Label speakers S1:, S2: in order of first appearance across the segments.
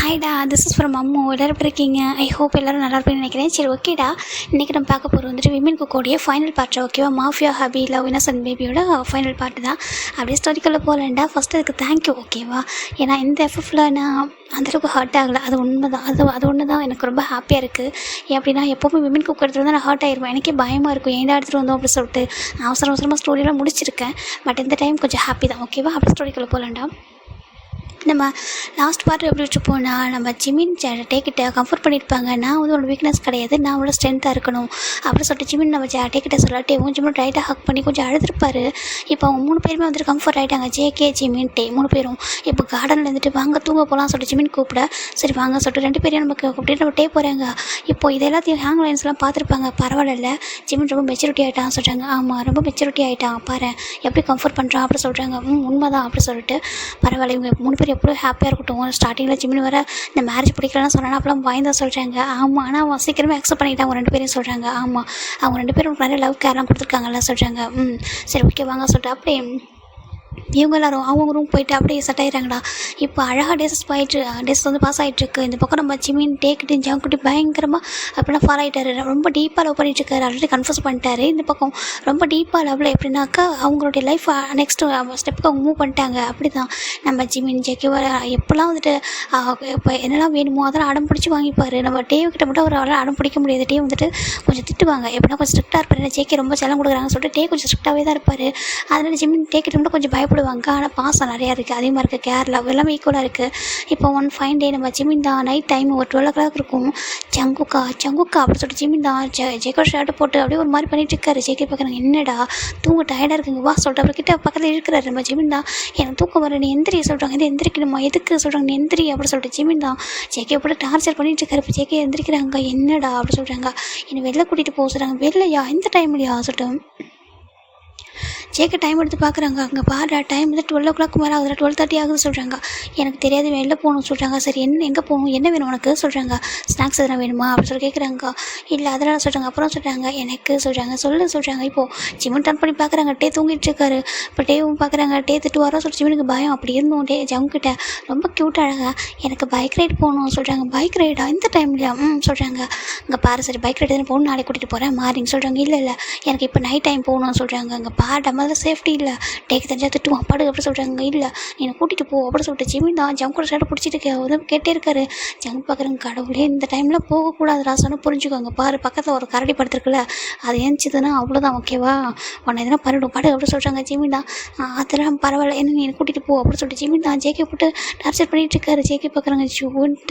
S1: ஹாய்டா, this is from Ammu. எல்லோரும் எப்படி இருக்கீங்க? ஐ ஹோப் எல்லோரும் நல்லா இருப்பேன்னு நினைக்கிறேன். சரி, ஓகேடா. இன்றைக்கி நம்ம பார்க்க போகிறது வந்துட்டு விமன் குக்கோடைய ஃபைனல் பார்ட்டு. ஓகேவா? மாஃபியா ஹபி லவ் இன்னசென்ட் பேபியோட ஃபைனல் பார்ட்டு தான். அப்படியே ஸ்டோரிக்குள்ளே போகலண்டா. ஃபஸ்ட்டு அதுக்கு தேங்க்யூ. ஓகேவா? ஏன்னா இந்த எஃப்எஃப்ல நான் அந்தளவுக்கு ஹர்ட் ஆகலை. அது உண்மை தான். அது ஒன்று தான் எனக்கு ரொம்ப ஹாப்பியாக இருக்குது. எப்படின்னா எப்போவுமே விமன் குக் எடுத்துகிட்டு வந்து நான் ஹர்ட் ஆகிருவேன். எனக்கே பயமாக இருக்கும், ஏன்டா எடுத்துகிட்டு வந்தோம் அப்படி சொல்லிட்டு. அவசரமாக ஸ்டோரியெல்லாம் முடிச்சிருக்கேன். பட் இந்த டைம் கொஞ்சம் ஹாப்பி தான். ஓகேவா? அப்படி ஸ்டோரிக்குள்ளே போகலண்டா. நம்ம லாஸ்ட் பார்ட் எப்படி வச்சுப்போனா, நம்ம ஜிமின் டேக்கிட்ட கம்ஃபர்ட் பண்ணியிருப்பாங்க. நான் வந்து ஒரு வீக்னஸ் கிடையாது, நான் அவ்வளோ ஸ்ட்ரென்த்தாக இருக்கணும் அப்படின்னு சொல்லிட்டு ஜிமின் நம்ம டேக்கிட்ட சொல்லாட்டே ஜிமின் ரைட்டாக ஹக் பண்ணி கொஞ்சம் அழுதுருப்பார். இப்போ அவங்க 3 பேருமே வந்துட்டு கம்ஃபர்ட் ஆகிட்டாங்க. ஜேகே, ஜிமின், 3 பேரும். இப்போ கார்டனில் இருந்துட்டு வாங்க தூங்க போகலாம் சொல்லிட்டு ஜிமின் கூப்பிட, சரி வாங்க சொல்லிட்டு 2 பேரையும் நமக்கு கூப்பிட்டு நம்ம போகிறாங்க. இப்போ இது எல்லாத்தையும் ஹேங் லைன்ஸ்லாம் பார்த்துருப்பாங்க. பரவாயில்ல, ஜிமின் ரொம்ப மெச்சூரிட்டி ஆகிட்டான் சொல்கிறாங்க. ஆமாம், ரொம்ப மெச்சூரிட்டி ஆகிட்டான் பாரு, எப்படி கம்ஃபர்ட் பண்ணுறான் அப்படி சொல்கிறாங்க. உண்மைதான் அப்படி சொல்லிட்டு, பரவாயில்ல இவங்க 3 பேர் எப்போ ஹாப்பியாக இருக்கட்டும். ஸ்டார்டிங்கில் ஜிமின் வர இந்த மேரேஜ் பிடிக்கலன்னு சொன்னா அப்பலாம் வாய்ந்தா சொல்கிறாங்க. ஆமாம், ஆனால் அவன் சீக்கிரமே அக்செப்ட் பண்ணிட்டான். அவங்க 2 பேரையும் சொல்கிறாங்க. ஆமாம், அவங்க 2 பேரும் நிறைய லவ் கேர்லாம் கொடுத்துருக்காங்கல்ல சொல்கிறாங்க. சரி ஓகே வாங்க சொல்லிட்டு அப்படியே இவங்க எல்லோரும் அவங்க ரூம் போயிட்டு அப்படியே செட் ஆகிடுறாங்கடா. இப்போ அழகாக டேஸ் வந்து பாஸ் ஆகிட்டுருக்கு. இந்த பக்கம் நம்ம ஜிமின் டேக்கிட்டு ஜாங்குட்டி பயங்கரமாக அப்படின்னா ஃபாலோ ஆகிட்டாரு. ரொம்ப டீப்பாக லவ் பண்ணிட்டுருக்காரு. ஆல்ரெடி கன்ஃபியூஸ் பண்ணிட்டாரு. இந்த பக்கம் ரொம்ப டீப்பாக லவ்வில் எப்படின்னாக்கா அவங்களுடைய லைஃப் நெக்ஸ்ட்டு ஸ்டெப்புக்கு அவங்க மூவ் பண்ணிட்டாங்க. அப்படி தான் நம்ம ஜிமின் ஜெக்கி எப்போல்லாம் வந்துட்டு இப்போ என்னெல்லாம் வேணுமோ அதெல்லாம் அடம் பிடிச்சி வாங்கிப்பார். நம்ம டேவ்கிட்ட மட்டும் அவரால் அடம் பிடிக்க முடியாது. டே வந்துட்டு கொஞ்சம் திட்டுவாங்க. எப்படின்னா கொஞ்சம் ஸ்ட்ரிக்டாக இருப்பார். ஜேக்கே ரொம்ப செல்லம் கொடுக்குறாங்கன்னு சொல்லிட்டு டே கொஞ்சம் ஸ்ட்ரிக்டாகவே தான் இருப்பார். அதனால் ஜிமின் டேக்கிட்ட மட்டும் கொஞ்சம் பயப்படுவாங்க. ஆனால் பாசம் நிறையா இருக்குது, அதிகமாக இருக்குது. கேர் லவ் எல்லாமே ஈக்குவலாக இருக்குது. இப்போ ஒன் ஃபைன் டே நம்ம ஜிமின் தான் நைட் டைம் ஒரு 12 o'clock இருக்கும். ஜங்குக்கா அப்படின்னு சொல்லிட்டு ஜிமின் தான் ஜேக்கோ ஷர்ட்டு போட்டு அப்படியே ஒரு மாதிரி பண்ணிட்டு இருக்காரு. ஜேக்கே பார்க்குறாங்க, என்னடா தூங்க டயர்டாக இருக்குங்க வா சொல்லிட்டு அவர்கிட்ட பக்கத்தில் இருக்கிறாரு. நம்ம ஜிமின் தான் எனக்கு தூக்கம் வர, நீ எந்திரி சொல்கிறாங்க. இது எந்திரிக்கணுமா, எதுக்கு சொல்கிறாங்க, நீ எந்திரி அப்படி சொல்லிட்டு ஜிமின் தான் ஜேக்கே போட்டு டார்ச்சர் பண்ணிட்டு இருக்காரு. இப்போ ஜேக்கே எந்திரிக்கிறாங்க. என்னடா அப்படி சொல்கிறாங்க. என்னை வெளில கூட்டிகிட்டு போக சொல்கிறாங்க. வெளிலையா, இந்த டைம்லையா சொல்லிட்டு ஜேக்கு டைம் எடுத்து பார்க்குறாங்க. அங்கே பாரு டைம் வந்து 12 o'clock மேலே ஆகுது, 12:30 ஆகுது சொல்கிறாங்க. எனக்கு தெரியாது, வெளில போகணும் சொல்கிறாங்க. சரி எங்கே போகணும், என்ன வேணும் உனக்கு சொல்கிறாங்க. ஸ்நாக்ஸ் எதனா வேணுமா அப்படின்னு சொல்லி கேட்குறாங்க. இல்லை அதெல்லாம் சொல்கிறாங்க. அப்புறம் சொல்கிறாங்க எனக்கு சொல்கிறாங்க. சொல்கிறாங்க. இப்போது ஜிமின் டர்ன் பண்ணி பார்க்குறாங்க. டே தூங்கிட்டு இருக்காரு. இப்போ டேவும் பார்க்குறாங்க. டே திட்டு வரோம் சொல்லி ஜிமினுக்கு பயம். அப்படி இருந்தோம் டே ஜங்குக்கிட்ட ரொம்ப க்யூட் அழகா எனக்கு பைக் ரைட் போகணும் சொல்கிறாங்க. பைக் ரைடா இந்த டைம்லையா சொல்கிறாங்க. இங்கே பாரு சரி பைக் ரைடு தானே போகணும், நாளைக்கு கூட்டிகிட்டு போகிறேன் மார்னிங் சொல்கிறாங்க. இல்லை எனக்கு இப்போ நைட் டைம் போகணும்னு சொல்கிறாங்க. அங்கே பாரு முதல்ல சேஃப்டி இல்லை, டேக்கு தெரிஞ்சால் திட்டுவான் பாடு அப்படி சொல்கிறாங்க. இல்லை நீ கூட்டிகிட்டு போ அப்படி சொல்லிட்டு ஜிமின் தான் ஜங்கோட ஷர்ட்டை பிடிச்சிட்டு வந்து கேட்டே இருக்காரு. ஜங்க் பார்க்குறேங்க, கடவுளே இந்த டைமில் போகக்கூடாதுடா சொன்னால் புரிஞ்சுக்கோங்க. பாரு பக்கத்தில் ஒரு கரடி படுத்துருக்குல்ல, அது ஏஞ்சிதுன்னா அவ்வளோதான் ஓகேவா, உன்னை எதனா பண்ணிடும் பாடு அப்படி சொல்கிறாங்க. ஜிமின் தான் அதெல்லாம் பரவாயில்ல, என்ன நீ கூட்டிகிட்டு போ அப்படி சொல்லிட்டு ஜிமின் தான் ஜேக்கே போட்டு டார்ச்சர் பண்ணிகிட்டு இருக்காரு. ஜேக்கே பார்க்குறாங்க,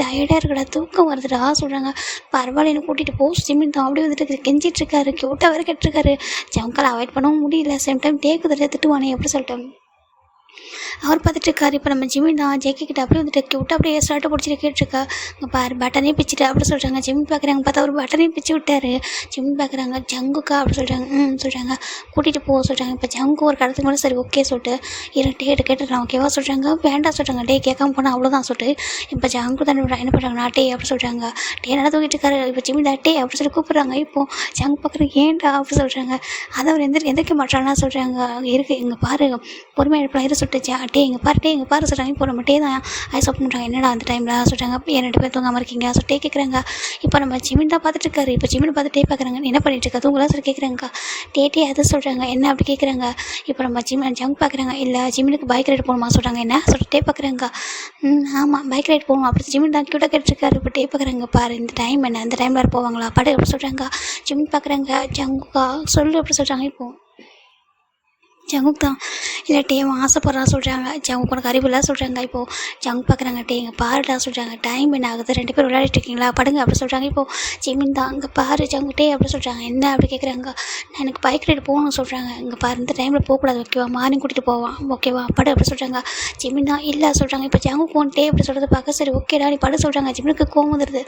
S1: டயர்டாக இருக்குடா தூக்கம் வருதுடா சொல்கிறாங்க. பரவாயில்ல என்ன கூட்டிகிட்டு போ ஜிமின் தான் அப்படியே வந்துட்டு கெஞ்சிட்டு இருக்காரு. க்யூட்டாக வேறு கேட்டிருக்காரு. ஜங்கால் அவாய்ட் பண்ணவும் முடியல. சேம் டைம் டேக்கு திட்டுவானே எப்படி சொல்லிட்டு அவர் பார்த்துட்டு இருக்காரு. இப்போ நம்ம ஜிமின் தான் ஜேக்கே கிட்ட அப்படியே வந்துட்டு விட்டு அப்படியே ஷர்ட்டை பிடிச்சிட்டு கேட்டுருக்கா. இங்கே பாரு பட்டனே பிச்சுட்டு அப்படி சொல்கிறாங்க. ஜிமின் பார்க்குறாங்க. பார்த்தா அவர் பட்டனே பிச்சு விட்டாரு. ஜிமின் பார்க்குறாங்க. ஜங்குக்கா அப்படி சொல்கிறாங்க. சொல்கிறாங்க கூட்டிகிட்டு போக சொல்கிறாங்க. இப்போ ஜங்கு ஒரு கடத்துக்கு மேலே சரி ஓகே சொல்லிட்டு கேட்டுக்கலாம் ஓகேவா சொல்கிறாங்க. வேண்டாம் சொல்கிறாங்க. டே கேட்காம போனால் அவ்வளோதான் சொல்லிட்டு இப்போ ஜங்கு தானே என்ன பண்ணுறாங்க, டே அப்படி சொல்கிறாங்க. டே நல்லா தூக்கிட்டு இருக்காரு. இப்போ ஜிமின் டே அப்படி சொல்லி கூப்பிட்றாங்க. இப்போ ஜங்கு பார்க்குறாங்க. ஏன்டா அப்படி சொல்கிறாங்க. அதை அவர் எந்திரிக்க மாட்டானா சொல்கிறாங்க. இருக்குது இங்கே பாரு பொறுமையாக எடுப்பலாம் இரு சொல்லிட்டு டே இங்கே பாரு சொல்கிறாங்க. இப்போ நம்ம டே தான் ஐஸ் ஓப்பன் பண்ணுறாங்க. என்னடா அந்த டைமில் சொல்கிறாங்க. அப்போ 2 பேர் தூங்காமல் இருக்கீங்க சொல்லிட்டு கேட்குறாங்க. இப்போ நம்ம ஜிமின் தான் பார்த்துட்டு இருக்காரு. இப்போ ஜிமின் பார்த்து டே பார்க்குறாங்க. என்ன பண்ணிட்டு இருக்கா தூங்கலாம் சொல்லி கேட்குறாங்க. டே அது சொல்கிறாங்க. என்ன அப்படி கேட்குறாங்க. இப்போ நம்ம ஜங்க் பார்க்குறாங்க. இல்லை ஜிமினுக்கு பைக் ரைடு போகணுமா சொல்கிறாங்க. என்ன சொல்லிட்டு டே பார்க்குறாங்க. ஆமாம் பைக் ரைட் போகணும் அப்படி ஜிமின் தான் க்யூட்டாக கேட்டுருக்காரு. இப்போ டே பார்க்குறாங்க. பாரு இந்த டைம் என்ன, அந்த டைமில் வேறு போவாங்களா படு அப்படி சொல்கிறாங்க. ஜிமின் பார்க்குறாங்க. ஜங்குக்கா சொல்லு அப்படி சொல்கிறாங்க. இப்போது ஜங்குக் தான் இல்லை டேவும் ஆசைப்படுறா சொல்கிறாங்க. ஜங்குக் உனக்கு அறிவில்லை சொல்கிறாங்க. இப்போது ஜங்க் பார்க்குறாங்க. டே இங்கே பாருடா சொல்கிறாங்க. டைம் என்ன ஆகுது, 2 பேர் விளையாடிட்டு இருக்கீங்களா படுங்க அப்படி சொல்கிறாங்க. இப்போது ஜிமின் தான் அங்கே பாரு ஜங்கு டே அப்படி சொல்கிறாங்க. என்ன அப்படி கேட்குறாங்க. நான் எனக்கு பைக் ரைடு போகணும்னு சொல்கிறாங்க. இங்கே பாரு இந்த டைமில் போகக்கூடாது ஓகேவா, மார்னிங் கூட்டிகிட்டு போவான் ஓகேவா படு அப்படி சொல்கிறாங்க. ஜிமின் தான் இல்லை சொல்கிறாங்க. இப்போ ஜங்குக் டே அப்படி சொல்கிறது பார்க்க சரி ஓகேடா நீ படு சொல்கிறாங்க. ஜிமினுக்கு கோவம் வந்துடுது.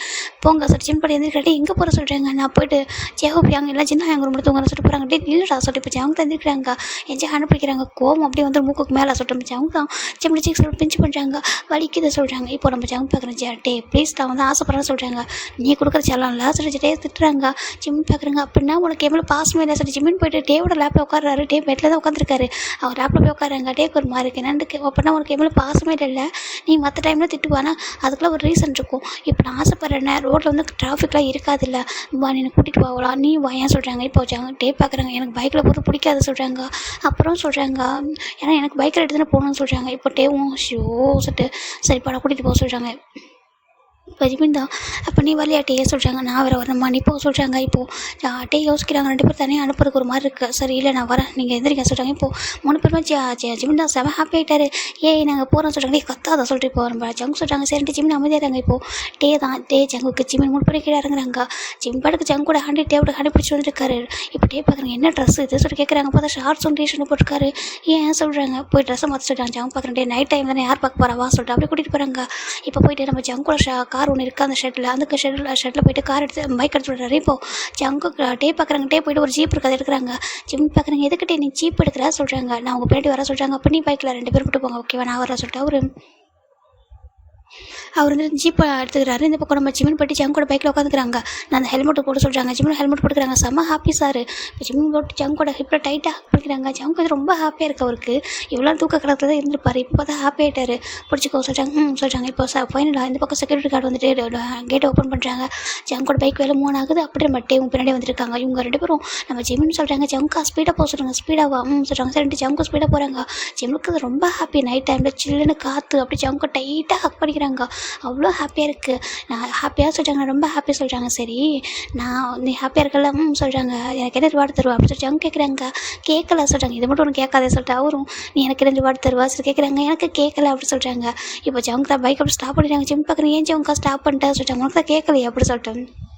S1: போங்க சார் ஜிம் படி எந்திரிக்கிட்டே எங்கே போகிற சொல்கிறாங்க. நான் போயிட்டு ஜேஹோ பியாங்க இல்லை சின்ன எங்கள் ரூமில் தூங்குறேன் சொல்லிட்டு போகிறாங்க. டே இல்லைடா சொல்லிட்டு இப்போ ஜங்கு தான் எந்திரிக்கிறாங்க. என் ஹேண்ட் பிடிக்கிறாங்க. கோவம் அப்படியே வந்து மூக்குக்கு மேலே சொல்லிட்டு நம்ம ஜங்க் தான் சிம்னி சீக்ஸ் பிஞ்சு பண்ணுறாங்க, வலிக்குது சொல்கிறாங்க. இப்போ நம்ம ஜங்க் பார்க்குறேன், டே ப்ளீஸ் தான் வந்து ஆசைப்படுறேன்னு சொல்கிறாங்க. நீ கொடுக்குற செல்லம்ல சொல்லிட்டு டே திட்டுறாங்க. ஜிம்மின் பார்க்குறாங்க, அப்படின்னா உனக்கு எவ்வளோ பாசமே இல்லை சொல்லி ஜிம்மின் போயிட்டு டேவோட லேப்பில் உட்காராரு. டே பெட்டில் தான் உட்காந்துருக்காரு. அவர் லேப்பில் போய் உட்காராங்க. டேக்கு ஒரு மாதிரி இருக்கு என்னன்னு அப்படின்னா உனக்கு எவ்வளோ பாசமே இல்லை, நீ மற்ற டைமில் திட்டுவானா அதுக்குலாம் ஒரு ரீசன் இருக்கும். இப்போ நான் ஆசைப்படுறேன், ரோட்டில் வந்து டிராஃபிக்லாம் இருக்காது இல்லை, வா நீ கூட்டிகிட்டு போகலாம், நீ வாயான்னு சொல்கிறாங்க. இப்போ டே பார்க்குறாங்க, எனக்கு பைக்கில் போகிறது பிடிக்காது சொல்கிறாங்க. அப்புறம் சொல்கிறாங்க, ஏன்னா எனக்கு பைக்கில் எடுத்துகிட்டு போகணும்னு சொல்கிறாங்க. இப்போ டேவும் ஷோ சொல்லிட்டு சரி படம் கூட்டிகிட்டு போக சொல்கிறாங்க. இப்போ ஜிமின் தான், அப்போ நீ வரலையா டே சொல்கிறாங்க. நான் வேறு வரணுமா நீ போக சொல்கிறாங்க. இப்போது டே யோசிக்கிறாங்க, 2 பேர் தனியாக அனுப்புறதுக்கு ஒரு மாதிரி இருக்குது. சரி இல்லை நான் வரேன், நீங்கள் எந்திரிக்க சொல்கிறாங்க. இப்போது 3 பேருமே ஜிமின் தான் செம ஹாப்பி ஆகிட்டாரு. நாங்கள் போகிறோம் சொல்கிறாங்க. டே கத்தாத சொல்லிட்டு இப்போ நம்ம ஜங்கு சொல்கிறாங்க. சரிட்டு ஜிமின் அமைதியாகிறாங்க. இப்போது டே ஜங்குக்கு ஜிமின் 3 பேரும் கீழே இறங்குறாங்க. ஜிம் பாட்டுக்கு ஜங்கு கூட டேவோட ஹேண்ட் பிடிச்சி வந்துருக்காரு. இப்போ டே பார்க்குறாங்க, என்ன ட்ரெஸ் இது சொல்லி கேட்குறாங்க. பார்த்தா ஷார்ட்ஸும் டிஷர்ட்டும் போட்டிருக்காரு. ஏன் சொல்கிறாங்க. போய் ட்ரெஸ்ஸை மாற்ற சொல்கிறாங்க. ஜங்கு பார்க்குறேன், டே நைட் டைம் தானே யார் பார்க்க போகிறவா சொல்லிட்டு அப்படியே கூட்டிகிட்டு போகிறாங்க. இப்போ போயிட்டு நம்ம ஜங்கோட கார் ஒன்று இருக்குது அந்த ஷெட்டில், அந்த ஷெட்டில் போயிட்டு கார் எடுத்து பைக் எடுத்து விடுறாரு. இப்போது ஜங்கு டே பார்க்குறாங்க. டே போயிட்டு ஒரு ஜீப் இருக்குது எடுக்கிறாங்க. ஜிம் பார்க்குறாங்க, எதுக்கிட்டே நீ ஜீப் எடுக்கிறா சொல்கிறாங்க. நான் உங்கள் பின்னாடி வர சொல்கிறாங்க. அப்போ நீ பைக்கில் 2 பேர் கூட்டு போங்க, ஓகேவா நான் வர சொல்லிட்டு அவர் வந்து ஜீப்பை எடுத்துக்கிறாரு. இந்த பக்கம் நம்ம ஜிமின் போய்ட்டு ஜங்கோட பைக்கில் உட்காந்துக்கிறாங்க. நான் அந்த ஹெல்மெட்டு போட்டு சொல்கிறாங்க. ஜிமின் ஹெல்மெட் போட்டுக்கிறாங்க. செம்ம ஹாப்பி சார். இப்போ ஜிமின் போட்டு ஜங்கோட ஹிப்பில் டைட்டாக பிடிக்கிறாங்க. ஜங்கு வந்து ரொம்ப ஹாப்பியாக இருக்குது அவருக்கு. இவ்வளோ தூக்க கலத்தில் தான் இருந்திருப்பார். இப்போ பார்த்தா ஹாப்பி ஆகிட்டாரு. பிடிச்சிக்கோ சொல்கிறாங்க. சொல்கிறாங்க. இப்போ ஃபைனலாக இந்த பக்கம் செக்யூரிட்டி கார்டு வந்துட்டு கேட்டை ஓப்பன் பண்ணுறாங்க. ஜங்கோட பைக் வேலை 3 ஆகுது. அப்படியே நம்ம டேவும் பின்னாடி வந்துருக்காங்க. இவங்க 2 பேரும் நம்ம ஜிமின் சொல்கிறாங்க, ஜங்கா ஸ்பீடாக போக சொல்கிறாங்க. ஸ்பீடாக சொல்கிறாங்க. சரிட்டு ஜங்கு ஸ்பீடாக போகிறாங்க. ஜிம்முக்கு ரொம்ப ஹாப்பி. நைட் டைமில் சில்லுன்னு காற்று அப்படி ஜங்கு டைட்டாக ஹக் பண்ணிக்கிறாங்க. அவ்வளோ ஹாப்பியாக இருக்குது. நான் ஹாப்பியாக சொல்கிறாங்க, ரொம்ப ஹாப்பியாக சொல்கிறாங்க. சரி நான் நீ ஹாப்பியாக இருக்கல சொல்கிறாங்க. எனக்கு என்ன ரிவார்டு தருவா அப்படின்னு சொல்லிட்டு அவங்க கேட்குறாங்க. கேட்கல சொல்கிறாங்க. இதை மட்டும் ஒன்று கேட்காதே சொல்லிட்டு அவரும் நீ எனக்கு என்ன ரிவார்டு தருவா சொல்லி கேட்குறாங்க. எனக்கு கேட்கல அப்படின்னு சொல்கிறாங்க. இப்போ ஜங்கு தான் பைக் அப்படி ஸ்டாப் பண்ணிடுறாங்க. ஜிம் பார்க்குறேன், ஏன் ஜங்கா ஸ்டாப் பண்ணிட்டேன் சொல்லிட்டாங்க. உனக்கு தான் கேட்கலையே அப்படி சொல்லிட்டு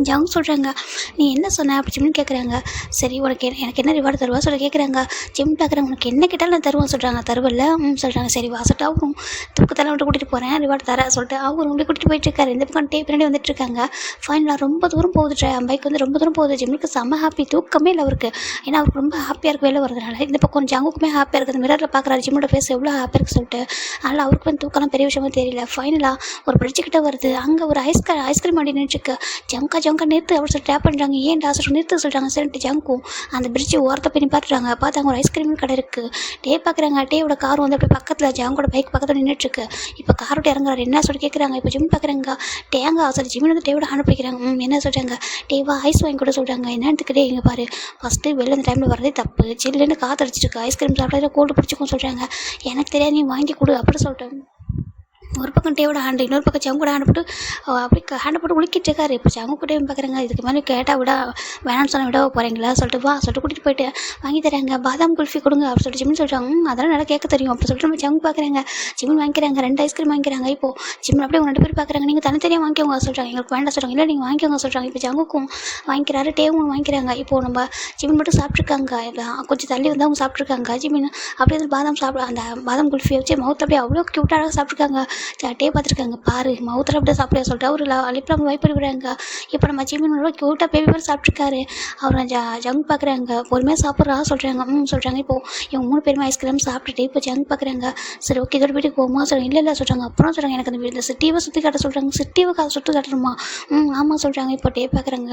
S1: ஜங்கு சொல்கிறாங்க. நீ என்ன சொன்ன அப்படி ஜிம்னு கேட்குறாங்க. சரி உனக்கு எனக்கு என்ன ரிவார்டு தருவா சொல்லி கேட்குறாங்க. ஜிம் பார்க்குறாங்க, உனக்கு என்ன கேட்டாலும் நான் தருவேன் சொல்கிறாங்க. தருவில்ல சொல்கிறாங்க. சரி வாசட்டு அவரும் தூக்கத்தெல்லாம் விட்டு கூட்டிகிட்டு போகிறேன், ரிவார்டு தர சொல்லிட்டு அவரும் அப்படி கூட்டிகிட்டு போயிட்டுருக்காரு. இந்த பக்கம் டே பின்னாடி வந்துட்டுருக்காங்க. ஃபைனலாக ரொம்ப தூரம் போகுது. பைக் வந்து ரொம்ப தூரம் போகுது. ஜிம்முக்கு செம்ம ஹாப்பி. தூக்கமே இல்லை அவருக்கு. ஏன்னா அவருக்கு ரொம்ப ஹாப்பியாக இருக்குது வெளில வரதுனால. இந்த பக்கம் ஜங்குக்குமே ஹாப்பியாக இருக்குது. மிரரில் பார்க்குறாரு ஜிம்மோட ஃபேஸ் எவ்வளோ ஹாப்பியாக இருக்குது சொல்லிட்டு. அதனால் அவருக்கு வந்து தூக்கலாம் பெரிய விஷயமா தெரியல. ஃபைனலாக ஒரு பிரிட்ஜுக்கிட்ட வருது. அங்கே ஒரு ஐஸ்கிரீம் வண்டி நின்றுருக்கு. ஜங்கா நிறுத்து அப்படி சொல்லி டேப் பண்ணுறாங்க. ஏன்டா சொல்லிட்டு நிறுத்து சொல்கிறாங்க. சரிட்டு ஜங்கும் அந்த பிரிட்ஜு ஓரத்தை போய் பார்த்துட்டாங்க. பார்த்தாங்க ஒரு ஐஸ்கிரீம் கடை இருக்குது. டே பார்க்குறாங்க. டேவோட கார் வந்து அப்படி பக்கத்தில் ஜங்கோட பைக் பக்கத்தில் நின்றுட்டுருக்கு. இப்போ கார் விட்டு இறங்குறாரு. என்ன சொல்லி கேட்குறாங்க. இப்போ ஜிம் பார்க்குறாங்க. டேங்க சரி ஜிம்மின் வந்து டேவோட ஹேண்ட் பிடிக்கிறாங்க. என்ன சொல்கிறாங்க. டேவா ஐஸ் வாங்கி கூட சொல்கிறாங்க. என்னத்துக்கு டே இங்கே பாரு ஃபஸ்ட்டு வெளில இந்த டைமில் வரதே தப்பு, சில்லுன்னு காற்று அடிச்சிருக்கு, ஐஸ்கிரீம் சாப்பிட்டா கோல்டு பிடிச்சிக்கும் சொல்கிறாங்க. எனக்கு தெரியாது நீ வாங்கி கொடு அப்படி சொல்லிட்டேன். ஒரு பக்கம் டேவோட ஹேண்டு, இன்னொரு பக்கம் ஜங்கோட ஹேண்ட் போட்டு அப்படி ஹேண்டை போட்டு உழுக்கிட்டு இருக்காரு. இப்போ ஜங்கு கூட பார்க்குறாங்க. இதுக்கு மேலே கேட்டால் வேணாம்னு சொன்னால் விட போகிறீங்களா சொல்லிட்டு வா சொல்லிட்டு கூட்டிகிட்டு போயிட்டு வாங்கி தராங்க. பாதாம் குல்ஃபி கொடுங்க அப்படின்னு சொல்லிட்டு ஜிம்னு சொல்கிறாங்க. அதெல்லாம் நல்லா கேட்க தெரியும் அப்படி சொல்லிட்டு நம்ம ஜங்கு பார்க்குறாங்க. ஜிம்மின் வாங்கிக்கிறாங்க. 2 ஐஸ்கிரீம் வாங்கிக்கிறாங்க. இப்போது ஜிம்மின் அப்படியே 2 பேர் பார்க்குறாங்க. நீங்கள் தனித்தனியாக வாங்கிக்கோங்க சொல்கிறாங்க. எங்களுக்கு வேண்டாம் சொல்கிறாங்க. இல்லை நீங்கள் வாங்கிக்கோங்க சொல்கிறாங்க. இப்போ ஜங்குக்கும் வாங்கிக்கிறாரு, டேவும் வாங்கிக்கிறாங்க. இப்போது நம்ம ஜிம்மின் மட்டும் சாப்பிட்ருக்காங்க. கொஞ்சம் தள்ளி வந்து அவங்க சாப்பிட்ருக்காங்க. ஜிம்மின் அப்படியே பாதாம் அந்த பாதாம் குல்ஃபியை வச்சு மவுத் அப்படியே அவ்வளோ க்யூட்டாக சாப்பிட்ருக்காங்க. டே பார்த்துருக்காங்க. பாரு மவுத்தில் அப்படியே சாப்பிட சொல்லிட்டு அவர் லிப்பில் அவங்க வைப் விடுறாங்க. இப்போ நம்ம ஜிம்மின் க்யூட்டாக பேபி மாதிரி சாப்பிட்ருக்காரு. அவர் ஜங்கு பார்க்குறாங்க. பொறுமையாக சாப்பிட்றா சொல்கிறாங்க. சொல்கிறாங்க. இப்போது இவங்க 3 பேருமே ஐஸ்கிரீம் சாப்பிட்டுட்டு இப்போ ஜங்கு பார்க்குறாங்க. சரி ஓகே இதோட வீட்டுக்கு போகுமா சொல்கிறாங்க. இல்லை சொல்கிறாங்க. அப்புறம் சொல்கிறாங்க எனக்கு அந்த சிட்டியை சுற்றி காட்ட சொல்கிறாங்க. சிட்டியை சுற்றி காட்டணுமா ஆமாம் சொல்கிறாங்க. இப்போ டே பார்க்குறாங்க.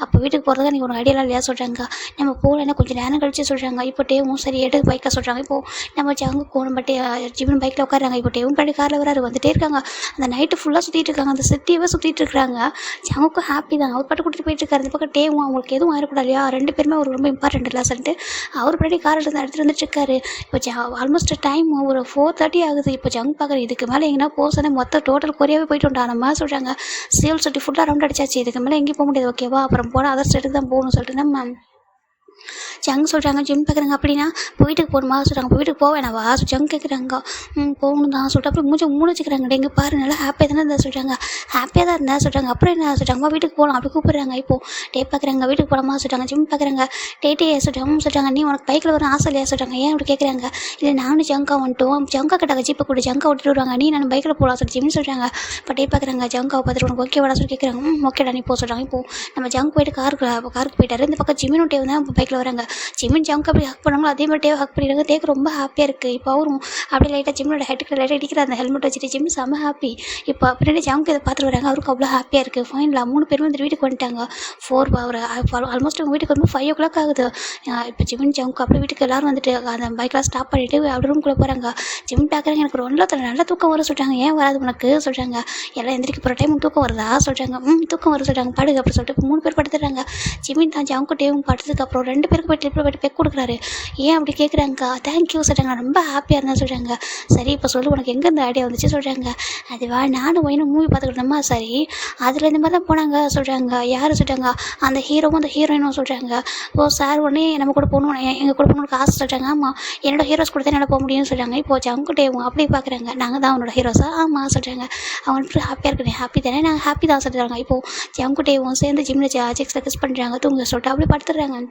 S1: அப்போ வீட்டுக்கு போகிறதா நீங்கள் ஒரு ஐடியாலாம் இல்லையா சொல்கிறாங்க. நம்ம போகலன்னா கொஞ்சம் நேரம் கழிச்சு சொல்கிறாங்க. இப்போ டேவும் சரி எடுத்து பைக்காக சொல்கிறாங்க. இப்போது நம்ம ஜங்கு நம்ம ஜிம்மின் பைக்கில் உட்காராங்க. இப்போ டேவும் படி காரில் வராரு வந்துட்டே இருக்காங்க. அந்த நைட்டு ஃபுல்லாக சுற்றிட்டு இருக்காங்க. அந்த சிட்டியவே சுற்றிட்டு இருக்கிறாங்க. ஜங்குக்கும் ஹாப்பி தான். அவர் பாட்டு கூட்டிகிட்டு போயிட்டு இருக்காரு. இந்த பக்கம் டேவும் அவங்களுக்கு எதுவும் ஆயிடக்கூடாது இல்லையா. 2 பேருமே ஒரு ரொம்ப இம்பார்ட்டன்ட் இல்லை சொல்லிட்டு அவர் படி கார் எடுத்துகிட்டு வந்துட்டுருக்காரு. இப்போ ஆல்மோஸ்ட் டைம் ஒரு 4:30 ஆகுது. இப்போ ஜங்கு பார்க்குற இதுக்கு மேலே எங்கன்னா போசனே மொத்தம் டோட்டல் கொரியாவே போயிட்டு வந்தா நம்ம சொல்கிறாங்க. சிவில் சிட்டி ஃபுல்லாக ரவுண்ட் அடிச்சாச்சு. இதுக்கு மேலே எங்கேயும் போக முடியாது ஓகேவா. அப்புறம் போனால் அதர் ஸ்டேட்டுக்கு தான் போகணும்னு சொல்லிட்டு நம்ம ஜங்கு சொல்கிறாங்க. ஜிம் பார்க்குறாங்க. அப்படின்னா வீட்டுக்கு போகணுமா சொல்கிறாங்க. வீட்டுக்கு போக வேணாவா ஜங்கு கேட்குறாங்க. போகணும் தான் சொல்லிட்டு அப்படி மூணு வச்சுக்கிறாங்க. எங்கே பாரு நல்லா ஹாப்பியாக தானே இருந்தால் சொல்கிறாங்க. ஹாப்பியாக தான் இருந்தால் சொல்கிறாங்க. அப்புறம் என்ன சொல்கிறாங்க. வீட்டுக்கு போகலாம் அப்படி கூப்பிட்றாங்க. இப்போது டே பார்க்குறாங்க. வீட்டுக்கு போகலாமா சொல்கிறாங்க. ஜிம் பார்க்குறாங்க. டே சொல்கிறாங்க. நீ உனக்கு பைக்கில் வர ஆசை இல்லையா சொல்கிறாங்க. ஏன் அப்படி கேட்குறாங்க. இல்லை நானும் ஜங்கா வந்துட்டோம். ஜங்கா கிட்டாங்க ஜீப்பை கூட ஜங்கா ஓட்டிட்டு வருவாங்க. நீ நான் பைக்கில் போகலாம் சொல்லி ஜிம்னு சொல்கிறாங்க. இப்போ டே பார்க்குறாங்க. ஜங்காவை பார்த்துட்டு உனக்கு ஓகேவாடா சொல்லி கேட்குறாங்க. ஓகேடா நீ போக சொல்கிறாங்க. இப்போது நம்ம ஜங்கு போயிட்டு காருக்கு போயிட்டாரு. இந்த பக்கம் ஜிம்மினும் டே வந்து பைக்கில் வராங்க. ஜிமின் ஜங்க் அப்படி ஹக் பண்ணாங்களோ அதே மாதிரி டேவை ஹக் பண்ணிடுறாங்க. டேக்கு ரொம்ப ஹாப்பியாக இருக்குது. இப்போ அவரும் அப்படியே லைட்டாக ஜிம்மோட ஹெட்டுக்கு லைட்டாக அடிக்கிற அந்த ஹெல்மெட் வச்சுட்டு ஜிம் செம்ம ஹாப்பி. இப்போ பின்னாடி ஜங்க் இதை பார்த்துட்டு வராங்க. அவருக்கு அவ்வளோ ஹாப்பியாக இருக்குது. ஃபைனலாக 3 பேரும் வந்து வீட்டுக்கு வந்துட்டாங்க. ஒரு ஆல்மோஸ்ட் அவங்க வீட்டுக்கு வரும்போது 5 o'clock ஆகுது. இப்போ ஜிமின் ஜங்க் அப்படியே வீட்டுக்கு எல்லோரும் வந்துட்டு அந்த பைக்கெலாம் ஸ்டாப் பண்ணிவிட்டு அப்படி ரூம்குள்ளே போகிறாங்க. ஜிமின் பார்க்குறாங்க. எனக்கு நல்ல தூக்கம் வர சொல்கிறாங்க. ஏன் வராது உனக்கு சொல்கிறாங்க. எல்லாம் எந்திரிக்க போகிற டைம் தூக்கம் வருதா சொல்கிறாங்க. தூக்கம் வர சொல்கிறாங்க. படுகு அப்படி சொல்லிட்டு 3 பேர் படுத்துடுறாங்க. ஜிமின் தான் ஜங்கு டேவும் படுத்ததுக்கப்புறம் 2 பேருக்கு போய்ட்டு பெக் கொடுக்குறாரு. ஏன் அப்படி கேட்குறாங்க. தேங்க்யூ சொல்கிறாங்க. ரொம்ப ஹாப்பியாக இருந்தால் சொல்கிறாங்க. சரி இப்போ சொல்லு உனக்கு எங்கே இந்த ஐடியா வந்துச்சு சொல்கிறாங்க. அதுவா நானும் ஒயினும் மூவி பார்த்துக்கிட்டோமா சரி அதில் இந்த மாதிரி தான் போனாங்க சொல்கிறாங்க. யார் சொல்கிறாங்க. அந்த ஹீரோவும் அந்த ஹீரோயினும் சொல்கிறாங்க. ஓ சார் உடனே நம்ம கூட போகணும் எங்கள் கூட போகணுன்னு ஆசை சொல்கிறாங்க. ஆமாம் என்னோட ஹீரோஸ் கூட தான் என்னால் போக முடியும்னு சொல்கிறாங்க. இப்போ ஜங்கு டேவும் அப்படியே பார்க்குறாங்க. நாங்கள் தான் அவனோட ஹீரோஸா ஆமாம் சொல்கிறாங்க. அவனுக்கு ஹாப்பியாக இருக்கேன். ஹாப்பி தானே நாங்கள் ஹாப்பி தான் சொல்கிறாங்க. இப்போது ஜங்கு டேவும் சேர்ந்து ஜிம்மில் ஜெக்ஸில் கிஸ் பண்ணுறாங்க. தூங்க சொல்லிட்டு அப்படியே படுத்துடுறாங்க.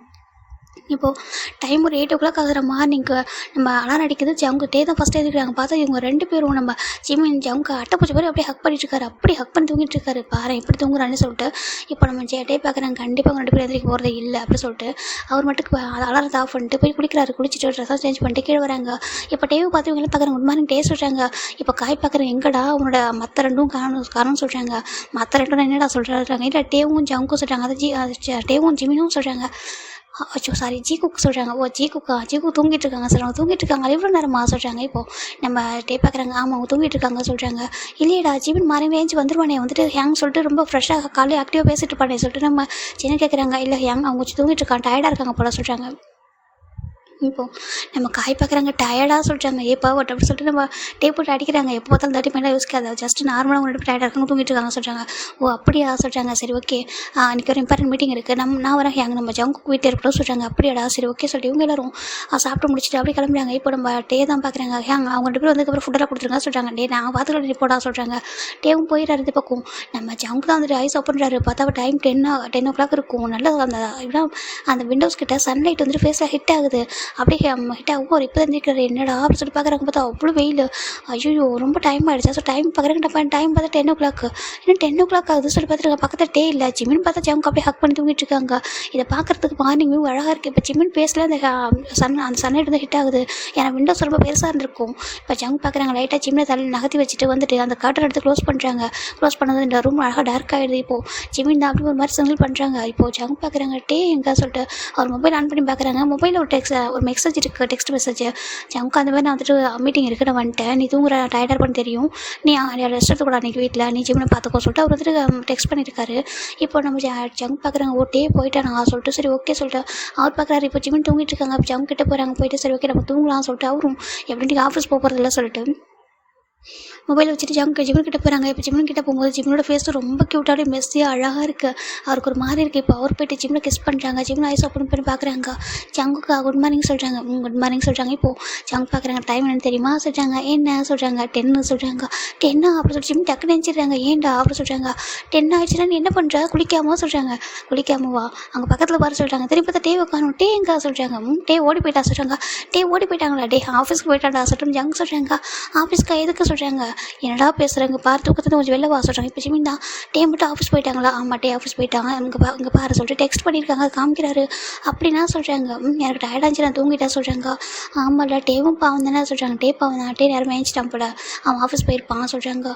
S1: இப்போது டைம் ஒரு 8 o'clock ஆகுற மார்னிங்கு நம்ம அலாரம் அடிக்குது. ஜங்கு டே தான் ஃபஸ்ட்டு எழுதிக்கிறாங்க. பார்த்தா இவங்க 2 பேரும் நம்ம ஜிமின் ஜங்கு அட்டைப்பூச்சி மாதிரி அப்படியே ஹக் பண்ணிட்டுருக்காரு. அப்படி ஹக் பண்ணி தூங்கிட்டு இருக்காரு. பாரு எப்படி தூங்குறான்னு சொல்லிட்டு இப்போ நம்ம டே பார்க்குறாங்க. கண்டிப்பாக அவங்க 2 பேரும் எதிரிக்க போகிறதே இல்லை அப்படி சொல்லிட்டு அவர் மட்டும் அலாரத்தை ஆஃப் பண்ணிட்டு போய் குளிக்கிறாரு. குளிச்சுட்டு ட்ரெஸ்ஸாக சேஞ்ச் பண்ணிட்டு கீழே வராங்க. இப்போ டேவை பார்த்து இவங்களாம் பார்க்குறாங்க. குட் மார்னிங் டே சொல்கிறாங்க. இப்போ காய் பார்க்குறேன் எங்கடா உன்னோட மற்ற 2ம் காரணம் சொல்கிறாங்க. மற்ற 2 என்னடா சொல்கிறாங்க. இல்லை டேவும் ஜங்கும் சொல்கிறாங்க. அதை டேவும் ஜிமினும் சொல்கிறாங்க. அச்சோ சாரி ஜீகுக்கு சொல்கிறாங்க. ஓ ஜீகு தூங்கிட்டு இருக்காங்க சொல்கிறாங்க. தூங்கிட்டு இருக்காங்க எவ்வளோ நேரமா சொல்கிறாங்க. இப்போது நம்ம டே பார்க்குறாங்க. ஆமாம் அவங்க தூங்கிட்டு இருக்காங்க சொல்கிறாங்க. இல்லையடா ஜிமின் மாறி ஏஞ்சி வந்துருவானே வந்துட்டு ஹேங் சொல்லிட்டு ரொம்ப ஃப்ரெஷ்ஷாக காலையில் ஆக்டிவாக பேசிட்டு இருப்பானே சொல்லிட்டு நம்ம சின்ன கேட்குறாங்க. இல்லை ஹேங் அவங்க தூங்கிட்டு இருக்காங்க டயர்டாக இருக்காங்க போல சொல்கிறாங்க. இப்போது நம்ம காய் பார்க்குறாங்க. டயர்டாக சொல்கிறாங்க. ஏப்பா ஒட் அப்படி சொல்லிட்டு நம்ம டேப் போட்டு அடிக்கிறாங்க. எப்போ பார்த்தாலும் 30 minute யோசிக்காது. ஜஸ்ட் நார்மலாக அவங்க 2 பேர் டயர்டாக இருக்காங்க தூங்கிட்டு இருக்காங்க சொல்கிறாங்க. ஓ அப்படியா சொல்கிறாங்க. சரி ஓகே இன்றைக்கி ஒரு இம்பார்ட்டன்ட் மீட்டிங் இருக்குது. நான் வரேன் ஹேங் நம்ம ஜங்கு வீட்டில் இருக்கட்டும் சொல்கிறாங்க. அப்படியாடா சரி ஓகே சொல்லிட்டு இவங்க எல்லோரும் சாப்பிட்டு முடிச்சுட்டு அப்படியே கிளம்புறாங்க. இப்போ நம்ம டே தான் பார்க்குறாங்க. ஹேங் அவங்க 2 பேரும் வந்ததுக்கப்புறம் ஃபுட்டெல்லாம் கொடுத்துருங்க சொல்கிறாங்க. டே நான் பார்த்துக்கிட்டு ரிப்போர்ட்டாக சொல்கிறாங்க. டேவும் போயிடுறாரு. இந்த பக்கம் நம்ம ஜங்கு தான் வந்துட்டு ஐஸ் ஓப்பன் பண்ணுறாரு. பார்த்தா டைம் 10 o'clock இருக்கும். நல்லா அந்த இப்படிலாம் அந்த விண்டோஸ் கிட்ட சன்லைட் வந்துட்டு ஃபேஸில் ஹிட் ஆகுது. அப்படியே ஒரு இப்போ தான் இருக்கிறாரு. என்னடா அப்படின்னு சொல்லி பார்க்குறாங்க. பார்த்தா அவ்வளோ வெயில். ஐயோ ரொம்ப டைம் ஆகிடுச்சா. ஸோ டைம் பார்க்குறாங்க. டைம் பார்த்தா 10 o'clock. இன்னும் 10 o'clock ஆகுது சொல்லி பார்த்துருக்காங்க. பக்கத்தில் டே இல்லை. ஜிமின் பார்த்தா ஜங்கு அப்படியே ஹக் பண்ணி தூங்கிட்டு இருக்காங்க. இதை பார்க்குறதுக்கு மார்னிங் வியூ அழகாக இருக்குது. இப்போ ஜிமின் பேஸில் அந்த சன்லைட் வந்து ஹிட் ஆகுது. ஏன்னா விண்டோஸ் ரொம்ப பெருசாக இருந்திருக்கும். இப்போ ஜங்கு பார்க்குறாங்க. லைட்டாக ஜிம்மில் தள்ளி நகர்த்தி வச்சுட்டு வந்துட்டு அந்த கர்டன் எடுத்து க்ளோஸ் பண்ணுறாங்க. க்ளோஸ் பண்ணது இந்த ரூம் அழகாக டார்க் ஆகிடுது. இப்போது ஜிமின் தான் அப்படி ஒரு மாதிரி சிங்கிள் பண்ணுறாங்க. இப்போது ஜங்கு பார்க்குறாங்க. டே எங்கே சொல்லிட்டு அவர் மொபைல் ஆன் பண்ணி பார்க்குறாங்க. மொபைலில் ஒரு மெசேஜ் இருக்குது. Text message. ஜங்கு அந்த மாதிரி நான் வந்துட்டு மீட்டிங் இருக்குது நான் வந்துட்டேன். நீ தூங்குற டயர்டாக இருப்பான்னு தெரியும். நீ ரெஸ்ட் எடுத்துக்கூட அன்றைக்கி வீட்டில் நீ ஜிம்மில் பார்த்துக்கோ சொல்லிட்டு அவர் வந்துட்டு டெக்ஸ்ட் பண்ணியிருக்காரு. இப்போ நம்ம ஜங்கு பார்க்குறாங்க. ஓ டே போயிட்டானா சொல்லிட்டு சரி ஓகே சொல்லிட்டு அவர் பார்க்குறாரு. இப்போ ஜிம்மின் தூங்கிட்டு இருக்காங்க. அப்போ ஜங்கு கிட்டே போகிறாங்க. போயிட்டு சரி ஓகே நம்ம தூங்கலாம் சொல்லிட்டு அவரும் எப்படி ஆஃபீஸ் போகிறதில்ல சொல்லிட்டு மொபைல் வச்சுட்டு ஜிமின் கிட்ட போகிறாங்க. இப்போ ஜிமின் கிட்ட போகும்போது ஜிமினோட ஃபேஸ் ரொம்ப க்யூட்டாக மெஸ்ஸியாக அழகாக இருக்குது. அவருக்கு ஒரு மாதிரி இருக்குது. இப்போ அவர் போய்ட்டு ஜிம்மில் கிஸ் பண்ணுறாங்க. ஜிம்மில் ஐஸ் ஓப்பன் பண்ணி பார்க்குறாங்க. ஜங்குக்கு குட் மார்னிங் சொல்கிறாங்க. குட் மார்னிங் சொல்கிறாங்க. இப்போது ஜங்கு பார்க்குறாங்க. டைம் என்னன்னு தெரியுமா சொல்கிறாங்க. என்ன சொல்கிறாங்க. 10 சொல்கிறாங்க. 10 அப்படி சொல்லி ஜிம் டக்குன்னு நினச்சிடுறாங்க. ஏன்டா அப்படி சொல்கிறாங்க. 10 ஆயிடுச்சுன்னா நீ என்ன பண்ணுற குளிக்காமோ சொல்கிறாங்க. குளிக்காமவா அங்கே பக்கத்தில் பாரு சொல்கிறாங்க. திரும்பி பார்த்தா டே உட்காரணும். டே எங்கே சொல்கிறாங்க. டே ஓடி போயிட்டா சொல்கிறாங்க. டே ஓடி போயிட்டாங்களா. டே ஆஃபீஸ்க்கு போயிட்டாண்டா சொல்லிட்டு ஜங்கு சொல்கிறாங்க. ஆஃபீஸ்க்கு எதுக்கு சொல்கிறாங்க. என்னடா பேசுகிறாங்க பாரு தூக்கத்தை கொஞ்சம் வெளில வா சொல்கிறாங்க. இப்போ ஜிமின் தான் டே மட்டும் ஆஃபீஸ் போயிட்டாங்களா. ஆமாம் டே ஆஃபீஸ் போயிட்டாங்க. இங்கே பாரு சொல்லிட்டு டெக்ஸ்ட் பண்ணியிருக்காங்க. அது காமிக்கிறாரு. அப்படின்னா சொல்கிறாங்க. எனக்கு டயர்டாச்சு நான் தூங்கிட்டா சொல்கிறாங்க. ஆமாம்ல டேவும் பாவம் தானே சொல்கிறாங்க. டே பாவம் தான். டே நேரம் ஏஞ்சிட்டான் போல அவன் ஆஃபீஸ் போயிருப்பான் சொல்கிறாங்க.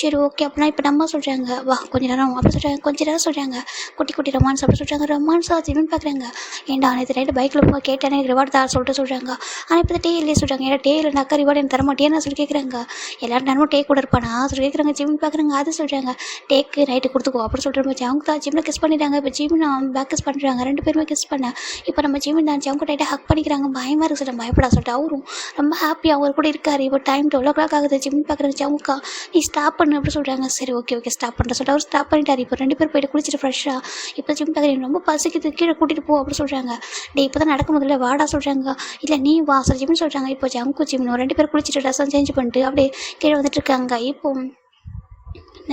S1: சரி ஓகே அப்படின்னா இப்போ நம்ம சொல்கிறாங்க. வா கொஞ்ச நேரம் அப்படி சொல்கிறாங்க. கொஞ்ச நேரம் சொல்கிறாங்க. குட்டி ரொமான்ஸ் அப்படி சொல்கிறாங்க. ரொமான்ஸாக ஜிமின் பார்க்குறாங்க. ஏன்டா நேற்று நைட்டு பைக்கில் போக கேட்டேன் எனக்கு ரிவார்டு தான் சொல்லிட்டு சொல்கிறாங்க. ஆனால் இப்போ டே இல்லையே சொல்கிறாங்க. ஏன்னா டே இல்லைனாக்கா ரிவார்டு எனக்கு தர மாட்டேன்னு சொல்லி கேட்குறாங்க. எல்லாரும் நேரமும் டே கூட இருப்பானா சொல்லி கேட்குறாங்க. ஜிமின் பார்க்குறாங்க. அது சொல்கிறாங்க. டேக்கு நைட்டு கொடுத்துக்கோ அப்படி சொல்லிட்டு அவங்க தான் ஜிம்மில் கிஸ் பண்ணிட்டாங்க. இப்போ ஜிமின் பேக் கிஸ் பண்ணுறாங்க. 2 பேருமே கிஸ் பண்ண இப்போ நம்ம ஜிமின் தான் ஜங்கு டைட்டாக ஹக் பண்ணிக்கிறாங்க. பயமாக இருக்கு சொல்லிட்டு பயப்படா சொல்லிட்டு அவரும் ரொம்ப ஹாப்பியாக அவர் கூட இருக்காரு. இப்போ டைம் 12 o'clock ஆகுது. ஜிமின் பார்க்குறாங்க. ஜங்குக்கா நீ ஸ்டாப் பண்ணு அப்படி சொல்கிறாங்க. சரி ஓகே ஸ்டாப் பண்ணுற சொல்லிட்டு அவர் ஸ்டாப் பண்ணிட்டார். இப்போ 2 பேர் போய்ட்டு குளிச்சுட்டு ஃப்ரெஷ்ஷாக இப்போ ஜிமின் பார்க்குறீங்க ரொம்ப பசிக்குது கீழே கூட்டிகிட்டு போ அப்படி சொல்கிறாங்க. டே இப்போ தான் நடக்க முதல்ல வாடா சொல்கிறாங்க. இல்லை நீ வா சொல்லி ஜிமின் சொல்கிறாங்க. இப்போ ஜங்கு ஜிமின் 2 பேர் குளிச்சுட்டு ட்ரெஸ்ஸாக சேஞ்ச் பண்ணிட்டு அப்படியே கீழே வந்துட்டு இருக்காங்க. இப்போ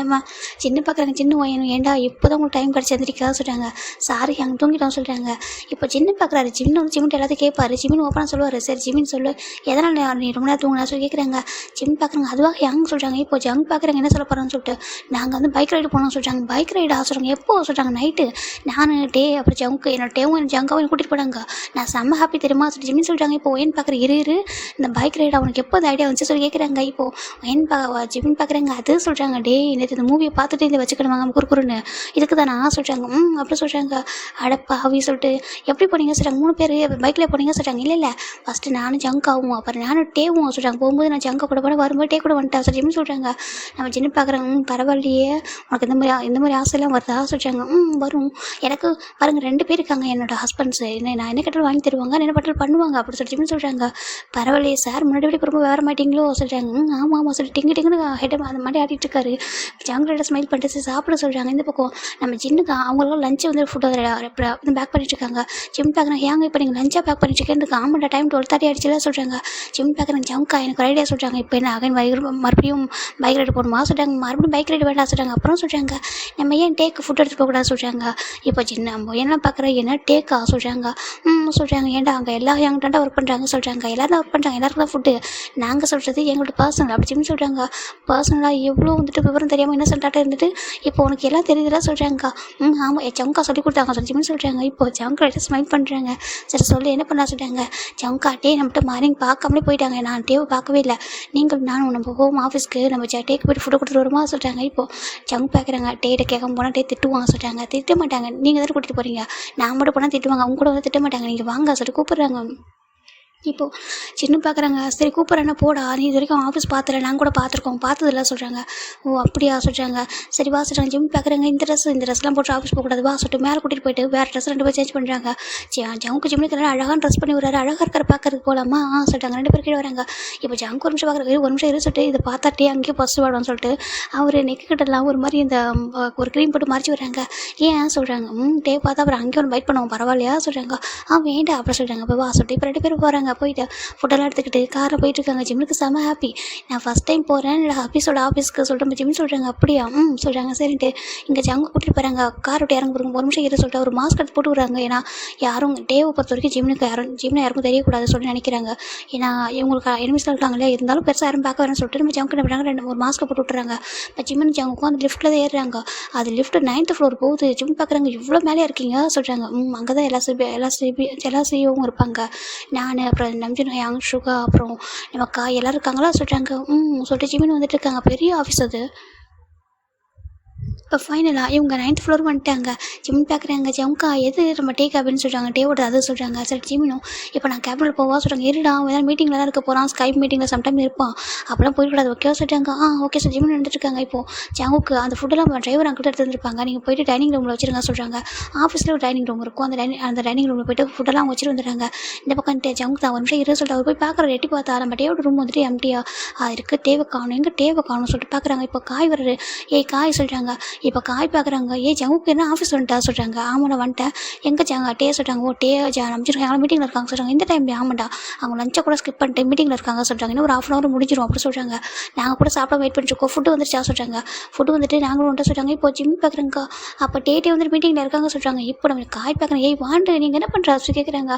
S1: நம்ம சின்ன பார்க்குறாங்க, சின்ன பையனும் ஏன்டா இப்போ தான் உங்களுக்கு டைம் கிடச்சி எந்திரிக்கிறதா சொல்கிறாங்க. சாரி அங்கே தூங்கிட்டோம் சொல்கிறாங்க. இப்போ சின்ன பார்க்குறாரு, ஜிமின் வந்து ஜிமின் எல்லாத்தையும் கேட்பாரு. ஜிமின் ஓப்பனாக சொல்லுவார், சரி ஜிமின் சொல்லு, எதனால் நீ ரொம்ப நேரம் தூங்கினா சொல்லி கேட்குறாங்க. ஜிமின் பார்க்குறாங்க, அதுவாக யங் சொல்கிறாங்க. இப்போ ஜங் பார்க்குறாங்க என்ன சொல்ல போகிறான்னு சொல்லிட்டு, நாங்கள் வந்து பைக் ரைடு போனோம்னு சொல்கிறாங்க. பைக் ரைடா சொல்கிறாங்க, எப்போ சொல்கிறாங்க, நைட்டு நான் அப்புறம் ஜங்கு என்னோட டேவும் எனக்கு ஜங்காவும் கூட்டிகிட்டு போனாங்க. நான் செம்ம ஹாப்பி தெரியுமா சொல்லிட்டு ஜிமின் சொல்கிறாங்க. இப்போ ஒயன் பார்க்குற இரு இந்த பைக் ரைடு அவனுக்கு எப்போ அந்த ஐடியா வந்துச்சு சொல்லி கேட்குறாங்க. இப்போ ஒயன் ஜிமின் பார்க்குறாங்க, அது சொல்கிறாங்க, டே நேற்று இந்த மூவியை பார்த்துட்டு இந்த வச்சுக்கிடுவாங்க குறுக்குறுன்னு இதுக்கு தானே சொல்கிறாங்க. அப்படி சொல்கிறாங்க. அடப்பாவி சொல்லிட்டு எப்படி போனீங்க சொல்கிறாங்க. 3 பேர் பைக்கில் போனீங்க சொல்கிறாங்க. இல்லை ஃபஸ்ட்டு நானும் ஜங்காவும் அப்புறம் நானும் டேவும் சொல்கிறாங்க. போகும்போது நான் ஜங்கா கூட போனேன், வரும்போது டே கூட வந்துட்டா சொல்லி ஜிமின் சொல்கிறாங்க. நம்ம ஜின்னு பார்க்குறாங்க, பரவாயில்லையே உனக்கு இந்த மாதிரி ஆசையெல்லாம் வருதா சொல்கிறாங்க. வரும் எனக்கு பாருங்கள் 2 பேர் இருக்காங்க என்னோடய ஹஸ்பண்ட்ஸு, நான் என்ன கேட்டாலும் வாங்கி தருவாங்க, என்ன பட்டாலும் பண்ணுவாங்க அப்படி சொல்லி ஜிமின் சொல்கிறாங்க. பரவாயில்லையே சார் முன்னாடி விட ரொம்ப வேற மாட்டிங்களோ சொல்கிறாங்க. ஆமாம் சொல்லி டிங்குன்னு ஹெட் அந்த மாதிரி ஆடிட்டு இருக்காரு. ஜங்கரோட ஸ்மைல் பண்ணிட்டு சாப்பிட சொல்கிறாங்க. இந்த பக்கம் நம்ம ஜின்னுக்கு அவங்களும் லஞ்சை வந்து ஃபுட் வந்து பேக் பண்ணிட்டு இருக்காங்க. ஜிம் பார்க்குறாங்க, ஏங்க இப்போ நீங்கள் லஞ்சாக பேக் பண்ணிட்டு இருக்கேன் ஆமாண்டா டைம் 12:30 ஆகிடுச்சுல சொல்கிறாங்க. ஜிம் பார்க்குறாங்க, ஜங்கா எனக்கு ஒரு ஐடியா சொல்கிறாங்க. இப்போ என்ன அகைன் மறுபடியும் பைக் ரைடு போகணுமா சொல்கிறாங்க. மறுபடியும் பைக் ரைடு வேண்டாம் சொல்கிறாங்க. அப்புறம் சொல்கிறாங்க, நம்ம ஏன் டேக்கு ஃபுட் எடுத்து போகக்கூடாது சொல்கிறாங்க. இப்போ சின்ன என்ன பார்க்குற என்ன டேக்கா சொல்கிறாங்க. சொல்கிறாங்க, ஏன்டா அங்கே எல்லா எங்கிட்ட ஒர்க் பண்ணுறாங்க சொல்கிறாங்க. எல்லோரும் தான் ஒர்க் பண்ணுறாங்க, எல்லாருக்கும் தான் ஃபுட்டு, நாங்கள் சொல்கிறது எங்களோட பர்சனல் அப்படி ஜிம் சொல்கிறாங்க. பர்சனலாக எவ்வளோ வந்துட்டு விவரம் தெரியாமல் என்ன சொல்லிட்டாட்டே இருந்துட்டு இப்போ உனக்கு எல்லாம் தெரியுதுல சொல்கிறாங்க. ஆமாம் ஜங்கா சொல்லி கொடுத்தாங்க சொல்லி ஜிம்னு சொல்கிறாங்க. இப்போ ஜங்கா ஸ்மைல் பண்ணுறாங்க. சரி சொல்லி என்ன பண்ணா சொல்கிறாங்க. ஜங்கா டே நம்மகிட்ட மார்னிங் பார்க்காமலே போயிட்டாங்க, நான் டேவை பார்க்கவே இல்லை, நீங்கள் நானும் நம்ம ஹோம் ஆஃபீஸ்க்கு நம்ம டேக்கு போய்ட்டு ஃபுட்டை கொடுத்துட்டு வருமா சொல்கிறாங்க. இப்போது ஜங் பார்க்குறாங்க, டேட்டை கேட்காம போனால் டே திட்டுவாங்க சொல்கிறாங்க. திட்ட மாட்டாங்க, நீங்கள் தானே கூட்டிகிட்டு போகிறீங்க, நான் மட்டும் போனால் திட்டுவாங்க, அவங்க கூட வந்து திட்ட மாட்டாங்க, நீங்கள் வாங்க சொல்லி கூப்பிட்றாங்க. இப்போது சின்ன பார்க்குறாங்க, சரி கூப்பிட்றேன்னா போடா, நீ இது வரைக்கும் ஆஃபீஸ் பார்த்துல நாங்கள் கூட பார்த்துருக்கோம் பார்த்ததில்ல சொல்கிறாங்க. ஓ அப்படியா சொல்கிறாங்க. சரி வா சொல்கிறாங்க. ஜிம் பார்க்குறாங்க, இந்த ட்ரெஸ்லாம் போட்டு ஆஃபீஸ் போகக்கூடாது வா சொல்லிட்டு மேலே கூட்டிகிட்டு போயிட்டு வேறு ட்ரெஸ் 2 பேர் சேஞ்ச் பண்ணுறாங்க. ஜவுக்கு ஜிம்முக்கு அழகான ட்ரெஸ் பண்ணி விடுறாரு, அழகாக இருக்கிற பார்க்கறதுக்கு போகலாமா சொல்லிட்டாங்க. 2 பேர் கீழே வராங்க. இப்போ ஜவுக்கு ஒரு நிமிஷம் பார்க்குறது, ஒரு நிமிஷம் சொல்லிட்டு இதை பார்த்தாட்டே அங்கேயே ஃபஸ்ட்டு வாடுவான்னு சொல்லிட்டு அவர் நெக்கு கிட்டலாம் ஒரு மாதிரி இந்த ஒரு க்ரீம் போட்டு மறைச்சி விடுறாங்க. ஏன் சொல்கிறாங்க. டே பார்த்தா அப்புறம் அங்கேயே ஒன்று பைட் பண்ணுவோம் பரவாயில்லையா சொல்கிறாங்க. வேண்டாம் அப்புறம் சொல்கிறாங்க. இப்போ வா சொல்லிட்டு இப்போ 2 பேர் போகிறாங்க. போயிட்டு ஃபுட்டெல்லாம் எடுத்துக்கிட்டு காரில் போயிட்டுருக்காங்க. ஜிம்முக்கு செம்ம ஹாப்பி, நான் ஃபஸ்ட் டைம் போகிறேன் ஆஃபீஸ்க்கு சொல்லிட்டு ஜிம் சொல்கிறாங்க. அப்படியா சொல்கிறாங்க. சரின்ட்டு இங்கே ஜங்கு கூட்டிகிட்டு போகிறாங்க. கார் விட்டு இறங்க போகிறாங்க. ஒரு நிமிஷம் சொல்லிட்டு ஒரு மாஸ்க் எடுத்து போட்டு விட்றாங்க. ஏன்னா யாரும் டேவை பொறுத்த வரைக்கும் ஜிம்மில் யாருக்கும் தெரியக்கூடாது சொல்லி நினைக்கிறாங்க. ஏன்னா இவங்களுக்கு எனிமிஸில் இருக்காங்களே, இருந்தாலும் பெருசாக யாரும் பார்க்க வரேன்னு சொல்லிட்டு நம்ம ஜங்கு என்ன பண்ணுறாங்க, ஒரு மாஸ்க்கை போட்டு விட்டுறாங்க. இப்போ ஜிம்னு ஜங்குக்கும் அந்த லிஃப்ட்டில் தான் ஏறுறாங்க. அது லிஃப்ட்டு 9th ஃப்ளோர் போகுது. ஜிம் பார்க்குறாங்க, இவ்வளோ மேலே இருக்கீங்க சொல்கிறாங்க. அங்கே தான் எல்லா சிஓவும் இருப்பாங்க. நான் அப்புறம் நம்ஜின் யங் சுகா அப்புறம் நமக்கா எல்லோரும் இருக்காங்களா சொல்கிறாங்க. சொல்லிட்டு ஜிமின் வந்துட்டு இருக்காங்க. பெரிய ஆஃபீஸ் அது. இப்போ ஃபைனலாக இவங்க 9th ஃப்ளோர் வந்துட்டாங்க. ஜிம் பார்க்குறாங்க. ஜம்கா எது நம்ம டே கேபின்னு சொல்கிறாங்க. டேவோட அது சொல்கிறாங்க. சரி ஜிமினும் இப்போ நான் கேபினில் போவா சொல்கிறாங்க. இருடா ஏதாவது மீட்டிங்கில் தான் இருக்க போகிறான், ஸ்கைப் மீட்டிங்கில் சம்டைம் இருப்பான், அப்போலாம் போயிடக்கூடாது ஓகேவா சொல்லிட்டாங்க. ஓகே சார் ஜிமின் வந்துட்டுருக்காங்க. இப்போது ஜங்குக்கு அந்த ஃபுட்டெல்லாம் டிரைவர் அங்கிட்ட எடுத்து வந்துருப்பாங்க, நீங்கள் போய்ட்டு டைனிங் ரூமில் வச்சுருங்க சொல்கிறாங்க. ஆஃபீஸில் ஒரு டைனிங் ரூம் இருக்கும், அந்த டைனிங் ரூமில் போய்ட்டு ஃபுட்டெல்லாம் அவங்க வச்சுட்டு வந்துடுறாங்க. இந்த பக்கம் ஜங்கு தான் ஒரு நிமிஷம் சொல்லிட்டு அவர் போய் பார்க்குற எட்டி பார்த்தா நம்ம டேவோட ரூம் வந்துட்டு எம்டியா இருக்குது. தேவை காணும், எங்கே தேவை காணும் சொல்லிட்டு பார்க்குறாங்க. இப்போ காய் வர்றது, காய் சொல்கிறாங்க. இப்போ காய் பார்க்குறாங்க. ஜங்குக்கு என்ன ஆஃபீஸ் வந்துட்டா சொல்கிறாங்க. ஆமாடா வந்துட்டேன். எங்கே டே சொல்கிறாங்க. நம்பிச்சிருக்காங்க மீட்டிங்கில் இருக்காங்க சொல்கிறாங்க. இந்த டைம் ஆமாண்டா அவங்க லஞ்சை கூட ஸ்கிப் பண்ணிட்டு மீட்டிங்கில் இருக்காங்க சொல்கிறாங்க. இன்னும் ஒரு 1/2 hour முடிஞ்சிடும் அப்படி சொல்கிறாங்க. நாங்கள் கூட சாப்பிட வெயிட் பண்ணிருக்கோம், ஃபுட்டு வந்துருச்சா சொல்கிறாங்க. ஃபுட்டு வந்துட்டு நாங்களும் வந்துட்டு சொல்கிறாங்க. இப்போ ஜிம் பார்க்குறாங்க. அப்போ டேட்டே வந்துட்டு மீட்டிங்கில் இருக்காங்க சொல்கிறாங்க. இப்போ நம்ம காய் பார்க்குறேன். வாண்டு நீங்கள் என்ன பண்ணுறா சொல்லி கேட்குறாங்க.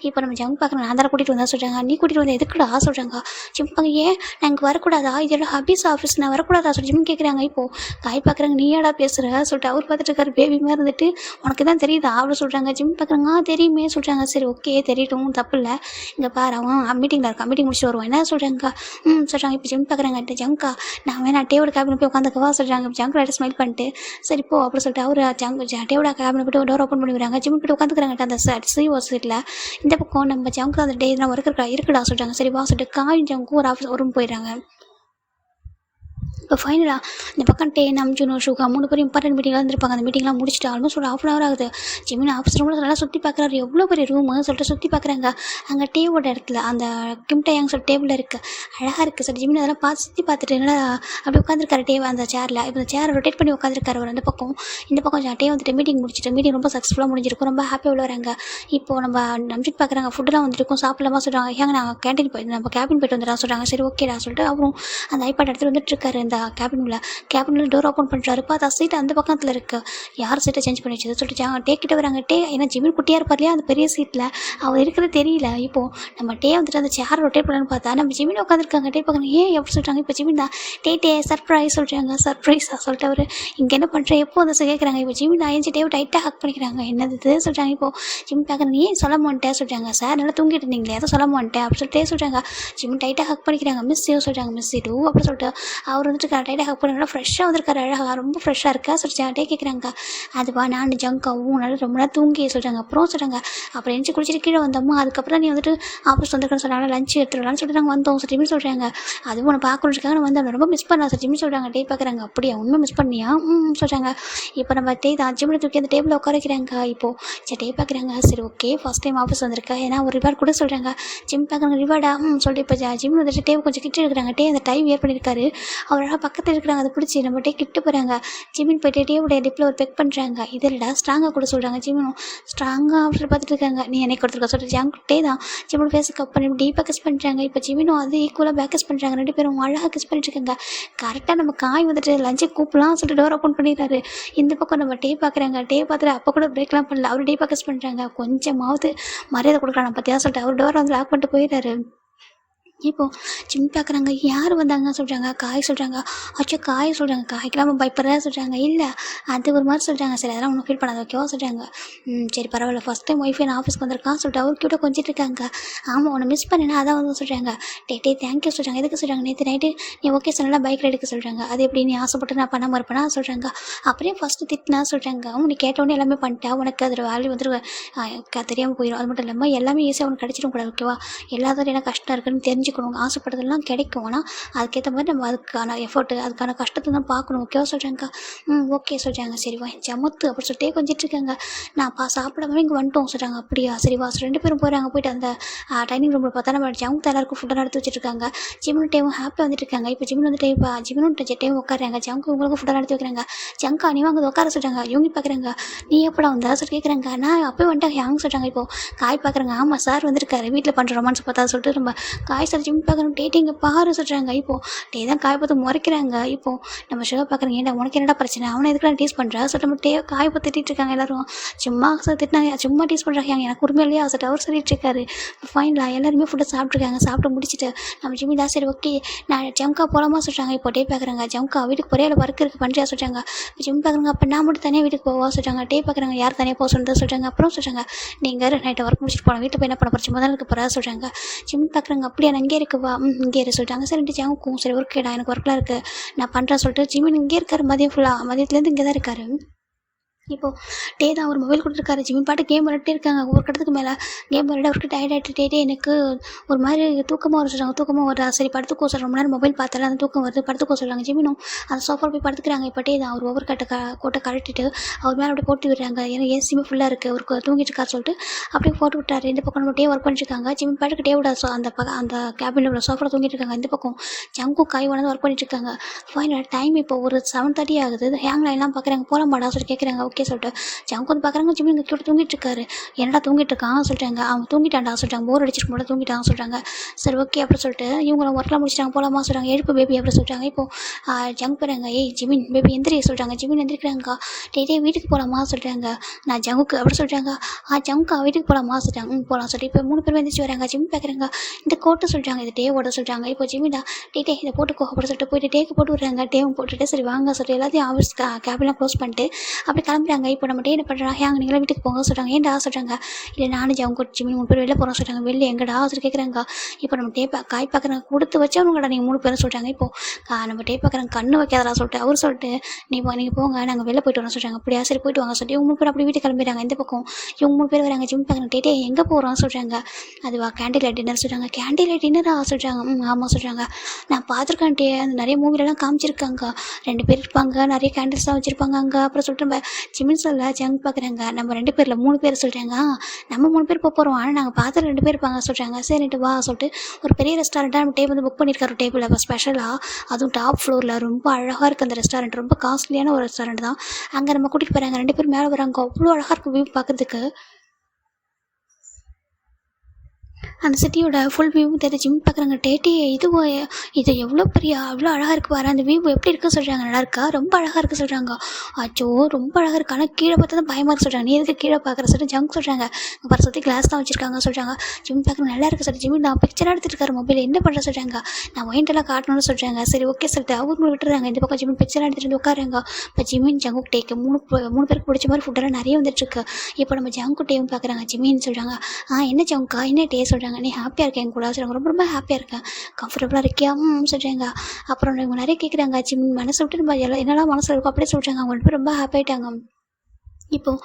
S1: இப்போ நம்ம ஜங்க் பார்க்குறேன், நான் தான் கூட்டிகிட்டு வந்தா சொல்கிறாங்க. நீ கூட்டிகிட்டு வந்து எதுக்குடா சொல்கிறாங்க. ஜிம் பார்க்க ஏன் நாங்கள் வரக்கூடாதா, இதோட ஹபீஸ் ஆஃபீஸ் நான் வரக்கூடாதா சொல்லி ஜிம் கேட்குறாங்க. இப்போது காய் பார்க்குறாங்க. நீ ஏடா பேசுகிற சொல்லிட்டு அவர் பார்த்துட்டு இருக்காரு. பேபி மாதிரி இருந்துட்டு உனக்கு தான் தெரியுதா அவ்வளோ சொல்கிறாங்க. ஜிம் பார்க்குறாங்க. தெரியுமே சொல்கிறாங்க. சரி ஓகே தெரியட்டும் தப்பு இல்லை, இங்கே பாரு அவன் மீட்டிங்கில் இருக்கான், மீட்டிங் முடிச்சுட்டு வருவான் என்ன சொல்கிறாங்க. சொல்கிறாங்க. இப்போ ஜிம் பார்க்குறாங்க. ஜங்கா நான் வேணா டேவோட கேபின் போய் உட்காந்துக்கவா சொல்கிறாங்க. ஜங்கு லைட்டாக ஸ்மைல் பண்ணிட்டு சரி போ அப்படி சொல்லிட்டு அவர் டேவோட கேபினை போய்ட்டு டோர் ஓப்பன் பண்ணி விடுறாங்க. ஜிம் போய்ட்டு உட்காந்துக்கிறாங்க அந்த சிஓ சீட்டில். இந்த பக்கம் நம்ம ஜங்கு அந்த டே நான் ஒர்க் இருக்குடா சொல்கிறாங்க. சரி வா சொல்லிட்டு காய் ஜங்கும் ஒரு ஆஃபீஸ் ரூம் போயிடுறாங்க. இப்போ ஃபைனலாக இந்த பக்கம் நம்ஜுன் ஷுகா 3 பேரும் இம்பார்ட்டன்ட் மீட்டிங்லாம் இருந்திருப்பாங்க. அந்த மீட்டிங்லாம் முடிச்சுட்டு ஆல்மோஸ்ட் ஒரு 1/2 hour ஆகுது. ஜிமின் ஆஃபீஸ் ரூமில் நல்லா சுற்றி பார்க்குறாரு. எவ்வளோ பெரிய ரூமு சொல்லிட்டு சுற்றி பார்க்குறாங்க. அங்கே டேவோட இடத்துல அந்த கிம்டேயாங் சொல்லிட்டு டேபிளில் இருக்குது, அழகாக இருக்குது சார். ஜிமின் அதெல்லாம் சுற்றி பார்த்துட்டு என்னடா அப்படி உட்காந்துருக்காரு டே அந்த சேரில். இப்போ அந்த சேரை ரொட்டேட் பண்ணி உட்காந்துருக்காரு அவர் அந்த பக்கம். இந்த பக்கம் டே வந்துட்டு மீட்டிங் முடிச்சுட்டு மீட்டிங் ரொம்ப சக்ஸஸ்ஃபுல்லாக முடிஞ்சிருக்கும், ரொம்ப ஹாப்பியாக உள்ள வராங்க. இப்போது நம்ம நம்ஜின் பார்க்குறாங்க. ஃபுட்டெல்லாம் வந்துருக்கும் சாப்பிடலாமா சொல்கிறாங்க. ஏங்க நாங்கள் கேன்டீன் போய் நம்ம கேபின் போய்ட்டு வந்துடா சொல்கிறாங்க. சரி ஓகேடா சொல்லிட்டு அவரும் அந்த ஐபேட் எடுத்துகிட்டு வந்துட்டு இருக்காரு. இந்த கேபினுள்ள டோர் ஓப்பன் பண்ணுறாரு. பார்த்தா சீட் அந்த பக்கத்தில் இருக்குது. யார் சீட்டை சேஞ்ச் பண்ணி வச்சது சொல்லிட்டு டே கிட்ட வராங்க. ஏன்னா ஜிமின் குட்டியாக இருப்பார் இல்லையா, அந்த பெரிய சீட்டில் அவர் இருக்கிறது தெரியல. இப்போது நம்ம டே வந்துட்டு அந்த சேர் ரொட்டேட் பண்ணலான்னு பார்த்தா நம்ம ஜிமின் உட்காந்துருக்காங்க. டே பார்க்குறாங்க, ஏன் எப்படி சொல்கிறாங்க. இப்போ ஜிமின் தான் டே சர்ப்ரைஸ் சொல்கிறாங்க. சர்ப்ரைஸாக சொல்லிட்டு அவர் இங்கே என்ன பண்ணுறேன் எப்போ வந்து கேட்குறாங்க. இப்போ ஜிமின் அயஞ்சி டேவை டைட்டாக ஹக் பண்ணிக்கிறாங்க. என்னது சொல்கிறாங்க. இப்போது ஜிமின் பார்க்குறாங்க, ஏன் சொல்ல மாட்டேன் சொல்கிறாங்க. சார் நல்லா தூங்கிட்டு இருந்தீங்களே எதுவும் சொல்ல மாட்டேன் அப்படி சொல்லிட்டு சொல்கிறாங்க. ஜிமின் டைட்டாக ஹக் பண்ணிக்கிறாங்க. மிஸ் யூ சொல்கிறாங்க. மிஸ் டூ அப்படி சொல்லிட்டு அவர் வந்துட்டு டைட்டாக ஹக் பண்ணி நல்லா ஃப்ரெஷ்ஷாக வந்திருக்காரு. அழகாக ரொம்ப ஃப்ரெஷ்ஷாக இருக்கா சொல்லிட்டு டே கேட்குறாங்க. அதுவா நான் ஜங்காவும் நல்லா ரொம்ப நேரம் தூங்கி சொல்கிறாங்க. அப்புறம் சொல்கிறாங்க, அப்புறம் எழுந்து குளிச்சுட்டு கீழே வந்தோம்மா, அதுக்கப்புறம் நீ வந்துட்டு ஆஃபீஸ் வந்துருக்கன்னு சொன்னாங்க. லஞ்ச் எடுத்துடலான்னு சொல்லிட்டு நாங்கள் வந்தோம் சார் ஜிமின் சொல்கிறாங்க. அதுவும் உன்னை பார்க்கணுக்காக நான் வந்து ரொம்ப மிஸ் பண்ணலாம் சார் ஜிமின் சொல்கிறாங்க. டே பார்க்குறாங்க. அப்படியா உண்மை மிஸ் பண்ணியா சொல்கிறாங்க. இப்போ நம்ம தான் ஜிமினை தூக்கி அந்த டேபிளில் உட்கார வைக்கிறாங்க. இப்போது சரி டே பார்க்குறாங்க. சரி ஓகே ஃபஸ்ட் டைம் ஆஃபீஸ் வந்திருக்கா, ஏன்னா ஒரு ரிவார்ட் கூட சொல்கிறாங்க. ஜிம் பார்க்குறாங்க. ரிவார்டா சொல்லிட்டு இப்போ ஜிம் வந்துட்டு டேவை கொஞ்சம் கிட்ட இருக்கிறாங்க. அந்த டைம் வியர் பண்ணியிருக்காரு. அவராக பக்கத்தில் இருக்கிறாங்க. அதை பிடிச்சி நம்ம கிட்ட போகிறாங்க. ஜிமின் போய்ட்டு டேவுடைய டிப்பில் ஒரு பெக் பண்ணுறாங்க. இதில்டா ஸ்ட்ராங்காக கூட சொல்கிறாங்க. ஜிமினும் ஸ்ட்ராங்காக அப்படின்னு பார்த்துட்டு இருக்காங்க. நீ என்னை கொடுத்துருக்க சொல்லிட்டு ஜாங்கிட்டே தான் ஜிமினோட ஃபேஸை கப் பண்ணி டீப்பாக கிஸ் பண்ணுறாங்க. இப்போ ஜிமினும் அது ஈக்குவலாக பேக் கிஸ் பண்ணுறாங்க. ரெண்டு பேரும் அழகாக கிஸ் பண்ணிட்டு இருக்காங்க. கரெக்டாக நம்ம காய் வந்துட்டு லஞ்சை கூப்பிடலாம் சொல்லிட்டு டோர் ஓப்பன் பண்ணிடுறாரு. இந்த பக்கம் நம்ம டே பார்க்குறாங்க. டே பார்த்துட்டு அப்போ கூட பிரேக்லாம் பண்ணல. அவர் டீப்பாக கிஸ் பண்ணுறாங்க. கொஞ்சமாவது மரியாதை கொடுக்குறாங்க பார்த்தியா சொல்லிட்டு அவர் டோரை வந்து லாக் பண்ணிட்டு போயிடுறாரு. இப்போது ஜிம் பார்க்குறாங்க. யார் வந்தாங்க சொல்கிறாங்க. காய் சொல்கிறாங்க. அச்சோ காய் சொல்கிறாங்க. காய்க்கெல்லாம் பயப்படுறா சொல்கிறாங்க. இல்லை அது ஒரு மாதிரி சொல்கிறாங்க. சரி அதெல்லாம் ஒன்றும் ஃபீல் பண்ணாத ஓகேவா சொல்கிறாங்க. சரி பரவாயில்ல ஃபஸ்ட் டைம் ஒய்ஃபை நான் ஆஃபீஸ்க்கு வந்திருக்கான் சொல்லிட்டு அவர் கிட்ட கொஞ்சிட்டு இருக்காங்க. ஆமாம் உன்னை மிஸ் பண்ணேன்னா அதான் வந்து சொல்கிறாங்க. டே தேங்க்யூ சொல்கிறாங்க. எதுக்கு சொல்கிறாங்க. நேற்று நைட்டு நீ ஓகே சொன்னால பைக் ரைடுக்கு சொல்கிறாங்க. அது எப்படி நீ ஆசைப்பட்டு நான் பண்ணாமல் இருப்பேனா சொல்கிறாங்க. அப்படியே ஃபஸ்ட்டு திட்டினா சொல்கிறாங்க. நீ கேட்டோன்னே எல்லாமே பண்ணிட்டா உனக்கு அதில் வேல்யூ வந்துட்டு தெரியாமல் போயிடும். அது மட்டும் இல்லாமல் எல்லாமே ஈஸியாக உனக்கு கிடச்சிடும் கூடாது ஓகேவா. எல்லாத்தோட என்ன கஷ்டம் இருக்குன்னு தெரிஞ்சுக்கணும். ஆசைப்படுறதெல்லாம் கிடைக்கும். ஆனால் அதுக்கேற்ற மாதிரி நம்ம அதுக்கான எஃபர்ட்டு அதுக்கான கஷ்டத்தை தான் பார்க்கணும் ஓகேவா சொல்கிறாங்க. ஓகே சொல்கிறாங்க. சரி வா ஜமத்து அப்படி சொல்லிட்டே கொஞ்சிட்டு இருக்காங்க. நான் சாப்பிடாம இங்கே வந்துட்டோம் சொல்கிறாங்க. அப்படியா சரி வா ரெண்டு பேரும் போகிறாங்க. போயிட்டு அந்த டைனிங் ரூமில் பார்த்தா நம்ம ஜவுக்கு எல்லாருக்கும் ஃபுட்டெல்லாம் எடுத்து வச்சுருக்காங்க. ஜிமினும் டேவும் ஹாப்பியாக வந்துட்டு இருக்காங்க. இப்போ ஜிமின் வந்துட்டு இப்போ ஜிமினும் டேவும் உட்காராங்க. ஜங்கு உங்களுக்கு ஃபுட்டெல்லாம் எடுத்து வைக்கிறாங்க. ஜங்கா நீ வாங்க உட்கார சொல்கிறாங்க. இவங்க பார்க்குறாங்க. நீ எப்படா வந்தா சொல்லி கேட்குறாங்க. நான் அப்போ வந்துட்டு யாங்க சொல்கிறாங்க. இப்போது காய் பார்க்குறாங்க. ஆமாம் சார் வந்திருக்காரு வீட்டில் பண்ணுற ரொமான்ஸ் பார்த்தா சொல்லிட்டு நம்ம காய் சார் ஜிம் பார்க்குறோம். டேட்டு இங்கே பாரு சொல்கிறாங்க. இப்போது டே தான் காய் பார்த்து முறைக்கிறாங்க. இப்போது நம்ம ஷோ பார்க்குறாங்க. ஏன்டா உனக்கு என்னடா பிரச்சனை, அவனை எதுக்கு டீஸ் பண்ணுறா சொல்லிட்டு நம்ம டே காய் பார்த்து திட்டிட்டு இருக்காங்க. எல்லாரும் சும்மா சார் திட்டினாங்க. சும்மா டீஸ் பண்ணுறாங்க. எனக்கு உரிமையிலேயே சொல்லிட்டு அவர் சொல்லிட்டு இருக்காரு. ஃபைனலாக எல்லாருமே ஃபுட்டை சாப்பிட்ருக்காங்க. சாப்பிட்டு முடிச்சுட்டு நம்ம ஜிம்மி தான் சரி ஓகே நான் ஜம்கா போகலாமா சொல்கிறாங்க. இப்போ டே பார்க்குறாங்க. ஜம்கா வீட்டுக்கு ஒரே ஒர்க் இருக்குது பண்ணுறியா சொல்கிறாங்க. ஜிம் பார்க்குறாங்க. அப்போ நான் மட்டும் தனியாக வீட்டுக்கு போவா சொல்கிறாங்க. டே பார்க்குறாங்க. யார் தனியாக போக சொல்லிட்டு சொல்கிறாங்க. அப்புறம் சொல்கிறாங்க நீங்கள் நைட்டை ஒர்க் முடிச்சுட்டு போனோம் வீட்டு போய் என்ன பண்ண போகிற முதல்ல இருக்க போகிறா சொல்கிறாங்க. ஜிம் பார்க்குறாங்க. அப்படியா நான் இங்கே இருக்குவா இங்கே இரு சொல்லிட்டாங்க. சரி ஜாவுக்கும் சரி ஒர்க்கேடா எனக்கு ஒர்க்லாம் இருக்குது நான் பண்ணுறேன் சொல்லிட்டு ஜிமின் இங்கே இருக்காரு. மதியம் ஃபுல்லாக மதியத்துலேருந்து இங்கே தான் இருக்காரு. இப்போது டே தான் அவர் மொபைல் கொடுத்துருக்காரு. ஜிமின் பாட்டு கேம் விளையாட்டே இருக்காங்க. ஒரு கட்டத்துக்கு மேலே கேம் விளையாட அவருக்கு டயர்ட் ஆகிட்டு எனக்கு ஒரு மாதிரி தூக்கமாக வர சொல்கிறாங்க. தூக்கமாக வருதா சரி படுத்துக்கோ சொல்கிற ரொம்ப நேரம் மொபைல் பார்த்தாலும் அந்த தூக்கம் வருது படுத்துக்கோ சொல்கிறாங்க. ஜிமினும் அந்த சோஃபா போய் படுத்துக்கிறாங்க. இப்போ டே தான் அவர் ஓவர் கோட்டை கழட்டிட்டு அவர் மேலே அப்படியே போட்டு விடுறாங்க. ஏன்னா ஏசியுமே ஃபுல்லாக இருக்குது. அவருக்கு தூங்கிட்டு இருக்காரு சொல்லிட்டு அப்படியே போட்டு விட்டாரு. இந்த பக்கம் நம்ம டே ஒர்க் பண்ணிட்டுருக்காங்க. ஜிமின் பாட்டுக்கு டேவோட அந்த கேபினில் உள்ள சோஃபாவில் தூங்கிட்டு இருக்காங்க. இந்த பக்கம் ஜங்கும் காய் வந்து ஒர்க் பண்ணிட்டு இருக்காங்க. ஃபைனல் டைம் இப்போ ஒரு 7:30 ஆகுது. ஹேங் லைன்லாம் பார்க்குறாங்க. போகலாமாடா சொல்லி கேட்குறாங்க. ஓகே சொல்லிட்டு ஜங்கு வந்து பார்க்குறாங்க. ஜிமின் இங்கே கூட தூங்கிட்டு இருக்காரு. என்னடா தூங்கிட்டு இருக்கான் சொல்லிட்டாங்க. அவன் தூங்கிட்டான்டா சொல்லிட்டாங்க. போர் அடிச்சிட்டு போல தூங்கிட்டாங்க சொல்கிறாங்க. சரி ஓகே அப்படி சொல்லிட்டு இவங்களும் ஒர்க்லாம் முடிச்சிட்டாங்க. போகலாமா சொல்கிறாங்க. எழுப்பு பேபி அப்படி சொல்லிட்டாங்க. இப்போது ஜங்க் போகிறாங்க. ஏய் ஜிமின் பேபி எந்திரி சொல்கிறாங்க. ஜிமின் எந்திரிக்கிறாங்க. டே வீட்டுக்கு போகலாமா சொல்கிறாங்க. நான் ஜங்குக்கு அப்படி சொல்கிறாங்க. ஜங்குக்கா வீட்டுக்கு போகலாமா சொல்கிறாங்க. போகலாம் சொல்லிட்டு இப்போ 3 பேரும் எந்திரிச்சு வராங்க. ஜிம் பார்க்குறாங்க. இந்த கோட்டை சொல்கிறாங்க. இது டேவோட சொல்கிறாங்க. இப்போ ஜிமின்டா டே இதை போட்டுக்கோ அப்படி சொல்லிட்டு போயிட்டு டேக்கு போட்டு விட்றாங்க. டேவும் போட்டுட்டு சரி வாங்க சொல்லிட்டு எல்லாத்தையும் ஆஃபீஸ் கேபின்லாம் க்ளோஸ் பண்ணிட்டு அப்படி கிளம்புறாங்க. இப்போ நம்ம டே என்ன பண்ணுறாங்க. நீங்களும் வீட்டுக்கு போங்க சொல்கிறாங்க. ஏன்டா சொல்கிறாங்க. இல்லை நானும் ஜவுங்க ஜிமின் 3 பேர் வெளில போகிறோம் சொல்கிறாங்க. வெளில எங்கடா சொல்லி கேட்குறாங்க. இப்போ நம்ம டே காய் பார்க்குறாங்க. கொடுத்து வச்சவங்கடா நீங்கள் 3 பேரும் சொல்கிறாங்க. இப்போது நம்ம டே பார்க்குறாங்க. கண்ணு வைக்காதரா சொல்லிட்டு அவர் சொல்லிட்டு நீங்கள் போங்க நாங்கள் வெளில போய்ட்டு வரோம் சொல்கிறாங்க. அப்படியா சரி போய்ட்டு வாங்க சொல்லிட்டு இவங்க 3 பேர் அப்படி வீட்டுக்கு கிளம்பிடுறாங்க. இந்த பக்கம் இவங்க 3 பேர் வராங்க. ஜிம் பார்க்குறாங்க. டே எங்கே போகிறோம் சொல்கிறாங்க. அதுவா கேண்டீனில் டின்னர் சொல்கிறாங்க. கேண்டீனில் டின்னரா சொல்கிறாங்க. ஆமாம் சொல்கிறாங்க. நான் பார்த்துருக்கேன் டே அந்த நிறைய மூவிலலாம் காமிச்சிருக்காங்க. 2 பேர் இருப்பாங்க. நிறைய கேண்டில்ஸ்லாம் வச்சுருப்பாங்க அங்கே. அப்புறம் சொல்லிட்டு நம்ம ஜிமின் சொல்ல ஜங்க் பார்க்குறாங்க. நம்ம 2 பேரில் 3 பேர் சொல்கிறாங்க. நம்ம 3 பேர் போகிறோம். ஆனால் நாங்கள் பார்த்து 2 பேர் இருப்பாங்க சொல்கிறாங்க. சரிட்டு வா சொல்லிட்டு ஒரு பெரிய ரெஸ்டாரண்ட்டாக நம்ம டேபிள் வந்து புக் பண்ணியிருக்காரு. டேபிள் அப்போ ஸ்பெஷலாக அதுவும் டாப் ஃப்ளோரில் ரொம்ப அழகாக இருக்குது அந்த ரெஸ்டாரண்ட். ரொம்ப காஸ்ட்லியான ஒரு ரெஸ்டாரண்ட் தான். அங்கே நம்ம கூட்டிகிட்டு போகிறாங்க. 2 பேர் மேலே வராங்க. அவ்வளோ அழகாக இருக்கும் வியூ பார்க்குறதுக்கு. அந்த சிட்டியோட ஃபுல் வியூ தெரிஞ்சு ஜிம் பார்க்குறாங்க. டேட்டி இது எவ்வளோ பெரிய அவ்வளோ அழகாக இருக்குது பாரு, அந்த வியூ எப்படி இருக்குன்னு சொல்கிறாங்க. நல்லா இருக்கா, ரொம்ப அழகாக இருக்குது சொல்கிறாங்க. அச்சோ ரொம்ப அழகாக இருக்குது, ஆனால் கீழே பார்த்தா தான் பயமாக இருக்குது சொல்கிறாங்க. நீ எதுக்கு கீழே பார்க்குற சொல்லிட்டு ஜங்க் சொல்கிறாங்க. அப்புறம் சுற்றி கிளாஸ் தான் வச்சிருக்காங்க சொல்கிறாங்க. ஜிம் பார்க்குறது நல்லா இருக்குது சார். ஜிம் நான் பிக்சர் எடுத்துட்டு இருக்காரு மொபைல், என்ன பண்ணுற சொல்கிறாங்க. நான் ஒயின்ட்டெல்லாம் காட்டணும்னு சொல்கிறாங்க. சரி ஓகே சொல்லிட்டு அவங்க விட்டுறாங்க. இந்த பக்கம் ஜிம் பிக்சர் எடுத்துகிட்டு வந்து உட்காருங்க. இப்போ ஜிமின் ஜங்குக் டேக்கு மூணு பேருக்கு பிடிச்ச மாதிரி ஃபுட்டெல்லாம் நிறைய வந்துட்டுருக்கு. இப்போ நம்ம ஜங்குட்டேவும் பார்க்குறாங்க. ஜிமின்னு சொல்கிறாங்க. என்ன ஜங்கா என்ன டே சொல்கிறாங்க. நீ ஹாப்பியாக இருக்கேன் என் கூட சொல்கிறாங்க. ரொம்ப ரொம்ப ஹாப்பியாக இருக்கேன், கம்ஃபர்டபுளாக இருக்கியா சொல்கிறாங்க. அப்புறம் இவங்க நிறைய கேட்குறாங்க. ஜிம் மனசு விட்டு நம்ம என்னெல்லாம் மனசில் இருக்கோ அப்படியே சொல்கிறாங்க. அவங்க ரொம்ப ஹாப்பி ஆகிட்டாங்க. இப்போது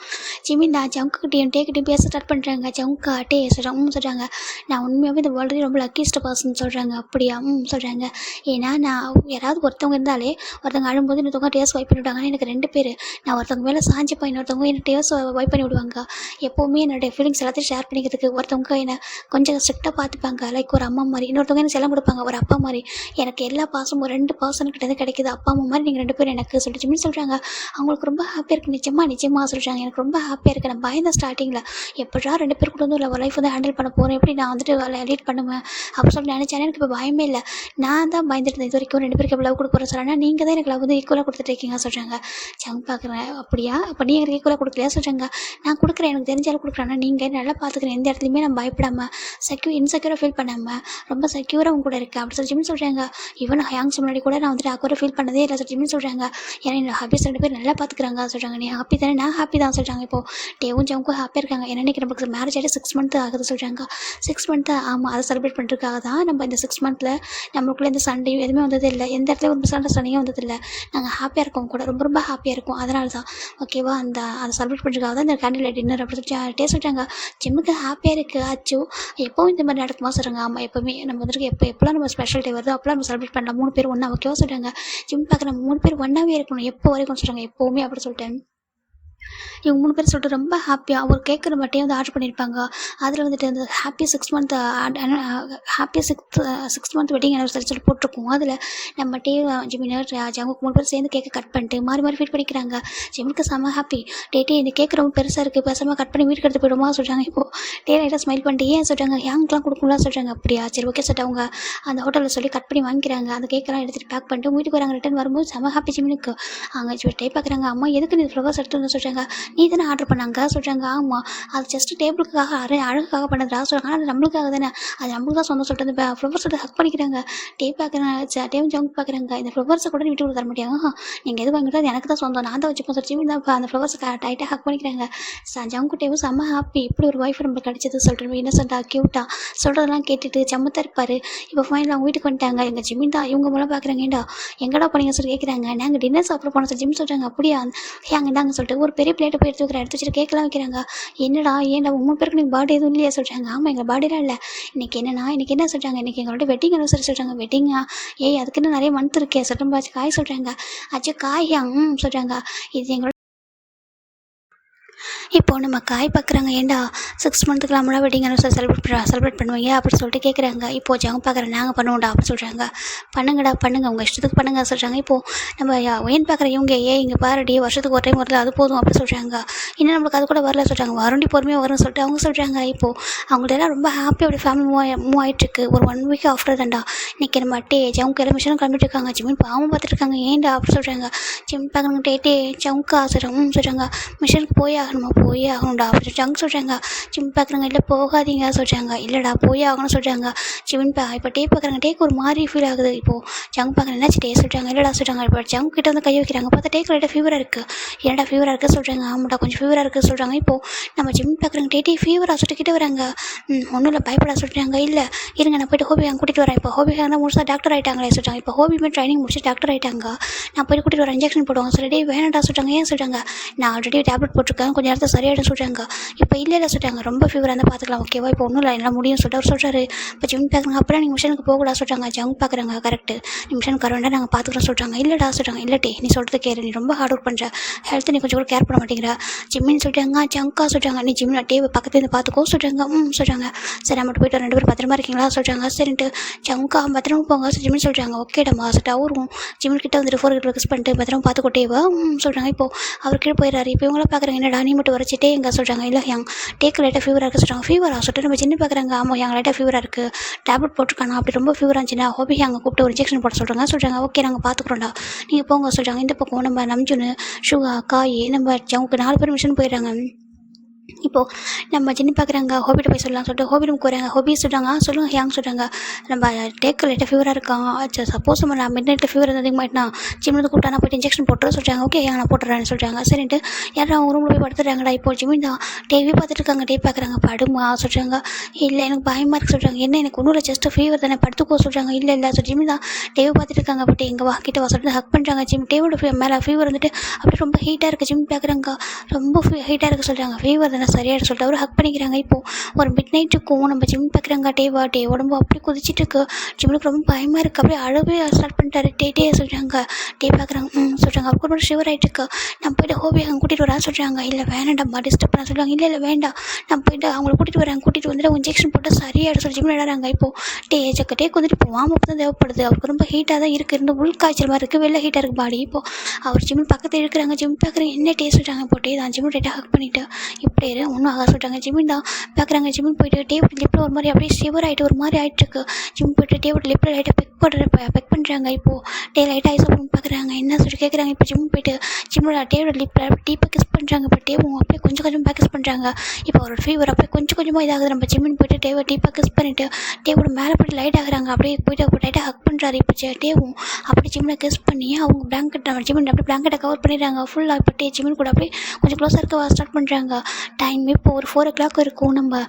S1: ஜிமின் தான் ஜங்குக்கிட்டையும் டேக்கிட்டையும் பேச ஸ்டார்ட் பண்ணுறாங்க. ஜங்கா டே சொல்கிறாங்க சொல்கிறாங்க. நான் உண்மையாகவே இந்த வேர்ல்டு ரொம்ப லக்கியஸ்ட் பர்சன் சொல்கிறாங்க. அப்படியா சொல்கிறாங்க. ஏன்னா நான் யாராவது ஒருத்தவங்க இருந்தாலே ஒருத்தவங்க அழும்போது இன்னொருத்தவங்க டேஸ் வைப் பண்ணி விட்டாங்கன்னா எனக்கு 2 பேர். நான் ஒருத்தவங்க மேலே சாஞ்சிப்பேன், இன்னொருத்தவங்க என்ன டேஸ் வைப் பண்ணி விடுவாங்க. எப்போவுமே என்னோடய ஃபீலிங்ஸ் எல்லாத்தையும் ஷேர் பண்ணிக்கிறதுக்கு ஒருத்தவங்க என்னை கொஞ்சம் ஸ்ட்ரிக்டாக பார்த்துப்பாங்க, லைக் ஒரு அம்மா மாதிரி. இன்னொருத்தவங்க எனக்கு செல்லம் கொடுப்பாங்க, ஒரு அப்பா மாதிரி. எனக்கு எல்லா பாசமும் 2 பர்சன்கிட்ட கிடைக்குது, அப்பா அம்மா மாதிரி நீங்கள் 2 பேரும் எனக்கு சொல்லிட்டு ஜிமின் சொல்கிறாங்க. அவங்களுக்கு ரொம்ப ஹாப்பியாக இருக்குது. நிஜமாக சொல்கிறாங்க. எனக்கு ரொம்ப ஹாப்பியாக இருக்குது. நான் பயந்தேன் ஸ்டார்டிங்கில், எப்படா 2 பேர் கூட வந்து ஒரு லைஃப் வந்து ஹேண்டில் பண்ண போகிறேன், எப்படி நான் வந்துட்டு லீட் பண்ணுவேன் அப்படின்னு சொல்லி நினச்சேன். எனக்கு இப்போ பயமே இல்லை. நான் தான் பயந்துட்டு இருந்தேன் இது வரைக்கும். 2 பேருக்கு லவ் கொடுக்க போகிறேன் சொல்கிறேன். நீங்கள் தான் எனக்கு லவ் வந்து ஈக்குவலாக கொடுத்துட்டு இருக்கீங்க சொல்கிறாங்க. ஜங் பார்க்குறேன். அப்படியா, அப்போ நீ எனக்கு ஈக்குவலாக கொடுக்கலையா சொல்கிறாங்க. நான் கொடுக்குறேன், எனக்கு தெரிஞ்சாலும் கொடுக்குறேன்னா நீங்கள் நல்லா பார்த்துக்கிறேன், எந்த இடத்துலையுமே நான் பயப்படாமல் இன்செக்யூராக ஃபீல் பண்ணாமல் ரொம்ப செக்யூராக அவங்க கூட இருக்கேன் அப்படின்னு சொல்லி ஜிமின் சொல்கிறாங்க. ஈவன் ஹேங்ஸ் முன்னாடி கூட நான் வந்துட்டு அக்குவராக ஃபீல் பண்ணதே இல்லை சொல்லி ஜிமின் சொல்கிறாங்க. ஏன்னா என்னோட ஹாப்பிஸ் 2 பேர் நல்லா பார்த்துக்கிறாங்க சொல்கிறாங்க. நீ ஹாப்பி தானே, நான் ஹாப்பி தான் சொல்கிறாங்க. இப்போது டேவும் ஜங்கும் ஹாப்பியாக இருக்காங்க. ஏன்னா இன்றைக்கி நமக்கு மேரேஜ் ஆகிட்டு 6 மந்த் ஆகுது சொல்கிறாங்க. 6 மந்த்து ஆமாம், அதை செலிப்ரேட் பண்ணுறதுக்காக தான் நம்ம இந்த 6 மந்த்தில் நம்மளுக்குள்ளே இந்த சண்டையும் எதுவுமே வந்தது இல்லை, எந்த இடத்துல ஒரு சண்டையும் வந்ததில்லை. நாங்கள் ஹாப்பியாக இருக்கோம் கூட, ரொம்ப ரொம்ப ஹாப்பியாக இருக்கும். அதனால தான் ஓகேவா அதை செலிப்ரேட் பண்ணுறதுக்காக தான் இந்த கேண்டில் லைட் டின்னர் அப்படி சொல்லி டே சொல்கிறாங்க. ஜிம்முக்கு ஹாப்பியாக இருக்குது. அச்சோ எப்போவும் இந்த மாதிரி நடக்குமா சொல்கிறாங்க. ஆமாம், எப்போவுமே நம்ம வந்துட்டு எப்போல்லாம் நம்ம ஸ்பெஷல் டே வருதோ அப்போலாம் நம்ம செலிப்ரேட் பண்ணலாம் 3 பேர் ஒன்றா ஓகேவா சொல்கிறாங்க. ஜிம் பார்க்க நம்ம 3 பேர் ஒன்றாவே இருக்கணும் எப்போ வரைக்கும் சொல்கிறாங்க. எப்போவுமே அப்படி சொல்லிட்டேன். இவங்க 3 பேர் சொல்லிட்டு ரொம்ப ஹாப்பியாக ஒரு கேட்குற மட்டும் வந்து ஆர்டர் பண்ணியிருப்பாங்க. அதில் வந்துட்டு அந்த happy 6 month happy 6th month wedding anniversary சொல்லி போட்டிருக்கோம். அதில் நம்ம ஜிமினர் ஜங்குக்கு 3 பேர் சேர்ந்து கேக்கை கட் பண்ணிட்டு மாறி ஃபீட் பண்ணிக்கிறாங்க. ஜிமுக்கு செம்ம ஹாப்பி. டே இந்த கேக் ரொம்ப பெருசாக இருக்குது, பேசாமல் கட் பண்ணி வீட்டுக்கு எடுத்து போயிடுமா சொல்கிறாங்க. இப்போது லைட்டாக ஸ்மைல் பண்ணிட்டு ஏன் சொல்கிறாங்க, ஹேங்க்லாம் கொடுக்கணும்லாம் சொல்கிறாங்க. அப்படியா சரி ஓகே சொல்லிட்டு அவங்க அந்த ஹோட்டலில் சொல்லி கட் பண்ணி வாங்கிக்கிறாங்க. அந்த கேக்கெல்லாம் எடுத்துகிட்டு பேக் பண்ணிட்டு வீட்டுக்கு வராங்க. ரிட்டன் வரும்போது செம்ம ஹாப்பி ஜிமினுக்கு. அங்கே டே பார்க்குறாங்க. அம்மா எதுக்கு நீ ஃப்ளவர்ஸ் எடுத்துன்னு சொல்கிறாங்க. நீ தானே ஆர்டர் பண்ணாங்க சொல்கிறாங்க. ஆமாம், அது ஜஸ்ட்டு டேபிளுக்காக அழகுக்காக பண்ணதுடா சொல்கிறாங்க. ஆனால் அது நம்மளுக்காக தானே, அது நம்மளுக்கு தான் சொந்தம் சொல்லிட்டு அந்த ஃப்ளவர்ஸ் எடுத்து ஹக் பண்ணிக்கிறாங்க. டேவும் ஜங்க் பார்க்குறாங்க. இந்த ஃப்ளவர்ஸை கூட வீட்டு கொடுக்க தர முடியாது, நீங்கள் எது வாங்கிட்டோ அது எனக்கு தான் சொந்தம், நான் தான் வச்சுப்போம் சொல்லி ஜிமின் தான் அந்த ஃப்ளவர்ஸை டைட்டாக ஹக் பண்ணிக்கிறாங்க. ஜங்கு டேவும் செம்ம ஹாப்பி, இப்படி ஒரு ஒய்ஃப் நம்மளுக்கு கிடச்சது சொல்லிட்டு இன்னசென்ட்டாக க்யூட்டாக சொல்கிறதெல்லாம் கேட்டுட்டு செம்மத்தான் இருப்பார். இப்போ ஃபைனல் அவங்க வீட்டுக்கு வந்துட்டாங்க. எங்கள் ஜிமின் தான் இவங்க மூலம் பார்க்குறாங்க. ஏண்டா எங்கடா போனீங்க சொல்லி கேட்குறாங்க. நாங்கள் டின்னர் சாப்பிட போனோம் சொல்லி ஜிம் சொல்கிறாங்க. அப்படியா ஏங்க தாங்க சொல்லிட்டு ஒரு பெரிய பிளேட்டை போய் எடுத்து வச்சுட்டு கேட்கலாம் வைக்கிறாங்க. என்னடா ஏன்டா 3 பேருக்கு நீங்கள் பர்த்டே எதுவும் இல்லையா சொல்கிறாங்க. ஆமாம் எங்கள் பர்த்டேலாம் இல்லை, இன்றைக்கி இன்றைக்கி என்ன சொல்கிறாங்க, இன்றைக்கி எங்களோட வெட்டிங் அனிவர்சரி சொல்கிறாங்க. வெட்டிங்கா அதுக்கு இன்னும் நிறைய மந்த் இருக்கே சொல்லிட்டு காய் சொல்கிறாங்க. ஆச்சு காயா சொல்கிறாங்க. இது எங்களோட இப்போது நம்ம காய் பார்க்குறாங்க. ஏண்டா 6 மந்த்துக்கு நம்மளாம் வெட்டிங் அனிவர்சரி செலிப்ரேட் பண்ணுவீங்க அப்படின்னு சொல்லிட்டு கேட்குறாங்க. இப்போது ஜங்க பார்க்குறேன். நாங்கள் பண்ணுவோம்டா அப்படின்னு சொல்கிறாங்க. பண்ணுங்கடா பண்ணுங்கள், உங்கள் இஷ்டத்துக்கு பண்ணுங்க சொல்கிறாங்க. இப்போது நம்ம ஒயின் பார்க்குற இவங்க இங்கே பாருடி வருஷத்துக்கு ஒரு டைம் வரல அது போதும் அப்படின்னு சொல்கிறாங்க. இன்னும் நம்மளுக்கு அது கூட வரல சொல்கிறாங்க. வருண்டி பொறுமையாக வரும்னு சொல்லிட்டு அவங்க சொல்கிறாங்க. இப்போது அவங்கள்ட்ட ரொம்ப ஹாப்பியாக அப்படி ஃபேமிலி மூவ் ஆகிட்டுருக்கு. ஒரு 1 வீக் ஆஃப்டர் தான்டா இன்றைக்கி நம்ம அவங்க எல்லாம் மிஷினும் கிளம்பிட்டு இருக்காங்க. ஜிமின் பாவம் பார்த்துட்டு இருக்காங்க. ஏன்டா அப்படின்னு சொல்கிறாங்க. ஜிம் பார்க்குறாங்க. ஜவுக்கா சொல்கிறாங்க. மிஷனுக்கு போய் ஆகணும்டா அப்படி ஜங்க் சொல்கிறாங்க. ஜிம் பார்க்குறாங்க. இல்லை போகாதீங்க சொல்கிறாங்க. இல்லைடா போய் ஆகணும்னு சொல்கிறாங்க. ஜிமின் இப்போ பார்க்குறாங்க. டேக்கு ஒரு மாதிரி ஃபீல் ஆகுது. இப்போது ஜங்க் பார்க்குறேன். என்னாச்சு டே சொல்கிறாங்க. இல்லைடா சொல்கிறாங்க. இப்போ ஜங்க் கிட்ட வந்து கை வைக்கிறாங்க. பார்த்தா டேக்கு லைட்டாக ஃபீவராக இருக்குது. ஏன்டா ஃபீவராக இருக்குது சொல்கிறாங்க. ஆமாடா கொஞ்சம் ஃபீவராக இருக்குது சொல்கிறாங்க. இப்போது நம்ம ஜிம் பார்க்குறாங்க. டே ஃபீவராக சொல்லிட்டு கிட்ட வராங்க. ஒன்றும் இல்லை பயப்படா சொல்கிறாங்க. இல்லை இருங்க நான் போய்ட்டு ஹோபி கூட்டிகிட்டு வரேன். இப்போ ஹோபி தான் முழுசாக டாக்டர் ஆகிட்டாங்களே சொல்கிறாங்க. இப்போ ஹோபியுமே ட்ரைனிங் முடிச்சு டாக்டர் ஆகிட்டாங்க. நான் போய்ட்டு கூட்டிகிட்டு வரேன், இன்ஜெக்ஷன் போடுவாங்க சொல்லிட்டு வேணாண்டா சொல்கிறாங்க. ஏன் சொல்கிறாங்க. நான் ஆல்ரெடி டேப்லெட் போட்டிருக்கேன், கொஞ்சம் நேரத்தில் சரியாயிடும் சொல்கிறாங்க. இப்போ இல்லை சொல்கிறாங்க. ரொம்ப ஃபீவராக இருந்தால் பார்த்துக்கலாம் ஓகேவா, இப்போ ஒன்றும் இல்லை எல்லாம் முடியும் சொல்லிட்டு அவர் சொல்கிறாரு. இப்போ ஜிம் பார்க்குறாங்க. அப்புறம் நீங்கள் மிஷனுக்கு போகக்கூடாது சொல்கிறாங்க. ஜங்க் பார்க்குறாங்க. கரெக்டு நீ மிஷனுக்கு வர வேண்டாம் நாங்கள் பார்த்துக்குறோம் சொல்கிறாங்க. இல்லைடா சொல்கிறாங்க. இல்லட்டே நீ சொல்கிறது கேரு, நீ ரொம்ப ஹார்ட் ஒர்க் பண்ணுற, ஹெல்த்தை நீ கொஞ்சம் கூட கேர் பண்ண மாட்டேங்கிற ஜிம்மின்னு சொல்லிட்டாங்க. ஜங்கா சொல்கிறாங்க. நீ ஜிம்மில் டேவை பக்கத்துலேருந்து பார்த்துக்கோ சொல்கிறாங்க. சொல்கிறாங்க. சரி நம்ம போய்ட்டு 2 பேரும் பத்திரமா இருக்கீங்களா சொல்கிறாங்க. சரின்ட்டு ஜங்கா பத்திரமா போங்க ஜிம்மின்னு சொல்கிறாங்க. ஓகேடம்மா சொல்லிட்டு அவரும் ஜிம்மின் கிட்ட வந்துட்டு 4 கிட்ட ரெக்வஸ்ட் பண்ணிட்டு பத்திரமா பார்த்துக்கோட்டேவா சொல்கிறாங்க. இப்போது அவர் கீழே போயிடுறாரு. இப்போ இவங்களாம் பார்க்குறாங்க. என்னடா நீ மட்டும் வர குறைச்சிட்டே எங்கே சொல்கிறாங்க இல்லை ஹியாங் டேக்கு லைட்டாக ஃபீவராக இருக்குது சொல்கிறாங்க. ஃபீவராக சொல்லிட்டு நம்ம சின்ன பார்க்குறாங்க. ஆமாம் ஹியாங் லைட்டாக ஃபீவராக இருக்குது, டேப்லெட் போட்டிருக்கானா, அப்படி ரொம்ப ஃபீவராக இருந்துச்சுன்னா ஹோபி ஹியாங்க கூப்பிட்டு ஒரு இன்ஜெக்ஷன் போட சொல்கிறாங்க. ஓகே நாங்கள் பார்த்துக்குறோம்டா, நீங்கள் போங்க சொல்கிறாங்க. இந்த பக்கம் நம்ம நம்ஜுனு, ஷுகா, காய், நம்ம ஜவுக்கு 4 பேர் மிஷன் போயிடுறாங்க. இப்போது நம்ம ஜின்னு பார்க்குறாங்க. ஹோபிட்ட போய் சொல்லலாம் சொல்லிட்டு ஹோபி ரூமுக்கு வராங்க. ஹோபி சொல்கிறாங்க சொல்லுங்கள் ஹியாங் சொல்கிறாங்க. நம்ம டேக்கு லைட்டாக ஃபீவராக இருக்கான். சப்போஸ் நம்ம மிட் நைட்டில் ஃபீவர் அதிகமாகிட்டுனா ஜிம்மில் கூப்பிட்டா போய்ட்டு இன்ஜெக்ஷன் போட்டுற சொல்கிறாங்க. ஓகே ஹியாங் நான் போட்டுறேன்னு சொல்கிறாங்க. சரின்ட்டு யாரும் அவங்க ரூமில் போய் படுத்துறாங்கடா. இப்போ ஜிம்மின் தான் டிவி பார்த்துட்டு இருக்காங்க. டிவி பார்க்குறாங்க. படுமா சொல்கிறாங்க. இல்லை எனக்கு பயமாக இருக்குது சொல்கிறாங்க. என்ன எனக்கு ஒன்றும் இல்லை, ஜஸ்ட்டு ஃபீவர் தானே, படுத்துக்கோ சொல்கிறாங்க. இல்லை ஸோ ஜிம்மி தான் டிவி பார்த்துட்டு இருக்காங்க. பட் எங்கள் கிட்ட வா சொல்லிட்டு ஹக் பண்ணுறாங்க. டேவோட மேலே ஃபீவர் வந்துட்டு அப்படியே ரொம்ப ஹீட்டாக இருக்குது. ஜிம் பார்க்குறாங்க. ரொம்ப ஹீட்டாக இருக்குது சொல்கிறாங்க. ஃபீவர் தானே சரியாயிடும் சொல்லிட்டு அவர் ஹக் பண்ணிக்கிறாங்க. இப்போது ஒரு மிட் நைட்டுக்கும் நம்ம ஜிம் பார்க்குறாங்க. டே உடம்பு அப்படி குதிச்சிட்டு இருக்கு. ஜிம்முக்கு ரொம்ப பயமாக இருக்குது. அப்படியே அழவே ஸ்டார்ட் பண்ணிட்டாரு. டே சொல்கிறாங்க. டே பார்க்குறாங்க. சொல்கிறாங்க. அவருக்கு ரொம்ப ஷிவர் ஆகிட்டு இருக்கு. நான் போய்ட்டு ஹோபி அங்கே கூட்டிகிட்டு வரேன் சொல்கிறாங்க. இல்லை வேணாம்டா டிஸ்டர்ப் பண்ண சொல்கிறாங்க. இல்லை வேண்டாம், நான் போய்ட்டு அவங்கள கூட்டிகிட்டு வந்துட்டு இன்ஜெக்ஷன் போட்டால் சரியாயிடும் சொல்லி ஜிம் விளையாடுறாங்க. இப்போது டே குதிட்டு இப்போ வார்ம் அப் தான் தேவைப்படுது. அவருக்கு ரொம்ப ஹீட்டாக தான் இருக்குது. இருந்து உள்காய்ச்சல் மாதிரி இருக்குது, வெளில ஹீட்டாக இருக்குது பாடி. இப்போது அவர் ஜிம் பக்கத்தில் இருக்கிறாங்க. ஜிம் பார்க்குறாங்க. என்ன டே சொல்கிறாங்க. இப்போ டே தான் ஜிம் டேட்டாக ஹக் பண்ணிவிட்டு இப்படி ஒன்றும் ஆக சொல்கிறாங்க. ஜிம்மின் தான் பார்க்குறாங்க. ஜிம்மின் போய்ட்டு டேபிள் லிப்பில் ஒரு மாதிரி அப்படியே ஷிவர் ஆகிட்டு ஒரு மாதிரி ஆகிட்டுருக்கு. ஜிம் போய்ட்டு டேபிள் லிப்பில் லைட்டாக பெக் பண்ணுறாங்க. இப்போது டே லைட்டாக ஐஸ் ஓப்பன் பார்க்குறாங்க. என்ன சொல்லி கேட்குறாங்க. இப்போ ஜிம் போய்ட்டு ஜிம்மோட டேவோட லிப்பில் டீப்பை கிஸ் பண்ணுறாங்க. இப்போ டேவும் அப்படியே கொஞ்சம் பேக் கிஸ் பண்ணுறாங்க. இப்போ ஒரு ஃபீவர் அப்படியே கொஞ்சமாக இதாகுது. நம்ம ஜிம்மின் போய்ட்டு டேவை டீப்பாக கிஸ் பண்ணிவிட்டு டேவோட மேலே போய்ட்டு லைட் ஆகுறாங்க. அப்படியே போய்ட்டு அப்போ லைட்டாக ஹக் பண்ணுறாரு. இப்போ டேவும் அப்படி ஜிம்மில் கிஸ் பண்ணி அவங்க பிளாங்கெட் நம்ம ஜிம்மின் அப்படியே பிளாங்கெட்டை கவர் பண்ணிடுறாங்க ஃபுல்லாக. இப்போ ஜிம்மின் கூட அப்படியே கொஞ்சம் க்ளோஸாக இருக்க ஸ்டார்ட் பண்ணுறாங்க. டைம் இப்போ ஒரு 4 o'clock இருக்கும். நம்ம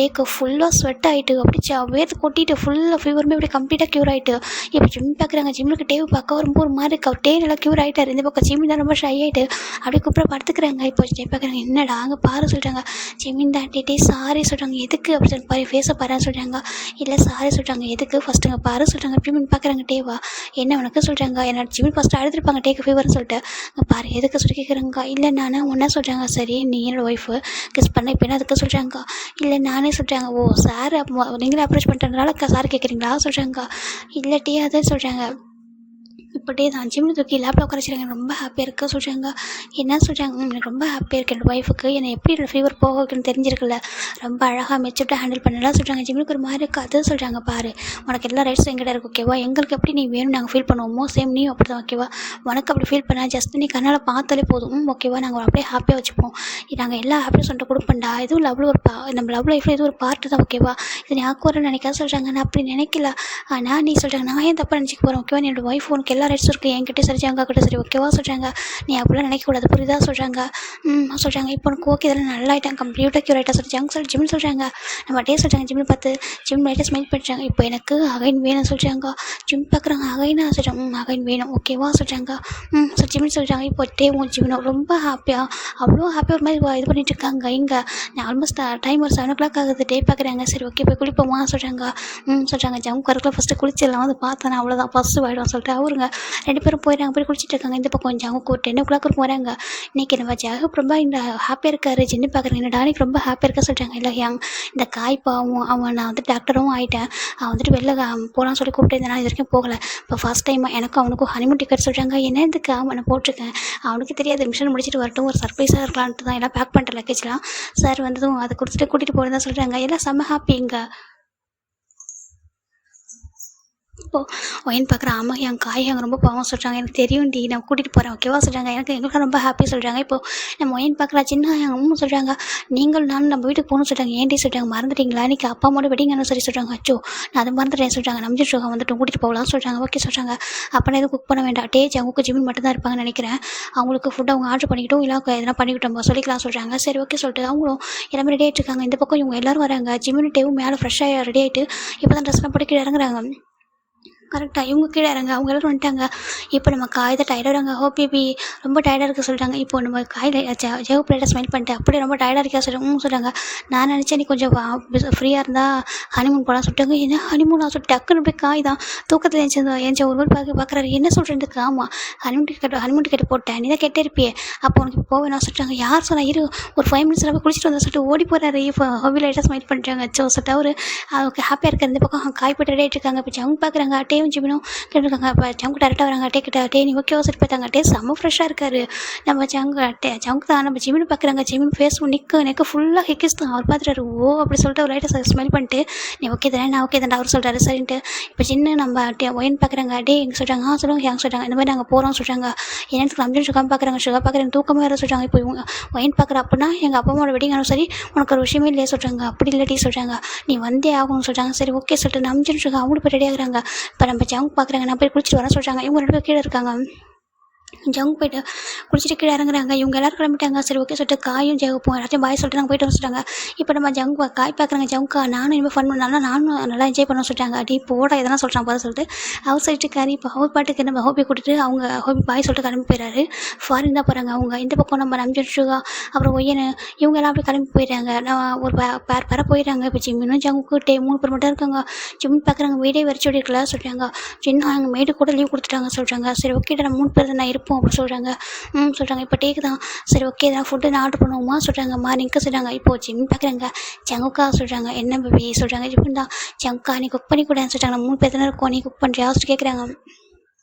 S1: டேக்கு ஃபுல்லாக ஸ்வெட் ஆகிட்டு அப்படி வேர்த்து கொட்டிட்டு ஃபுல்லாக ஃபீவருமே அப்படி கம்ப்ளீட்டாக க்யூர் ஆகிட்டு இப்போ ஜிம் பார்க்குறாங்க. ஜிம்முக்கு டேவை பார்க்க ரொம்ப ஒரு மாதிரி இருக்கு. அவர் டே நல்லா க்யூர் ஆகிட்டார். இந்த பக்கம் ஜிம்மின் தான் ரொம்ப ஷை ஆகிட்டு அப்படியே கூப்பிட படுத்துக்கிறாங்க. இப்போ டே பார்க்குறாங்க. என்னடா அங்கே பாரு சொல்கிறாங்க. ஜிம்மின் தான் டே சாரி சொல்கிறாங்க. எதுக்கு அப்படி சொல்லி பாரு ஃபேஸை பாருன்னு சொல்கிறாங்க. இல்லை சாரி சொல்கிறாங்க. எதுக்கு ஃபஸ்ட்டுங்க பாரு சொல்கிறாங்க. ஜிம்மின் பார்க்குறாங்க. டேவா என்ன உனக்கு சொல்கிறாங்க. என்னோட ஜிம்மின் ஃபஸ்ட்டு அழுதுருப்பாங்க டேக்கு ஃபீவர்னு சொல்லிட்டு. பாரு எதுக்கு சொல்லி கேட்குறாங்க. இல்லை நானே ஒன்றா சொல்கிறாங்க. சரி நீ என்னோடய ஒய்ஃபு கிஸ் பண்ண இப்போ என்ன அதுக்கு சொல்கிறாங்க. இல்லை நானே சொல்கிறாங்க. ஓ சார் நீங்களே அப்ரோச் பண்ணுறதுனால சார் கேட்குறீங்களா சொல்கிறாங்க. இல்லாட்டி அதை சொல்கிறாங்க. இப்படியே தான் ஜிம்மில் தூக்கி லேப்டாப் உட்காரச்சிருக்காங்க. ரொம்ப ஹாப்பியாக இருக்க சொல்கிறாங்க. என்ன சொல்கிறாங்க. எனக்கு ரொம்ப ஹாப்பியாக இருக்குது. என்னோடய ஒய்ஃபுக்கு என்னை எப்படி என்னோடய ஃபீவர் போக வைக்கணும்னு தெரிஞ்சிருக்குல்ல, ரொம்ப அழகாக மெச்சூர்டாக ஹேண்டில் பண்ணலாம் சொல்கிறாங்க. ஜிம்முக்கு ஒரு மாதிரி இருக்குது. அது சொல்கிறாங்க. பாரு உனக்கு எல்லா ரைட்ஸும் எங்கிட்ட இருக்குது ஓகேவா. எங்களுக்கு எப்படி நீ வேணும் நாங்கள் ஃபீல் பண்ணுவோமோ சேம் நீ அப்படி தான் ஓகேவா. உனக்கு அப்படி ஃபீல் பண்ணால் ஜஸ்ட் நீ கண்ணால் பார்த்தாலே போதும் ஓகேவா. நாங்கள் அப்படியே ஹாப்பியாக வச்சுப்போம். நாங்கள் எல்லா ஹாப்பியும் சொல்லிட்டு கொடுப்பேன்டா. இதுவும் லவ்வில் ஒரு நம்ம லவ் லைஃப்பில் இது ஒரு பார்ட்டு தான் ஓகேவா. இது நீ ஆக்குவரன்னு நினைக்காத சொல்கிறாங்க. நான் அப்படி நினைக்கல. ஆனால் நீ சொல்கிறாங்க. நான் ஏன் தப்பாக நினச்சிக்க போகிறேன் ஓகேவா. என்னோடய ஒய்ஃப் உனக்கு எல்லா ரைட்ஸும் இருக்குது. என்கிட்ட சரி அங்கா கிட்ட சரி ஓகேவா சொல்கிறாங்க. நீ அப்படிலாம் நினைக்கக்கூடாது புரியுதா சொல்கிறாங்க. சொல்கிறாங்க. இப்போ உனக்கு ஓகே இதெல்லாம் நல்லா ஆகிட்டாங்க கம்ப்ளீட்டாக க்யூர் ஆகிட்டா சொல்கிறாங்க. ஜிம் சொல்கிறாங்க. நம்ம டே சொல்கிறாங்க. ஜிம்மில் பார்த்து ஜிம் லைட்டாக ஸ்மைல் பண்ணுறாங்க. இப்போ எனக்கு அகைன் வேணும் சொல்கிறாங்க. ஜிம் பார்க்குறாங்க. அகைனா சொல்கிறாங்க. அகைன் வேணும் ஓகேவா சொல்கிறாங்க. ஜிம்னு சொல்கிறாங்க. இப்போ டேவும் ஜிம்னும் ரொம்ப ஹாப்பியாக அவ்வளோ ஹாப்பியாக ஒரு மாதிரி இது பண்ணிட்டு இருக்காங்க. இங்கே ஆல்மோஸ்ட் டைம் ஒரு 7 o'clock ஆகுது. டே பார்க்குறாங்க. சரி ஓகே போய் குளிப்போமா சொல்கிறாங்க. சொல்கிறாங்க. ஜம் கருக்கில் ஃபஸ்ட்டு குளிச்சிடலாம் வந்து பார்த்தேன் அவ்வளோதான் ஃபஸ்ட்டு ஆகிடும் சொல்லிட்டு அவருங்க 2 பேரும் போயிடறாங்க. போய் குளிச்சுட்டு இருக்காங்க. இந்த பக்கம் ஜாமுக்கு ஒரு 10 o'clock போகிறாங்க. இன்றைக்கி நம்ம ஜாகுப் ரொம்ப இந்த ஹாப்பியாக இருக்காரு. ஜின்னு பார்க்குறாங்க. என்னடா எனக்கு ரொம்ப ஹாப்பியாக இருக்க சொல்கிறாங்க. இல்லை ஹியாங் இந்த காய்ப்பாவும் அவன் நான் வந்து டாக்டரும் ஆகிட்டேன். அவன் வந்துட்டு வெளில போகலான்னு சொல்லி கூப்பிட்டு இது வரைக்கும் போகலை. இப்போ ஃபஸ்ட் டைம் எனக்கும் அவனுக்கும் ஹனிமூன் டிக்கெட் சொல்கிறாங்க. என்ன இதுக்கு அவனை போட்டிருக்கேன். அவனுக்கு தெரியாது மிஷன் முடிச்சுட்டு வரட்டும் ஒரு சர்ப்ரைஸாக இருக்கலான்ட்டு தான் எல்லாம் பேக் பண்ணிட்ட லக்கேஜ்லாம். சார் வந்ததும் அதை கொடுத்துட்டு கூட்டிகிட்டு போகிறதா சொல்கிறாங்க. எல்லாம் செம்ம ஹாப்பி. இங்கே இப்போது ஒயின் பார்க்குற. ஆமாம் என் காய் அங்கே ரொம்ப பாவம் சொல்கிறாங்க. எனக்கு தெரியும்டி நான் கூட்டிகிட்டு போகிறேன் ஓகேவா சொல்கிறாங்க. எங்களுக்கு ரொம்ப ஹாப்பி சொல்கிறாங்க. இப்போது நம்ம ஒயின் பார்க்குறா. சின்ன எங்கள் சொல்கிறாங்க. நீங்கள் நானும் நம்ம வீட்டுக்கு போகணும்னு சொல்கிறாங்க. ஏன்டி சொல்கிறாங்க. மறந்துட்டீங்களா இன்றைக்கி அப்பா அம்மாவோட வெட்டிங் சரி சொல்கிறாங்க. அச்சோ நான் அதை மறந்துட்டேன் சொல்கிறாங்க. நம்பிச்சு சுகம் வந்துட்டு கூட்டிகிட்டு போகலாம் சொல்கிறாங்க. ஓகே சொல்கிறாங்க. அப்போனா எதுவும் குக் பண்ண வேண்டாம். டேஜ் அவங்களுக்கு ஜிம்மின் மட்டும் தான் இருப்பாங்கன்னு நினைக்கிறேன். அவங்களுக்கு ஃபுட் அவங்க ஆர்டர் பண்ணிக்கிட்டோம் இல்லை எதனா பண்ணிக்கிட்டோம் சொல்லிக்கலாம் சொல்கிறாங்க. சரி ஓகே சொல்லிட்டு அவங்களும் எல்லாமே ரெடி ஆகிட்டு இருக்காங்க. இந்த பக்கம் இவங்க எல்லோரும் வராங்க. ஜிம்மின் டேவும் மேலே ஃப்ரெஷ்ஷாக ரெடி ஆகிட்டு இப்போ தான் ட்ரெஸ்லாம் போட்டு கீழே இறங்குறாங்க. கரெக்டாக இவங்க கீழே இறங்க அவங்க எல்லோரும் வந்துட்டாங்க. இப்போ நம்ம காய்தான் டயர்டாக ஹோ பேபி ரொம்ப டயர்டாக இருக்க சொல்லிட்டாங்க. இப்போ நம்ம காயில் ஜெவ பிளேட்டை ஸ்மைல் பண்ணிட்டு அப்படியே ரொம்ப டயர்டாக இருக்கா சொல்கிறாங்க. நான் நினச்சேன் நீ கொஞ்சம் ஃப்ரீயாக இருந்தால் ஹனிமூன் போகலாம் சொல்லிட்டாங்க. என்ன ஹனிமூன் சொல்லிட்டு டக்குன்னு போய் காய் தான் தூக்கத்தில் ஏஞ்ச ஒரு மாதிரி பார்க்குறாரு. என்ன சொல்கிறதுக்கு. ஆமாம் ஹனிமூன் டிக்கெட் போட்டேன் நீ தான் கெட்டே இருப்பியே அப்போ உனக்கு போவேணும் சொல்லிட்டாங்க. யார் சொன்னால் இரு ஒரு 5 minutes போய் குளிச்சுட்டு வந்தால் சொல்லிட்டு ஓடி போகிறாரு. இப்போ ஹோபி லைட்டாக ஸ்மைல் பண்ணுறாங்க. சொல்லிட்டு அவர் அவருக்கு ஹாப்பியாக இருக்கிற இந்த பக்கம் காய் போட்டு ரெடி ஆகிட்டு இருக்காங்க. இப்போ அவங்க பார்க்குறாங்க. டேவும் ஜிமினும் கேட்டுருக்காங்க. இப்போ ஜங்கு டேரெக்டாக வராங்க. டே நீ ஓகேவா சொல்லி பார்த்தாங்க. டே செம்ம ஃப்ரெஷ்ஷாக இருக்காரு. நம்ம ஜங்கு தான் நம்ம ஜிமின் பார்க்குறாங்க. ஜிமின் ஃபேஸ் நெக்கு ஃபுல்லாக ஹிக்கிஸ் தான். அவர் பார்த்துட்டாரு. ஓ அப்படி சொல்லிட்டு ஒரு லைட்டாக ஸ்மெல் பண்ணிட்டு நீ ஓகே தானே நான் ஓகே தானே அவர் சொல்கிறாரு. சரின்ட்டு இப்போ சின்ன நம்ம ஒயின் பார்க்குறாங்க. டே எங்கே சொல்கிறாங்க சொல்லுவாங்க ஹேங் சொல்கிறாங்க. இந்த மாதிரி நாங்கள் போகிறோம் சொல்கிறாங்க. என்னன்னு ரம்ஜான் சுகம் பார்க்குறாங்க. சுகம் பார்க்குறேன் தூக்கமாக வேறு சொல்கிறாங்க. இப்போ இவங்க ஒயின் பார்க்குற அப்படின்னா எங்கள் அப்பா அம்மாவோட வெட்டிங் ஆனும் சரி உனக்கு ஒரு விஷயமே இல்லையே சொல்கிறாங்க. அப்படி இல்லாட்டி சொல்கிறாங்க நீ வந்தே ஆகணும்னு சொல்கிறாங்க. சரி ஓகே சொல்லிட்டு ரம்ஜான் சுகம் அவங்களும் போய் ரெடி ஆகுறாங்க. இப்போ நம்ம ஜங்க் பார்க்குறாங்க. நான் போய் குளிச்சுட்டு வரேன் சொல்கிறாங்க. இவங்க 2 பேர் கீழே இருக்காங்க. ஜங்க் போய்ட்டு குளிச்சுட்டு கீழே இறங்குறாங்க. இவங்க எல்லோரும் கிளம்பிட்டாங்க. சரி ஓகே சொல்லிட்டு காயும் ஜெகப்போம் எல்லாத்தையும் பாய் சொல்லிட்டு நாங்கள் போய்ட்டு வர சொல்லிட்டாங்க. இப்போ நம்ம ஜங்க் காய் பார்க்குறாங்க. ஜங்கா நானும் இனிமேல் ஃபன் பண்ணாலும் நானும் நல்லா என்ஜாய் பண்ண சொல்லிட்டாங்க. அடி போட எதனா சொல்கிறான் போத சொல்லிட்டு அவர் சொல்லிட்டு காரி இப்போ அவர் பாட்டுக்கு நம்ம ஹோபி கூட்டிட்டு அவங்க ஹோபி பாய் சொல்லிட்டு கிளம்பி போயிடறாரு. ஃபாரின் தான் போகிறாங்க அவங்க. இந்த பக்கம் நம்ம ரம்ஜன் சுகா அப்புறம் ஒய்யனு இவங்க எல்லாம் அப்படியே கிளம்பி போயிடுறாங்க. நான் ஒரு பேர போயிடுறாங்க. இப்போ ஜிம்மினும் ஜங்குக்கு 3 பேர் மட்டும் இருக்காங்க. ஜிம்மின் பார்க்குறாங்க. வீடே வரைச்சி ஓடிருக்கல சொல்கிறாங்க. சின்ன எங்கள் மேடு கூட லீவ் கொடுத்துட்டாங்க சொல்கிறாங்க. சரி ஓகே நம்ம 3 பேர் தான் இருப்போம் அப்படின்னு சொல்கிறாங்க. சொல்கிறாங்க. இப்போ டேக்கு தான் சரி ஓகே தான் ஃபுட்டு நான் ஆர்டர் பண்ணுவோமா சொல்கிறாங்க. மார்னிங்க்கு சொல்கிறாங்க. இப்போது ஜிம் பார்க்குறாங்க. ஜங்குக்கா சொல்கிறாங்க. என்ன பேபி சொல்கிறாங்க. ஜிம் தான் ஜங்கா நீ குக் பண்ணி கூடாதுன்னு சொல்கிறாங்க. 3 பேர் தானே இருக்கோம் நீ குக் பண்ணுறியா கேட்குறாங்க.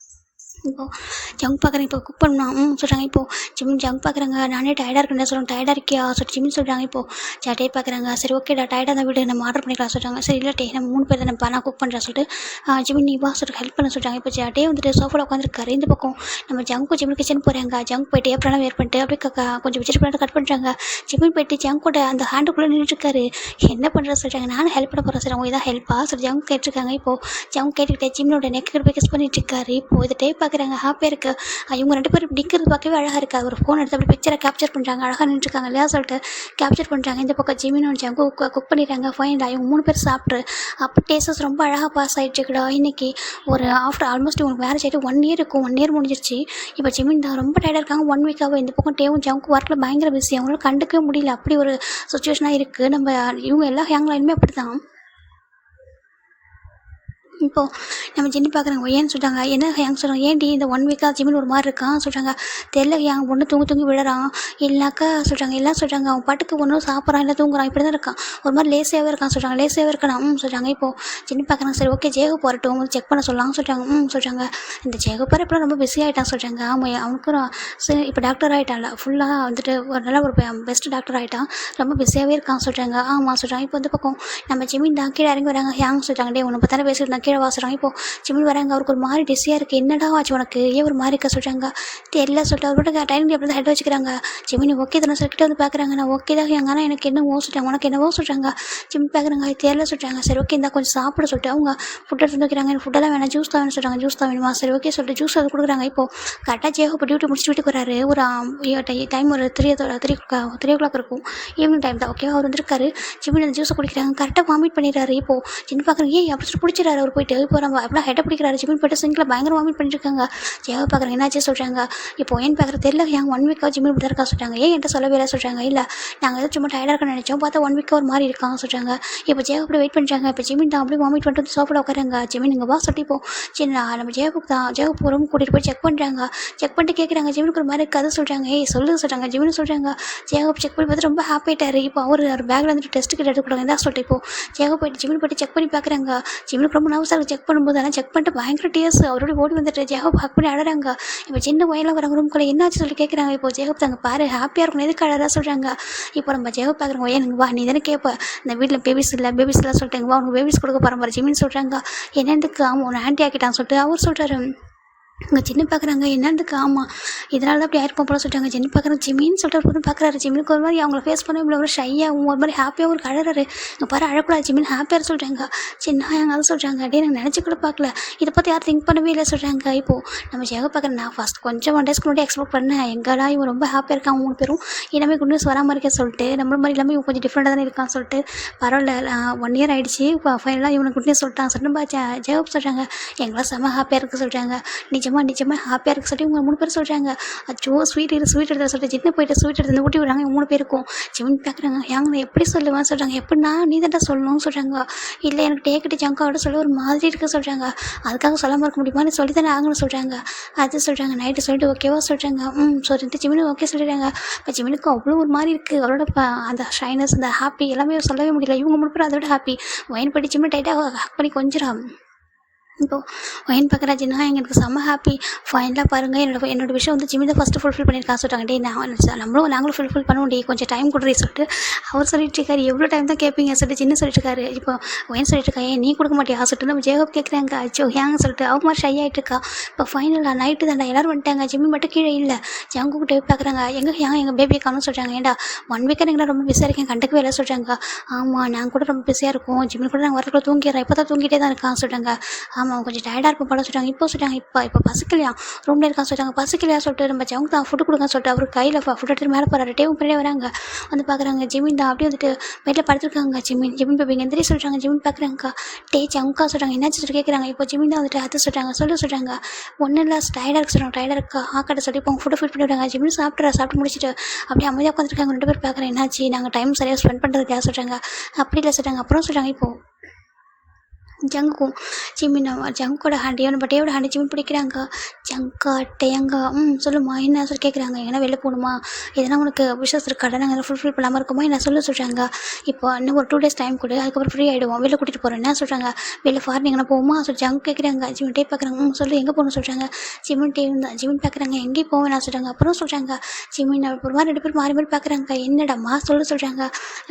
S1: இப்போது ஜங்க் பார்க்குறேன். இப்போ குக் பண்ணலாம் சொல்கிறாங்க. இப்போது ஜங்க் பார்க்குறாங்க. நானே டயர்டாக இருக்கேன் சொல்கிறாங்க. டயர்டாக இருக்கியா சொல்லிட்டு ஜிம்னு சொல்கிறாங்க. இப்போது டே பார்க்குறாங்க. சரி ஓகேடா டயர்டாக தான் வீடு நம்ம ஆர்டர் பண்ணிக்கலாம் சொல்கிறாங்க. சரி இல்லை டே நம்ம 3 பேர் தானே நான் குக் பண்ணுறேன் சொல்லிட்டு ஜிம் நீ வா சொல்லிட்டு ஹெல்ப் பண்ண சொல்கிறாங்க. இப்போ டே வந்துட்டு சோஃபாவில் உட்காந்துருக்காரு. இந்த பக்கம் நம்ம ஜங்கு கிச்சன் போகிறாங்க. ஜங்க் போய்ட்டு ஏப்ரெல்லாம் வேர் பண்ணிட்டு அப்படியே கொஞ்சம் வெஜிடபிள் கட் பண்ணுறாங்க. ஜிம்மின் போய்ட்டு ஜங்கோட அந்த ஹேண்டுக்குள்ளே நின்றுட்டுருக்காரு. என்ன பண்ணுற சொல்கிறாங்க. நானும் ஹெல்ப் பண்ண போகிறேன் சொல்கிறாங்க. இதான் ஹெல்ப்பா சொல்லி ஜங்க் கேட்டிருக்காங்க. இப்போது ஜங்க் கேட்டுக்கிட்டே ஜிம்னோட நெக்கு போய் கிஸ் பண்ணிட்டு இருக்காரு. இப்போது இது டே பார்க்குறாங்க. ஹாப்பியாக இருக்குது. இவங்க 2 பேரும் நிற்கிறது பார்க்கவே அழகாக இருக்குது. ஒரு ஃபோன் எடுத்து அப்படி பிக்சரை கேப்சர் பண்ணுறாங்க. அழகாக நின்றுருக்காங்க இல்லையா சொல்லிட்டு கேப்சர் பண்ணுறாங்க. இந்த பக்கம் ஜிமினும் ஜங்கு குக் பண்ணிடுறாங்க. ஃபைனலாக இவங்க 3 பேர் சாப்பிட்ரு அப்போ டேஸ்டஸ் ரொம்ப அழகாக பாஸ் ஆகிட்டுருக்குடா. இன்றைக்கி ஒரு ஆல்மோஸ்ட் இவங்களுக்கு மேரேஜ் ஆகிட்டு 1 இயர் இருக்கும். 1 இயர் முடிஞ்சிருச்சு. இப்போ ஜிமின் தான் ரொம்ப டயர்டாக இருக்காங்க. 1 வீக்காகவே. இந்த பக்கம் டேவும் ஜங்கு ஒர்க்கில் பயங்கர பிஸி. அவங்களால கண்டுக்கவே முடியல. அப்படி ஒரு சுச்சுவேஷனாக இருக்குது. நம்ம இவங்க எல்லா ஹேங்லைனுமே அப்படி தான். இப்போது நம்ம ஜின்னி பார்க்குறாங்க. ஏன்னு சொல்கிறாங்க. என்ன ஹேங் சொல்கிறாங்க. ஏன்டி இந்த 1 வீக்காக ஜிமின் ஒரு மாதிரி இருக்கான் சொல்கிறாங்க. தெரியல என் பொண்ணு தூங்கி விழுறான் இல்லைனாக்கா சொல்கிறாங்க. எல்லாம் சொல்கிறாங்க அவன் பாட்டுக்கு ஒன்றும் சாப்பிட்றான் இல்லை தூங்குறான் இப்படி தான் இருக்கான். ஒரு மாதிரி லேசியாகவே இருக்கான் சொல்கிறாங்க. லேசியாகவே இருக்கான் சொல்கிறாங்க. இப்போது ஜின்னி பார்க்குறாங்க. சரி ஓகே ஜேகு போகிறட்டும் செக் பண்ண சொல்லலாம் சொல்கிறாங்க. சொல்கிறாங்க. இந்த ஜேகு பாரு இப்போலாம் ரொம்ப பிஸி ஆகிட்டான் சொல்கிறாங்க. ஆமாம் அவனுக்கும் சரி இப்போ டாக்டர் ஆகிட்டான்ல ஃபுல்லாக வந்துட்டு ஒரு நல்ல ஒரு பெஸ்ட் டாக்டர் ஆகிட்டான். ரொம்ப பிஸியாகவே இருக்கான் சொல்கிறாங்க. ஆமாம் சொல்கிறாங்க. இப்போ இந்த பக்கம் நம்ம ஜிமின் தான் கீழே இறங்கி வராங்க. ஹேங் சொல்கிறாங்க. டே உன்னை பார்த்தாலும் பேசிட்டு கீழே வாசுறாங்க. இப்போது ஜிமின் வராங்க. அவருக்கு ஒரு மாதிரி டிஸியாக இருக்குது. என்னடா ஆச்சு உனக்கு ஏன் ஒரு மாதிரி இருக்க சொல்கிறாங்க. தெரியல சொல்லிட்டு அவரோட டைனிங் டேபிள் ஹெட் வச்சுக்கிறாங்க. ஜிமினி ஓகே தானே சொல்லிட்டு வந்து பார்க்குறாங்க. நான் ஓகே தான் ஆனால் எனக்கு என்னவோ சொல்கிறாங்க. உனக்கு என்னவோ சொல்கிறாங்க. ஜிமின் பார்க்குறாங்க. தெரியல சொல்கிறாங்க. சரி ஓகே இந்த கொஞ்சம் சாப்பிட சொல்லிட்டு அவங்க ஃபுட் எடுத்து வைக்கிறாங்க. எனக்கு ஃபுட்டெல்லாம் வேணாம் ஜூஸ் தான் வேணும் சொல்கிறாங்க. ஜூஸ் தான் வேணுமா சரி ஓகே சொல்லிட்டு ஜூஸ் அது கொடுக்குறாங்க. இப்போது கரெக்டாக ஜேஹோ இப்போ டியூட்டி முடிச்சுட்டு வீட்டுக்கு வராரு. ஒரு டைம் ஒரு 3 o'clock இருக்கும். ஈவினிங் டைம் தான் ஓகே அவர் வந்துருக்காரு. ஜிமின் அந்த ஜூஸை குடிக்கிறாங்க. கரெக்டாக வாமிட் பண்ணிடுறாரு. இப்போது ஜிமின் பார்க்குறாங்க. அப்படி சொல்லிட்டு பிடிச்சிடாரு அவர் போயிட்டு. இப்போ நம்ம அப்படின்னா ஹெட்டை பிடிக்கிறாரு. ஜிமின் போய்ட்டு சிங்கில் பயங்கர வாமிட் பண்ணியிருக்காங்க. ஜேவை பார்க்குறாங்க. என்னாச்சு சொல்கிறாங்க. இப்போ ஏன் பார்க்குற தெரியல ஏன் 1 வீக்காக ஜிமின் இப்படி இருக்கா சொல்கிறாங்க. ஏன் என்கிட்ட சொல்லவே இல்லை சொல்கிறாங்க. இல்லை நாங்கள் எதாவது சும்மா டயர்டாக இருக்கணும்னு நினச்சோம் பார்த்தா 1 வீக்காக ஒரு மாதிரி இருக்காங்க சொல்கிறாங்க. இப்போ ஜேவை அப்படி வெயிட் பண்ணுறாங்க. இப்போ ஜிமின் தான் அப்படியே வாமிட் பண்ணிட்டு சோஃபாவில் உட்காராங்க. ஜிமின் இங்கே வா சொல்லிட்டு இப்போ சின்ன நம்ம ஜேவுக்கு ரூம் கூட்டிகிட்டு போய் செக் பண்ணுறாங்க. செக் பண்ணிட்டு கேட்குறாங்க. ஜிமினுக்கு ஒரு மாதிரி கதை சொல்கிறாங்க. சொல்லுங்க சொல்கிறாங்க. ஜிமின் சொல்கிறாங்க. ஜேவை செக் பண்ணி பார்த்து ரொம்ப ஹாப்பி ஆகிட்டாரு. இப்போ அவர் பேக்கில் வந்துட்டு டெஸ்ட் கிட்ட எடுத்துக்கிட்டாங்க. இதான் சொல்லிட்டு இப்போ ஜேவை போய்ட்டு ஜிமின் போய்ட்டு செக் பண்ணி பார்க்குறாங்க. ஜிமினுக்கு ரொம்ப நர்வஸாக இருக்குது. செக் பண்ணும்போது ஆனால் செக் பண்ணிட்டு பயங்கர டீயர்ஸ் அவரோட ஓடி வந்துட்டு ஜேகப் ஹக் பண்ணி அழறாங்க. இப்போ சின்ன வயலில் வராங்க ரூம்குள்ளே என்னாச்சு சொல்லி கேட்குறாங்க. இப்போ ஜேகப் தாங்க பாரு ஹாப்பியாக இருக்கணும் எதுக்கு அழகா சொல்கிறாங்க. இப்போ நம்ம ஜேகப் பார்க்குறோம். எனக்கு வா நீ தானே கேட்ப இந்த வீட்டில் பேபிஸ் இல்லை சொல்லிட்டாங்க. வா உனக்கு பேபிஸ் கொடுக்க போகிற ஜிமின்னு சொல்கிறாங்க. என்னதுக்கு ஆமாம் உன்னை ஆன்ட்டி ஆக்கிட்டான்னு சொல்லிட்டு அவர் சொல்கிறாரு. இங்கே சின்ன பார்க்குறாங்க. என்னதுக்கு ஆமாம் இதனால தான் அப்படி ஆயிருப்போம் போல சொல்லிட்டாங்க. ஜின்னு பார்க்குறாங்க. ஜிமின்னு சொல்லிட்டு ஒரு பார்க்குறாரு. ஜிமினுக்கு ஒரு மாதிரி அவங்கள ஃபேஸ் பண்ண இவ்வளோ ஒரு ஷையாகவும் ஒரு மாதிரி ஹாப்பியாகவும் ஒரு அழறாரு. இங்கே பாரு அழக்கூடாது ஜிமின் ஹாப்பியாக சொல்கிறாங்க. சின்ன எங்க அதை சொல்கிறாங்க. அப்படியே நாங்கள் நினச்சி கூட பார்க்கல. இதை பற்றி யாரும் திங்க் பண்ணவே இல்லை சொல்கிறாங்க. இப்போது நம்ம ஜெக பார்க்குறேன். நான் ஃபஸ்ட் கொஞ்சம் 1 days முன்னாடி எக்ஸ்பெக்ட் பண்ணேன். எங்கடா இவன் ரொம்ப ஹாப்பியாக இருக்கான் 3 பேரும் இனிமே குட் நியூஸ் வராமல் இருக்க சொல்லிட்டு நம்மள மாதிரி இல்லாமல் இவன் கொஞ்சம் டிஃப்ரெண்ட்டாக தானே இருக்கான்னு சொல்லிட்டு பரவாயில்ல 1 year ஆகிடுச்சு. இப்போ ஃபைனலாக இவனை குட் நியூஸ் சொல்லிட்டான் சொல்லிட்டு ஜெகப் சொல்கிறாங்க. எங்களாம் செம்ம ஹாப்பியாக இருக்குது சொல்கிறாங்க. நிஜமாக ஹாப்பியாக இருக்குது சொல்லிட்டு இவங்க 3 பேர் சொல்கிறாங்க. அச்சோ ஸ்வீட் எடுத்து சொல்லிட்டு ஜின்னு போய்ட்டு ஸ்வீட் எடுத்து ஊட்டி விடுறாங்க. இவங்க 3 பேருக்கும் ஜிமின் பார்க்குறாங்க. ஏங்க எப்படி சொல்லுவேன் சொல்கிறாங்க. எப்படின்னா நீ தான் சொல்லணும்னு சொல்கிறாங்க. இல்லை எனக்கு டேக்கிட்டு ஜங்காவோட சொல்ல ஒரு மாதிரி இருக்குது சொல்கிறாங்க. அதுக்காக சொல்லாமல் இருக்க முடியுமா நீ சொல்லி தானே ஆகணும்னு சொல்கிறாங்க. அது சொல்கிறாங்க. நைட்டு சொல்லிட்டு ஓகேவா சொல்கிறாங்க. சொல்லிட்டு ஜிமினு ஓகே சொல்லிடுறாங்க. இப்போ ஜிமினுக்கு அவ்வளோ ஒரு மாதிரி இருக்குது. அவரோட அந்த ஷைனஸ் அந்த ஹாப்பி எல்லாமே சொல்லவே முடியல. இவங்க 3 பேரும் அதோட ஹாப்பி வயன் படி ஜிமின் டைட்டாக ஹக் பண்ணி கொஞ்சம் இப்போது ஒயின் பார்க்குறாச்சுன்னா எனக்கு செம்ம ஹாப்பி. ஃபைனலாக பாருங்கள் என்னோட விஷயம் வந்து ஜிம்மி தான் ஃபஸ்ட்டு ஃபுல்ஃபில் பண்ணியிருக்கான்னு சொல்லிட்டாங்க. டேய் நாங்களும் ஃபுல்ஃபில் பண்ணுவோம் கொஞ்சம் டைம் கொடுறீ சொல்லிட்டு அவர் சொல்லிட்டு இருக்காரு. எவ்வளோ டைம் தான் கேட்பீங்க சொல்லிட்டு சின்ன சொல்லிட்டு இருக்காரு. இப்போ ஒயின் சொல்லிட்டு இருக்கா, ஏன் நீ கொடுக்க மாட்டியா சொல்லிட்டு நம்ம ஜேகப் கேட்குறாங்க. அச்சோ ஏங்க சொல்லிட்டு அவ மாதிரி ஷை ஆகிட்டு இருக்கா. இப்போ ஃபைனலாக நைட்டு தாண்டா எல்லோரும் வந்துட்டாங்க. ஜிம்மி மட்டும் கீழே இல்லை. ஜங்கு கிட்ட போய் பார்க்குறாங்க. எங்கள் பேபியை காணும்னு சொல்கிறாங்க. ஏன்டா 1 வீக்காக நீங்களாம் ரொம்ப பிஸியாக இருக்கேன் கண்டுக்கவே இல்லை சொல்கிறாங்க. ஆமாம் நாங்கள் கூட ரொம்ப பிஸியாக இருக்கோம். ஜிம்மி கூட நாங்கள் வரக்குள்ள தூங்கிடுறேன். இப்போ தான் தூங்கிட்டே தான் இருக்கான்னு சொல்கிறாங்க. ஆமாம் கொஞ்சம் டயர்டாக இருப்போம் படம் சொல்லிட்டாங்க. இப்போ சொல்லிட்டாங்க இப்போ பசிக்கலையா ரூமில் இருக்கான்னு சொல்லிட்டாங்க. பசிக்கலையா சொல்லிட்டு நம்ம ஜவுங்க தான் ஃபுட்டு கொடுங்கன்னு சொல்லிட்டு அவர் கையில் ஃபுட் எடுத்துட்டு மேலே போகிறாரு. டேவும் பின்னாடியே வராங்க. வந்து பார்க்குறாங்க ஜிமின் தான் அப்படியே வந்துட்டு வீட்டில் படுத்துருக்காங்க. ஜிமின் பேபிங்க எந்திரி சொல்கிறாங்க. ஜிமின் பார்க்குறாங்க. ஜவுங்கா சொல்கிறாங்க. என்னாச்சு சொல்லிட்டு கேட்குறாங்க. இப்போ ஜிமின் தான் வந்துட்டு அது சொல்கிறாங்க. சொல்கிறாங்க ஒன்றும் இல்லை டயர்டாக இருக்கு சொல்கிறாங்க. டயர்டாக இருக்கா ஆக்கட்ட சொல்லி இப்போ அவங்க ஃபுட்டு ஃபீட் பண்ணிவிடுறாங்க. ஜிமின் சாப்பிட்டு முடிச்சுட்டு அப்படியே அமைதியாக உட்காந்துருக்காங்க. 2 பேர் பார்க்குறேன் என்னாச்சு நாங்கள் டைம் சரியாக ஸ்பெண்ட் பண்ணுறதுக்காக சொல்கிறாங்க. அப்படி இல்லை சொல்கிறாங்க. அப்புறம் சொல்கிறாங்க இப்போது ஜங்குக்கும் ஜங்கோட ஹேண்டையும் நம்ம டேவோட ஹேண்டை ஜிமின் பிடிக்கிறாங்க. ஜங்கா டேங்கா சொல்லுமா என்ன சொல்லி கேட்குறாங்க. எங்கன்னா வெளில போகணுமா எதனா உனக்கு விஷஸ் இருக்காடா நாங்கள் ஃபுல்ஃபில் பண்ணாமல் இருக்குமா என்ன சொல்கிறாங்க. இப்போ இன்னும் ஒரு 2 days டைம் கொடு அதுக்கப்புறம் ஃப்ரீ ஆகிடுவோம் வெளில கூட்டிகிட்டு போகிறேன் என்ன சொல்கிறாங்க. வெளில ஃபாரின் எங்கன்னா போகுமா சொல்லி ஜங்கு கேட்குறாங்க. ஜிமின் டே பார்க்குறாங்க. சொல்லி எங்கே போகணும்னு சொல்கிறாங்க. ஜிமின் பார்க்குறாங்க. எங்கேயும் போவேன் நான் சொல்கிறாங்க. அப்புறம் சொல்கிறாங்க ஜிமின் அப்புறமா 2 பேர் மாறி பார்க்குறாங்க. என்னடாம்மா சொல்கிறாங்க.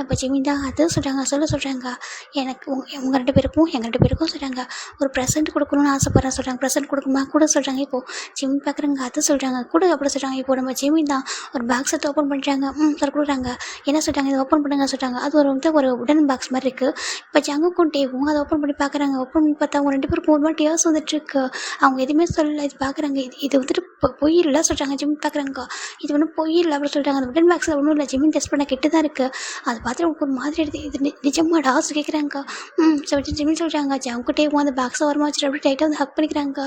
S1: அப்போ ஜிமின் தான் அது சொல்கிறாங்க. எனக்கு உங்கள் 2 பேருக்கும் எங்கள் 2 பேருக்கும் சொல்கிறாங்க ஒரு ப்ரெசென்ட் கொடுக்கணும்னு ஆசைப்பட்றேன் சொல்கிறாங்க. ப்ரெசென்ட் கொடுக்குமா கூட சொல்கிறாங்க. இப்போது ஜிமின் பார்க்குறாங்க. அது சொல்கிறாங்க கூட அப்படி சொல்கிறாங்க. இப்போ நம்ம ஜிமின் தான் ஒரு பாக்ஸ் எடுத்து ஓப்பன் பண்ணுறாங்க. சார் கொடுக்குறாங்க. என்ன சொல்கிறாங்க இதை ஓப்பன் பண்ணுங்க சொல்கிறாங்க. அது ஒரு உடன் பாக்ஸ் மாதிரி இருக்குது. இப்போ ஜங்குக்கும் டேவும் அதை ஓப்பன் பண்ணி பார்க்குறாங்க. ஓப்பன் பண்ணி பார்த்தா அவங்க 2 பேருக்கும் ஒரு மாதிரி டேர்ஸ் வந்துட்டுருக்கு. அவங்க எதுவுமே சொல்லலை. இது பார்க்குறாங்க. இது வந்துட்டு பொய் இல்லை சொல்கிறாங்க. ஜிமின் பார்க்குறாங்க. இது ஒன்றும் பொய் இல்லை அப்படின்னு சொல்கிறாங்க. அந்த உடன் பாக்ஸில் ஒன்றும் இல்லை. ஜிமின் டெஸ்ட் பண்ண கெட்டு தான் இருக்குது. அதை பார்த்துட்டு அவங்களுக்கு ஒரு மாதிரி எடுத்து இது நிஜமாடா கேட்குறாங்க. சொல்லிட்டு ஜிமின் சொல்கிறாங்க. ஜங்குட்டே அந்த பாக்ஸை வரமா வச்சுட்டு அப்படியே டைட்டாக வந்து ஹக் பண்ணிக்கிறாங்க.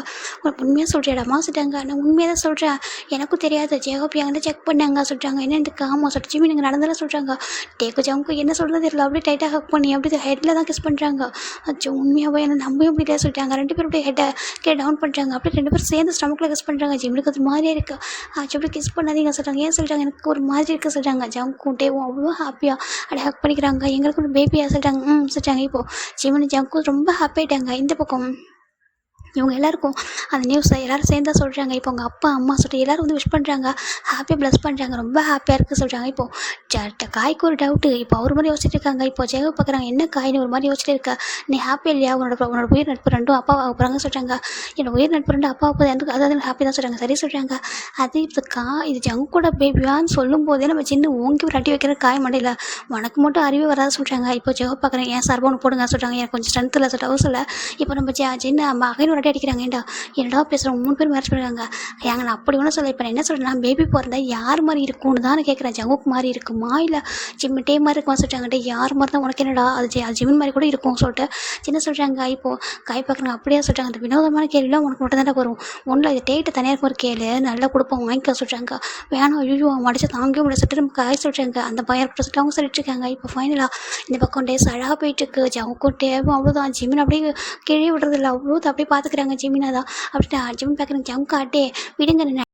S1: உண்மையாக சொல்கிறேடாமா சொல்லிட்டாங்க. நான் உண்மையாக தான் சொல்கிறேன் எனக்கும் தெரியாது ஜேகோப் என்கிட்ட செக் பண்ணாங்க சொல்கிறாங்க. என்ன எனக்கு ஆமாம் சொல்லிட்டு ஜிமின் நீங்கள் நடந்தாலும் சொல்கிறாங்க. டேக்கு ஜங்கு என்ன சொல்கிறது தெரியல அப்படியே டைட்டாக ஹக் பண்ணி அப்படி ஹெட்டில் தான் கிஸ் பண்ணுறாங்க. அச்சோ உண்மையாகவே என்ன நம்பவே முடியல சொல்லிட்டாங்க. 2 பேரும் அப்படியே ஹெட்டை டவுன் பண்ணுறாங்க. அப்படியே 2 பேரும் சேர்ந்து ஸ்டமக்கில் கிஸ் பண்ணுறாங்க. ஜிமினுக்கு ஒரு மாதிரியே இருக்குது. ஆச்சு அப்படி கிஸ் பண்ணாதீங்க சொல்கிறாங்க. ஏன் சொல்கிறாங்க எனக்கு ஒரு மாதிரி இருக்குது சொல்கிறாங்க. ஜங்கும் டேவும் அவ்வளோ ஹாப்பியாக அப்படியே ஹக் பண்ணிக்கிறாங்க. எங்களுக்கு ஒரு பேபியாக சொல்கிறாங்க. சொல்லிட்டாங்க. இப்போது ஜிமின் ஜங்கும் ரொம்ப ஹாப்பி ஆகிட்டாங்க. இந்த பக்கம் இவங்க எல்லாருக்கும் அந்த நியூஸை எல்லோரும் சேர்ந்தா சொல்கிறாங்க. இப்போ அவங்க அப்பா அம்மா சொல்லிட்டு எல்லோரும் வந்து விஷ் பண்ணுறாங்க. ஹாப்பியாக ப்ளஸ் பண்ணுறாங்க. ரொம்ப ஹாப்பியாக இருக்குது சொல்கிறாங்க. இப்போது காய்க்கு ஒரு டவுட்டு. இப்போ அவர் மாதிரி யோசிச்சுட்டு இருக்காங்க. இப்போ ஜெயவை பார்க்குறாங்க. என்ன காய்னு ஒரு மாதிரி யோசிச்சுட்டு இருக்கா. நீ ஹாப்பி இல்லையா உன்னோட உயிர் நட்பு ரெண்டும் அப்பா போகிறாங்க சொல்கிறாங்க. என்னோட உயிர் நட்பு ரெண்டும் அப்பா போகுது எனக்கு அதாவது ஹாப்பி தான் சொல்கிறாங்க. சரி சொல்கிறாங்க. அது இது ஜங்கோட பேபியான்னு சொல்லும் போதே நம்ம சின்ன ஓங்கி ஒரு அடி வைக்கிற காய் மண்டையில் உனக்கு மட்டும் அறிவே வராது சொல்கிறாங்க. இப்போ ஜெயவை பார்க்குறேன். ஏன் சார்பாக ஒன்று போடுங்க சொல்கிறாங்க. எனக்கு கொஞ்சம் ஸ்ட்ரென்த் இல்லை சொல்லிட்டு அவர் சொல்ல. இப்போ நம்ம சின்ன மகன் அடிக்கிறாங்க. என்னடா பேசுகிறோம் 3 பேர் மேரேஜ் பண்ணுறாங்க. நான் அப்படி ஒன்றும் சொல்ல. இப்போ என்ன சொல்கிறேன் பேபி பிறந்தா யார் மாதிரி இருக்கும்னு தான் கேட்குறேன். ஜங்குக்கு மாதிரி இருக்குமா இல்லை ஜிம்மிட்டே மாதிரி இருக்குமா சொல்லிட்டாங்க. யார் மாதிரி தான் உனக்கு என்னடா அது ஜிமின் மாதிரி கூட இருக்கும் சொல்லிட்டு சின்ன சொல்கிறாங்க. இப்போது காய் பார்க்குறாங்க. அப்படியே சொல்கிறாங்க. அந்த வினோதமான கேள்விலாம் உனக்கு மட்டும் தானே வரும். ஒன்றில் இது டேட்டு தனியாக இருக்கும் ஒரு கேளு நல்லா கொடுப்போம் வாங்கிக்க சொல்கிறாங்க. வேணாம் ஐயோ மடிச்சு தாங்க முடிய சொல்லிட்டு நம்ம காய் சொல்கிறாங்க. அந்த பையன் சொல்லிட்டு அவங்க சொல்லிட்டு இருக்காங்க. இப்போ ஃபைனலாக இந்த பக்கம் டேஸ் அழகாக போயிட்டுருக்கு. ஜங்குக்கும் டேவும் அவ்வளோதான். ஜிமின் அப்படியே கீழே விடுறதில்ல அவ்வளோ அப்படியே பார்த்துக்கிறாங்க. ஜிமினா தான் அப்படின்ட்டு ஜிமின் பார்க்குறேன். ஜங்காட்டே விடுங்க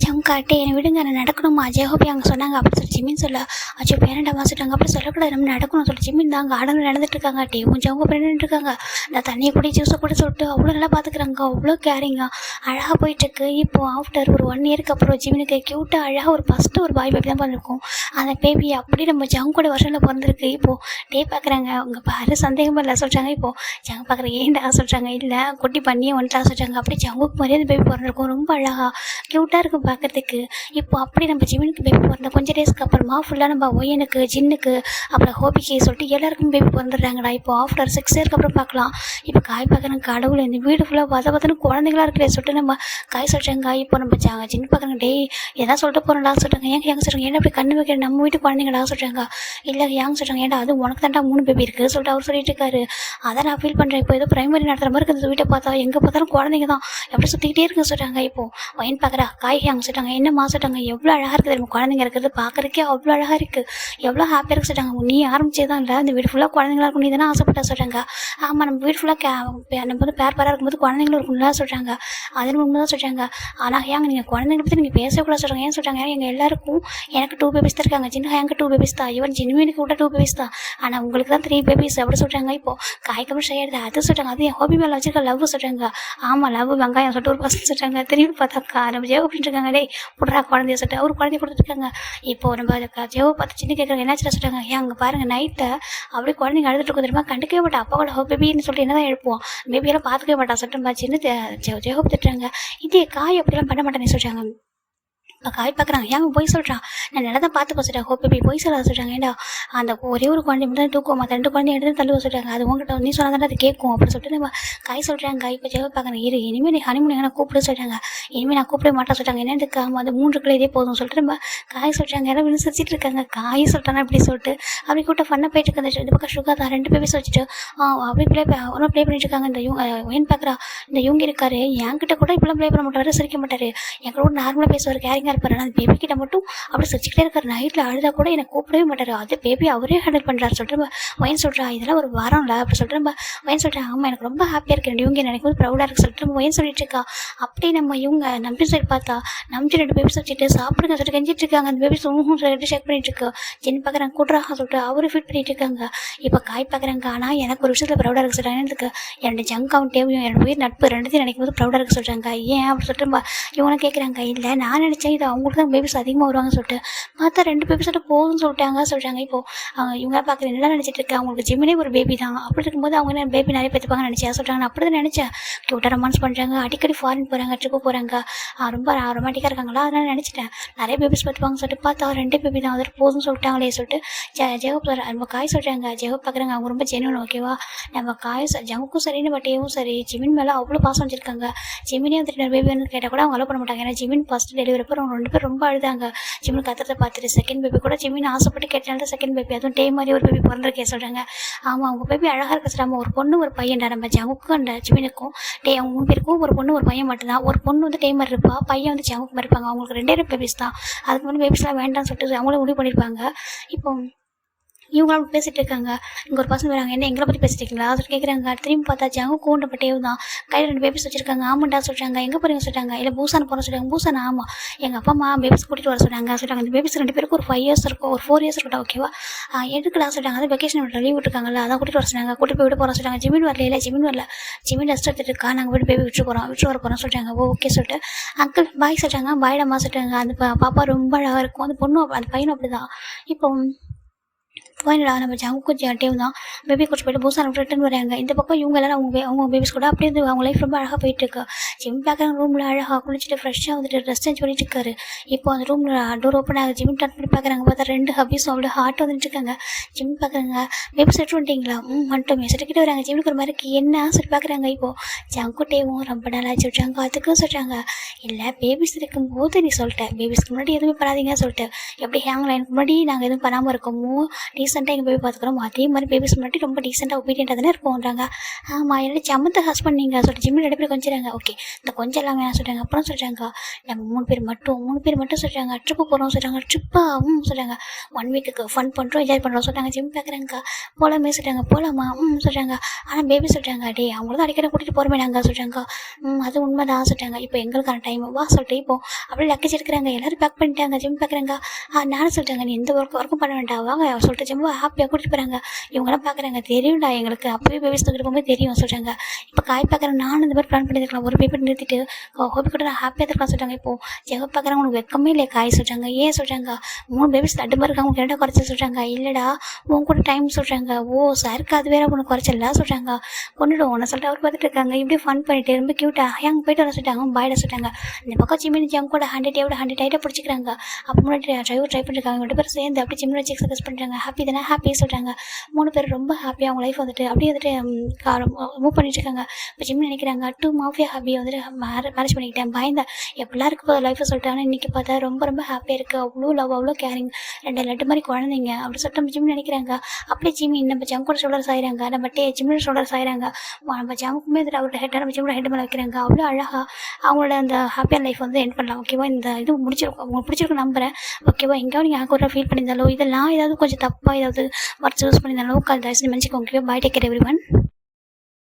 S1: ஜங்காட்டே என்னை விடுங்க நான் நடக்கணுமா ஜேகோபி அங்கே சொன்னாங்க அப்படி சொல்லி ஜிமின் சொல்ல. அச்சோ பேரண்டாமா சொல்லிட்டாங்க. அப்படி சொல்லக்கூடாது நம்ம நடக்கணும்னு சொல்லி ஜிமின் தான் கார்டனில் நடந்துட்டு இருக்காங்க. டேவும் ஜங்க பண்ணிட்டு இருக்காங்க. நான் தண்ணியை கூட ஜூஸை கூட சொல்லிட்டு அவ்வளோ நல்லா பார்த்துக்குறாங்க. அவ்வளோ கேரிங்க அழகாக போயிட்டுருக்கு. இப்போது ஆஃப்டர் ஒரு 1 இயருக்கு அப்புறம் ஜிமினுக்கு க்யூட்டாக அழகாக ஒரு பாய் பேபி தான் பண்ணிருக்கோம். அந்த பேபி அப்படி நம்ம ஜங்கோட வருஷனில் பிறந்திருக்கு. இப்போது டே பார்க்குறாங்க. அவங்க பாரு சந்தேகமாக இல்லை சொல்கிறாங்க. இப்போது ஜங்க பார்க்குறாங்க. ஏன்டா சொல்கிறாங்க. இல்லை குட்டி பண்ணியே வந்துட்டா சொல்கிறாங்க. அப்படி ஜங்குக்கு மாதிரியே அந்த பேபி பிறந்திருக்கும். ரொம்ப அழகாக க்யூட்டாக இருக்கும் பார்க்குறதுக்கு. இப்போ அப்படி நம்ம ஜிமினுக்கு பேபி பிறந்த கொஞ்சம் டேஸ்க்கு அப்புறமா ஃபுல்லாக நம்ம ஒயனுக்கு ஜின்னுக்கு அப்புறம் ஹோபிக்கு சொல்லிட்டு எல்லாருக்கும் பேபி பிறந்துடுறாங்கடா. இப்போ ஆஃப்டர் 6 இயர்க்கு அப்புறம் பார்க்கலாம். இப்போ காய் பார்க்குறாங்க. கடவுள் இந்த வீடு ஃபுல்லாக பார்த்தோன்னு குழந்தைங்களா இருக்கிறே சொல்லிட்டு நம்ம காய் சொல்கிறாங்க. இப்போ நம்ம ஜின்னு பார்க்குறாங்க. டே எதாவது சொல்லிட்டு போகிறோம்டா சொல்கிறாங்க. ஏங்க சொல்கிறாங்க. ஏன்னா அப்படி கண்ணு வைக்கிற நம்ம வீட்டு குழந்தைங்களா சொல்கிறாங்க. இல்லை ஏங்க சொல்கிறாங்க. ஏன்டா அது உனக்கு தாண்டா 3 பேபி இருக்குது சொல்லிட்டு அவர் சொல்லிட்டு இருக்காரு. அதை நான் ஃபீல் பண்ணுறேன். இப்போ ஏதோ பிரைமரி நடத்துகிற மாதிரி இருக்குது இந்த வீட்டை பார்த்தா எங்கே பார்த்தாலும் குழந்தைங்க தான் எப்படி சுற்றிக்கிட்டே இருக்குன்னு சொல்கிறாங்க. இப்போது ஒயின் பார்க்குறா காய் அவங்க சொல்லிட்டாங்க, என்னம்மா சொல்லிட்டாங்க, எவ்வளோ அழகாக இருக்குது தெரியுமா குழந்தைங்க இருக்கிறது, பார்க்குறக்கே அவ்வளோ அழகாக இருக்குது, எவ்வளோ ஹாப்பியாக இருக்கு சொல்லிட்டாங்க. நீ ஆரம்பிச்சே தான் இல்லை, இந்த வீடு ஃபுல்லாக குழந்தைங்களா இருக்கும், நீ தானே ஆசைப்பட்டா சொல்கிறாங்க. ஆமாம், நம்ம வீடு ஃபுல்லாக நம்ம வந்து பேராக இருக்கும்போது குழந்தைங்களும் இருக்கும்ல சொல்கிறாங்க. அது உண்மை தான் சொல்கிறாங்க. ஆனால் ஏங்க நீங்கள் குழந்தைங்களை பற்றி நீங்கள் பேசக்கூடாது சொல்கிறாங்க. ஏன் சொல்கிறாங்க, எங்கள் எல்லாருக்கும் எனக்கு 2 பேபிஸ் தான் இருக்காங்க, சின்ன எனக்கு 2 பேபிஸ் தான், ஈவன் ஜின்னுவனுக்கு கூட 2 பேபிஸ் தான், ஆனால் உங்களுக்கு தான் 3 பேபிஸ் அப்படி சொல்கிறாங்க. இப்போது காய்க்கமல் செய்யறது அது சொல்கிறாங்க. அது என் ஹாபி மேலே வச்சிருக்க லவ் சொல்கிறாங்க. ஆமாம், லவ் வெங்காயம் சொல்லிட்டு ஒரு பசங்க சொல்கிறாங்க. திரும்பி பார்த்தாக்கா நம்ம ஜெயோ அப்படின்னு இருக்காங்க, டேய் புட்றா குழந்தைய சொல்லிட்டு அவர் குழந்தைய கொடுத்துருக்காங்க. இப்போது நம்ம ஜெயோ பார்த்து சின்ன கேட்குறாங்க, என்ன சொல்கிறாங்க, ஏன் அங்கே பாருங்கள் நைட்டை அப்படியே குழந்தைங்க அழுதுட்டு இருக்கும் தெரியுமா, கண்டுக்கவே மாட்டா, அப்பா கூட ஹோ பேபின்னு சொல்லிட்டு என்ன தான் எழுப்புவோம், பேபியெல்லாம் பார்த்துக்கவே மாட்டா சொல்லிட்டு சின்ன ஜெயோ திட்டுறாங்க. இதே காய் அப்படிலாம் பண்ண மாட்டேன்னு சொல்கிறாங்க. இப்போ காய் பார்க்குறாங்க, ஏன் போய் சொல்கிறான், நான் நல்லா தான் பார்த்து சொல்கிறேன், ஹோ பேபி போய் சொல்ல சொல்கிறாங்க. ஏண்டா அந்த ஒரே ஒரு குழந்தை மட்டும் தான் தூக்குவோம், மற்ற 2 குழந்தைய எடுத்து தள்ளுவ சொல்கிறாங்க. அது உங்கள்கிட்ட நீ சொன்னால் தானே அது கேட்கும் அப்படின்னு சொல்லிட்டு நம்ம காய் சொல்கிறாங்க. இப்போ ஜெயோ பார்க்குறேன், இனிமேல் நீ ஹனிமூன் எங்கன்னா கூப்பிட சொல்கிறாங்க. இனிமேல் நான் கூப்பிட மாட்டேன் சொல்கிறாங்க. என்னென்னு இருக்காமல் அது 3 கிலோ இதே போதும் சொல்லிட்டு நம்ம காய் சொல்கிறாங்க. எல்லாம் விழுந்து இருக்காங்க. காய் சொல்லிட்டானா இப்படி சொல்லிட்டு அப்படி கூட்ட ஃபன்னாக போயிட்டு இருக்காங்க. இந்த பக்கம் சுகா தான் 2 பேபிஸ் வச்சுட்டு அப்படி ப்ளே பண்ணிட்டு இருக்காங்க. இந்த ஏன்னு பார்க்குறா, இந்த இவங்க இருக்காரு என்கிட்ட கூட இப்பெல்லாம் ப்ளே பண்ண மாட்டாரு, சிரிக்க மாட்டார், என் கூட நார்மலாக பேசுவார், கேரிங்காக இருப்பார். அந்த பேபி கிட்ட மட்டும் அப்படி சிரிச்சுக்கிட்டே இருக்காரு. நைட்டில் அழுதா கூட என்னை கூப்பிடவே மாட்டார், அது பேபி அவரே ஹேண்டில் பண்ணுறாரு சொல்லிட்டு நம்ம வயன் சொல்கிறா. இதெல்லாம் ஒரு வாரம் இல்லை அப்படி சொல்லிட்டு நம்ம வயன் சொல்கிறேன். ஆமாம், எனக்கு ரொம்ப ஹாப்பியாக இருக்கு, இவங்க நினைக்கும் போது ப்ரௌடாக இருக்குது சொல்லிட்டு நம்ம வயன் சொல்லிட்டு இருக்கா. அப்படி நம்ம இவங்க நம்பி சைடு பார்த்தா நம்பி 2 பேபிஸ் வச்சுட்டு சாப்பிடுங்க சொல்லிட்டு கெஞ்சிட்டு இருக்காங்க. அந்த பேபிஸ் சொல்லிட்டு ஷேக் பண்ணிட்டு இருக்கு. ஜென் பார்க்குறாங்க, கூட்டுறாங்க சொல்லிட்டு அவரு ஃபீட் பண்ணிட்டு இருக்காங்க. இப்போ காய் பார்க்குறாங்க. ஆனால் எனக்கு ஒரு விஷயத்தில் ப்ரௌடாக இருக்கு சொல்கிறாங்க. எனக்கு என்னோட ஜங்க் அவுண்டேவும் என்னோட உயிர் நட்பு 2த்தையும் நினைக்கும் போது ப்ரௌடாக இருக்கு சொல்கிறாங்க. ஏன் அப்படி சொல்லிட்டு இவங்க கேட்குறாங்க. இல்லை நான் நினச்சேன் இது அவங்களுக்கு தான் பேபிஸ் அதிகமாக வருவாங்க சொல்லிட்டு பார்த்தா 2 பேபிஸ் போதும்னு சொல்லிட்டாங்க. இப்போது இவங்க பார்க்குற என்ன நினச்சிட்டு இருக்கேன், அவங்களுக்கு ஜிம்மினே ஒரு பேபி தான், அப்படி இருக்கும்போது அவங்க என்ன பேபி நிறைய பேத்துப்பாங்க நினச்சேன் சொல்கிறாங்க. நான் அப்படி தான் நினச்சேன். கியூட்டாக ரொமான்ஸ் பண்ணுறாங்க, அடிக்கடி ஃபாரின் போகிறாங்க, ட்ரிப்பு போகிறாங்க, ரொம்ப ரொமாட்டிக்காக இருக்காங்களா, அதனால் நினச்சிட்டேன் நிறைய பேபிஸ் பார்த்துப்பாங்க சொல்லிட்டு பார்த்தா 2 பேபி தான் வந்துட்டு போதும்னு சொல்லிட்டாங்களே சொல்லிட்டு ஜெகோ நம்ம காய் சொல்கிறாங்க. ஜெகோ பார்க்குறாங்க, அவங்க ரொம்ப ஜெனுவன் ஓகேவா. நம்ம காய் ஜவுக்கும் சரி நம்ம டேவும் சரி ஜிமின் மேலே அவ்வளோ பாசம் வச்சுருக்காங்க. ஜிமினே வந்துட்டு பேபி வந்து கேட்டால் கூட அவங்க அலோ பண்ண மாட்டாங்க. ஏன்னா ஜிமின் ஃபஸ்ட்டு டெலிவரி அப்போ அவங்க 2 பேர் ரொம்ப அழுதாங்க. ஜிமின் கத்துறதை பார்த்துட்டு செகண்ட் பேபி கூட ஜிமின் ஆசைப்பட்டு கேட்டாலும் செகண்ட் பேபி, அதுவும் டே மாதிரி ஒரு பேபி பிறந்திருக்கே சொல்கிறாங்க. ஆமாம், அவங்க பேபி அழகாக இருக்க சொல்கிறாங்க. ஒரு பொண்ணு ஒரு பையன்டா, நம்ம ஜவுக்கும் அந்த ஜிமினுக்கும் அவங்க 3 பேருக்கும் ஒரு பொண்ணு ஒரு பையன் மட்டும்தான். ஒரு பொண்ணு வந்து டே மாதிரி இருப்பா, பையன் வந்து ஜவுக்கு மாதிரி இருப்பாங்க. அவங்களுக்கு 2 பேபிஸ் தான். அதுக்கு முன்னாடி பேபிஸ்லாம் வேண்டாம்னு சொல்லிட்டு அவங்களே முடிவு பண்ணியிருப்பாங்க. இப்போ இவங்களும் பேசிகிட்டு இருக்காங்க. இங்கே ஒரு பசங்க வராங்க, என்ன எங்களை பற்றி பேசிட்டு இருக்கீங்களா அதை கேட்குறாங்க. திரும்பி பார்த்தா ஜங்கு கூண்டப்பட்டேவு தான், கையில் 2 பேபிஸ் வச்சுருக்காங்க. ஆமாண்டா சொல்கிறாங்க. எங்கே போகிறீங்க சொல்கிறாங்க. இல்லை பூசான போகிற சொல்கிறாங்க. பூசானா ஆமாம், எங்கள் அப்பா அம்மா பேபிஸ் கூட்டிகிட்டு வர சொல்கிறாங்க. இந்த பேபிஸ் 2 பேருக்கு ஒரு 5 இயர்ஸ் இருக்கும், ஒரு 4 இயர்ஸ் இருக்கட்டும் ஓகேவா. எடுக்கலாம் சொல்கிறாங்க. அது வெக்கேஷன் லீவ் விட்டுருக்காங்கல்ல, அதான் கூட்டிகிட்டு வர சொன்னாங்க. கூட்டிட்டு போய் விட போகிறோம் சொல்கிறாங்க. ஜிமின் வரல, ஜிமின் ரெஸ்ட் எடுத்துட்டு இருக்கா, நாங்கள் வீட்டு பேபி விட்டு வர போகிறோம் சொல்கிறாங்க. ஓகே சொல்லிட்டு அங்கிள் பாய் சொல்கிறாங்க. பாய்டம்மா சொல்கிறாங்க. அந்த பாப்பா ரொம்ப அழகாக இருக்கும், அந்த பொண்ணு அந்த பையனும் அப்படி தான். இப்போ ஃபைனலா நம்ம ஜங்குக்கும் ஜாட்டியும் தான் பேபி கூட்டு போய்ட்டு பூசான ரிட்டன் வராங்க. இந்த பக்கம் இவங்க எல்லாரும் அவங்க பேபிஸ் கூட அப்படியே வந்து அவங்க லைஃப் ரொம்ப அழகாக போயிட்டுருக்கு. ஜிம் பார்க்குறாங்க, ரூமில் அழகாக குளிச்சுட்டு ஃப்ரெஷ்ஷாக வந்துட்டு ட்ரெஸ் சேஞ்ச் பண்ணிட்டு இருக்காரு. இப்போ அந்த ரூமில் டோர் ஓப்பன் ஆகுது. ஜிம் டாட் பண்ணி பார்க்குறாங்க. பார்த்தா 2 ஹபீஸும் அவ்வளோ ஹார்ட் வந்துட்டு இருக்காங்க. ஜிம் பார்க்குறாங்க. பேபி செட் பண்ணிட்டீங்களா? வந்துட்டோமே செட்டுக்கிட்ட வராங்க. ஜிம்முக்கு ஒரு மாதிரி என்ன சொல்லி பார்க்குறாங்க. இப்போது ஜங்குட்டேவும் ரொம்ப நாளாச்சு சொல்கிறாங்க. அதுக்கும் சொல்கிறாங்க, இல்லை பேபிஸ் இருக்கும்போது நீ சொல்லிட்டேன், பேபிஸ்க்கு முன்னாடி எதுவுமே பண்ணாதீங்க சொல்லிட்டு, எப்படி ஹேங் லைனுக்கு முன்னாடி நாங்கள் எதுவும் பண்ணாமல் இருக்கோமோ டீசெண்டாக எங்கள் பேபி பார்த்துக்கிறோம், அதே மாதிரி பேபிஸ் முன்னாடி ரொம்ப டீசெண்டாக ஒபீடியண்ட்டாக தானே இருக்கும்ன்றாங்க. ஆமாம், என்னோட சமத்த ஹஸ்பண்ட் நீங்கள் சொல்லிட்டு ஜிம்மில் 2 பேர் கொஞ்சிறாங்க. ஓகே, இந்த கொஞ்சம் எல்லாமே என்ன சொல்கிறாங்க. அப்புறம் சொல்கிறாங்க, நம்ம 3 பேர் மட்டும் சொல்கிறாங்க. ட்ரிப்பு போகிறோம் சொல்கிறாங்க. ட்ரிப்பா சொல்கிறாங்க. 1 வீக்குக்கு ஃபன் பண்ணுறோம், என்ஜாய் பண்ணுறோம் சொல்கிறாங்க. ஜிம் பார்க்குறாங்க. போகலாமே சொல்கிறாங்க. போகலாமா சொல்கிறாங்க. ஆனால் பேபி சொல்கிறாங்க, டே அவங்கள தான் அடிக்கடி கூட்டிகிட்டு போகிறோமே நாங்கள் சொல்கிறாங்க. அது உண்மை தான் சொல்கிறாங்க. இப்போ எங்களுக்கான டைம் வா சொல்லிட்டு இப்போ அப்படியே லக்கேஜ் எடுக்கிறாங்க. எல்லோரும் பேக் பண்ணிட்டாங்க. ஜிம் பார்க்குறாங்க. நானும் சொல்கிறாங்க, நீ எந்த ஒர்க்கும் பண்ண வேண்டாம் வாங்க சொல்லிட்டு ஜிம் ஹாப்பியாக கூட்டிட்டு போகிறாங்க. இவங்களாம் பார்க்குறாங்க, தெரியும்டா எங்களுக்கு அப்போயே பேபிஸ் தூக்கிட்டு போகும்போது தெரியும் சொல்கிறாங்க. இப்போ காய் பார்க்குறேன், நானும் இந்த மாதிரி பிளான் பண்ணியிருக்கலாம், ஒரு பேப்பர் நிறுத்திட்டு ஹோபி கூட நான் ஹாப்பியாக இருக்கலாம் சொல்கிறாங்க. இப்போது ஜெக பார்க்குறாங்க, உனக்கு வெக்கமே இல்லை காய் சொல்கிறாங்க. ஏன் சொல்கிறாங்க, 3 பேபிஸ் தட்டு மாதிரி இருக்காங்க, உங்களுக்கு 2 குறைச்சி சொல்கிறாங்க. இல்லைடா உன் கூட டைம் சொல்கிறாங்க. சாருக்கு அது வேற உனக்கு குறைச்சல சொல்கிறாங்க. கொண்டுடும் உன்னை சொல்லிட்டு அவர் பார்த்துட்டு இருக்காங்க. இப்படியே ஃபன் பண்ணிட்டு ரொம்ப க்யூட்டாக அங்கே போயிட்டு வர சொல்லிட்டாங்க. பாய்ட சொல்லிட்டாங்க. இந்த பக்கம் ஜிமின் ஜங் கூட 100 டைட்டாக பிடிச்சிக்கிறாங்க. அப்போ முன்னாடி ட்ரை பண்ணிருக்காங்க. 2 பேரும் சேர்ந்து அப்படி ஜிம்மில் வச்சு எக்ஸசைஸ் பண்ணுறாங்க. ஹாப்பி ஹாப்பி தானே, ஹாப்பியாக சொல்கிறாங்க. 3 பேர் ரொம்ப ஹாப்பியாக அவங்க லைஃப் வந்துட்டு அப்படியே வந்துட்டு மூவ் பண்ணிட்டுருக்காங்க. இப்போ ஜிம் நினைக்கிறாங்க டூ மாஃபியா ஹாப்பியை வந்துட்டு மேரேஜ் பண்ணிக்கிட்டேன், பயந்தேன் எப்படிலாம் இருக்க போகிற லைஃப்பை சொல்லிட்டாங்கன்னா, இன்றைக்கி பார்த்தா ரொம்ப ரொம்ப ஹாப்பியாக இருக்குது, அவ்வளோ லவ் அவ்வளோ கேரிங், 2 லட்டு மாதிரி குழந்தைங்க அப்படி சொல்லிட்டு நம்ம ஜிம் நினைக்கிறாங்க. அப்படியே ஜிம் நம்ம ஜம் கூட ஷோல்டர் சாயிறாங்க, நம்ம ஜிம்மோட ஷோல்டர் சாயிறாங்க, நம்ம ஜமுக்குமே வந்துட்டு அவரோட ஹெட்டை நம்ம ஜிம்மோட ஹெட் மேலே வைக்கிறாங்க. அவ்வளோ அழகாக அவங்களோட அந்த ஹாப்பியான லைஃப் வந்து எண்ட் பண்ணலாம். ஓகேவா, இந்த இது முடிச்சிருக்கும், உங்களுக்கு பிடிச்சிருக்கும் நம்புறேன். ஓகேவா, எங்கேயாவது நீங்கள் ஆக்வர்டாக ஃபீல் பண்ணியிருந்தாலோ இதெல்லாம் ஏதாவது கொஞ்சம் தப்பாக ஏதாவது ஒர்ட்ஸ் யூஸ் பண்ணியிருந்தாலோ தயவுசெய்து மன்னிச்சுக்கோங்க. ஓகேவா, பை, டேக் கேர் எவ்ரிவன்.